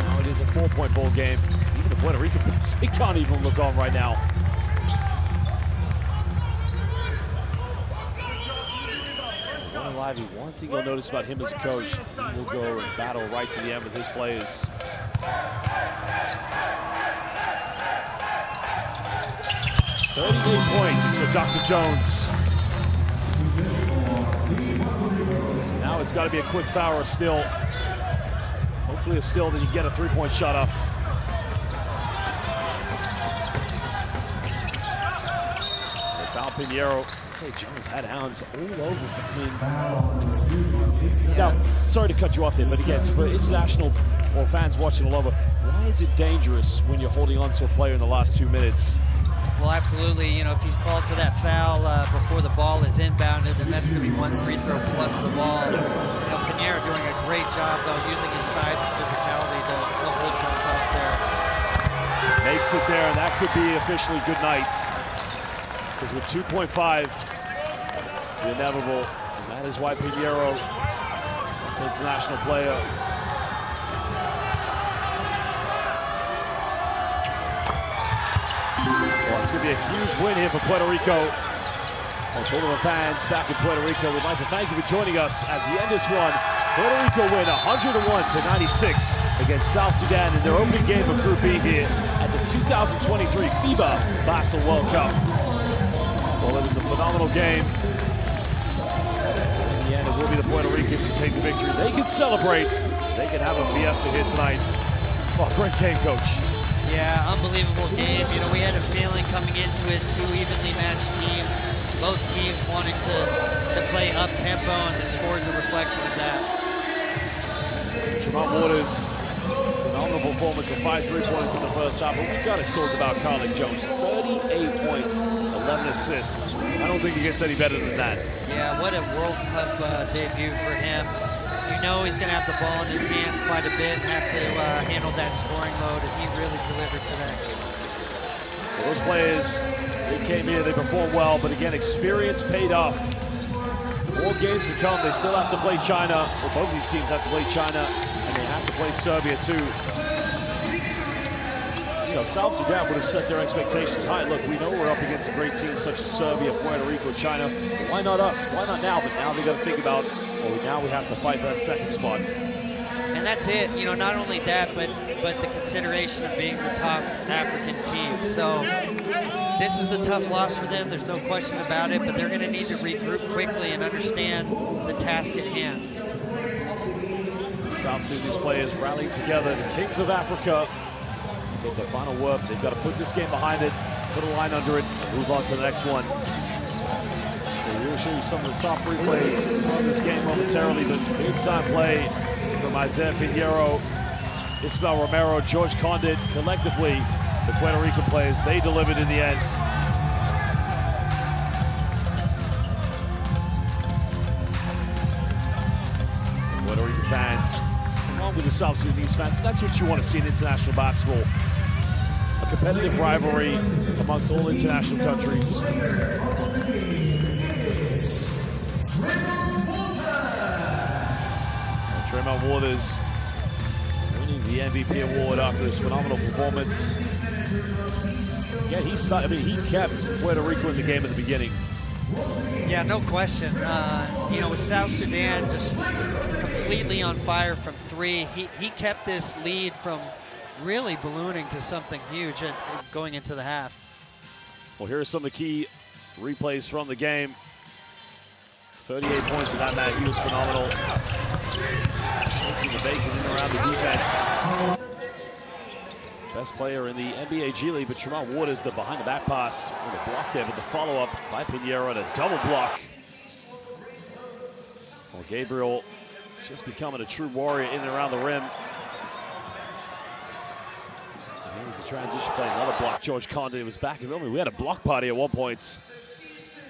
Now it is a 4-point ball game. Even the Puerto Rican players, they can't even look on right now. One thing you'll notice about him as a coach, he will go and battle right to the end with his players. 38 points for Dr. Jones. So now it's got to be a quick foul or a steal. Hopefully a steal, then you get a 3-point shot off. They foul Pinheiro. I'd say Jones had hounds all over. I mean, now, sorry to cut you off there, but again, for international or fans watching all over, why is it dangerous when you're holding on to a player in the last 2 minutes? Well, absolutely. You know, if he's called for that foul before the ball is inbounded, then that's going to be 1 free throw plus the ball. You know, Pinheiro doing a great job, though, using his size and physicality to hold Jones up there. Makes it there, and that could be officially good night. Because with 2.5, the inevitable, and that is why Pinheiro, international player, it's going to be a huge win here for Puerto Rico. And to all of our fans back in Puerto Rico, we'd like to thank you for joining us at the end of this one. Puerto Rico win 101-96 against South Sudan in their opening game of Group B here at the 2023 FIBA Basel World Cup. Well, it was a phenomenal game. In the end, it will be the Puerto Ricans who take the victory. They can celebrate. They can have a fiesta here tonight. Oh, great game, Coach. Yeah, unbelievable game. You know, we had a feeling coming into it, 2 evenly matched teams. Both teams wanted to play up-tempo, and the score is a reflection of that. Tremont Waters, phenomenal performance of 5 3-pointers in the first half, but we've got to talk about Carlik Jones. 38 points, 11 assists. I don't think he gets any better than that. Yeah, what a World Cup debut for him. You know he's going to have the ball in his hands quite a bit and have to handle that scoring load, and he really delivered today. Well, those players, they came here, they performed well, but again, experience paid off. More games to come. They still have to play China. Well, both these teams have to play China, and they have to play Serbia too. You know, South Sudan would have set their expectations high. Look, we know we're up against a great team such as Serbia, Puerto Rico, China. But why not us? Why not now? But now they got to think about, well, now we have to fight for that second spot. And that's it. You know, not only that, but the consideration of being the top African team. So this is a tough loss for them. There's no question about it. But they're going to need to regroup quickly and understand the task at hand. South Sudanese players rallying together. The Kings of Africa get the final word. They've got to put this game behind it, put a line under it, and move on to the next one. We will show you some of the top replays from this game momentarily, but big-time play from Isaiah Pinheiro, Ismael Romero, George Condit. Collectively, the Puerto Rican players, they delivered in the end. Puerto Rican fans, along with the South Sudanese fans, that's what you want to see in international basketball. A competitive rivalry amongst all international countries. Tremont Waters winning the MVP award after his phenomenal performance. Again, he kept Puerto Rico in the game at the beginning. Yeah, no question. You know, with South Sudan just completely on fire from 3, he kept this lead from really ballooning to something huge going into the half. Well, here are some of the key replays from the game. 38 points in that match. He was phenomenal. Shaking the bacon in and around the defense. Best player in the NBA G League, but Tremont Waters, the behind-the-back pass with a block there, but the follow-up by Pinheiro and a double block. Well, Gabriel just becoming a true warrior in and around the rim. Here's a transition play, another block. George Condit was back. We had a block party at one point.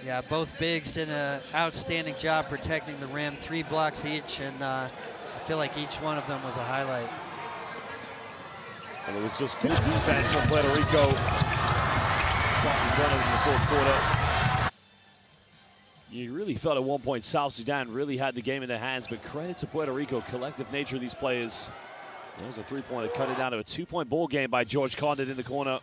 Yeah, both bigs did an outstanding job protecting the rim. 3 blocks each, and I feel like each one of them was a highlight. And it was just good defense from Puerto Rico. Crossing turnovers in the 4th quarter. You really felt at one point South Sudan really had the game in their hands, but credit to Puerto Rico, collective nature of these players. There was a 3-pointer, cut it down to a 2-point ball game by George Condit in the corner.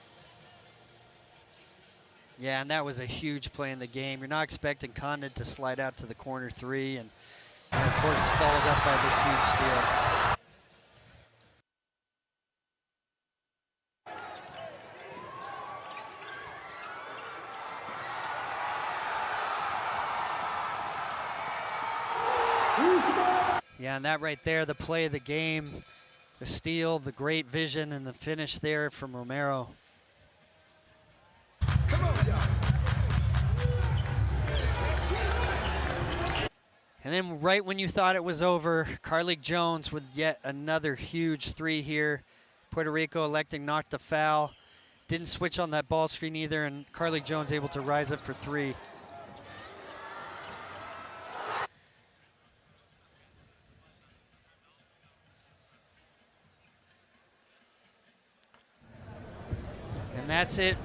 Yeah, and that was a huge play in the game. You're not expecting Condit to slide out to the corner 3, and of course followed up by this huge steal. Yeah, and that right there, the play of the game, the steal, the great vision, and the finish there from Romero. And then right when you thought it was over, Carlik Jones with yet another huge three here. Puerto Rico electing not to foul. Didn't switch on that ball screen either, and Carlik Jones able to rise up for three. And that's it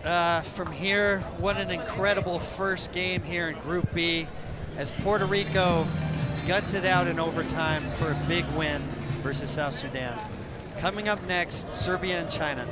from here. What an incredible first game here in Group B as Puerto Rico guts it out in overtime for a big win versus South Sudan. Coming up next, Serbia and China.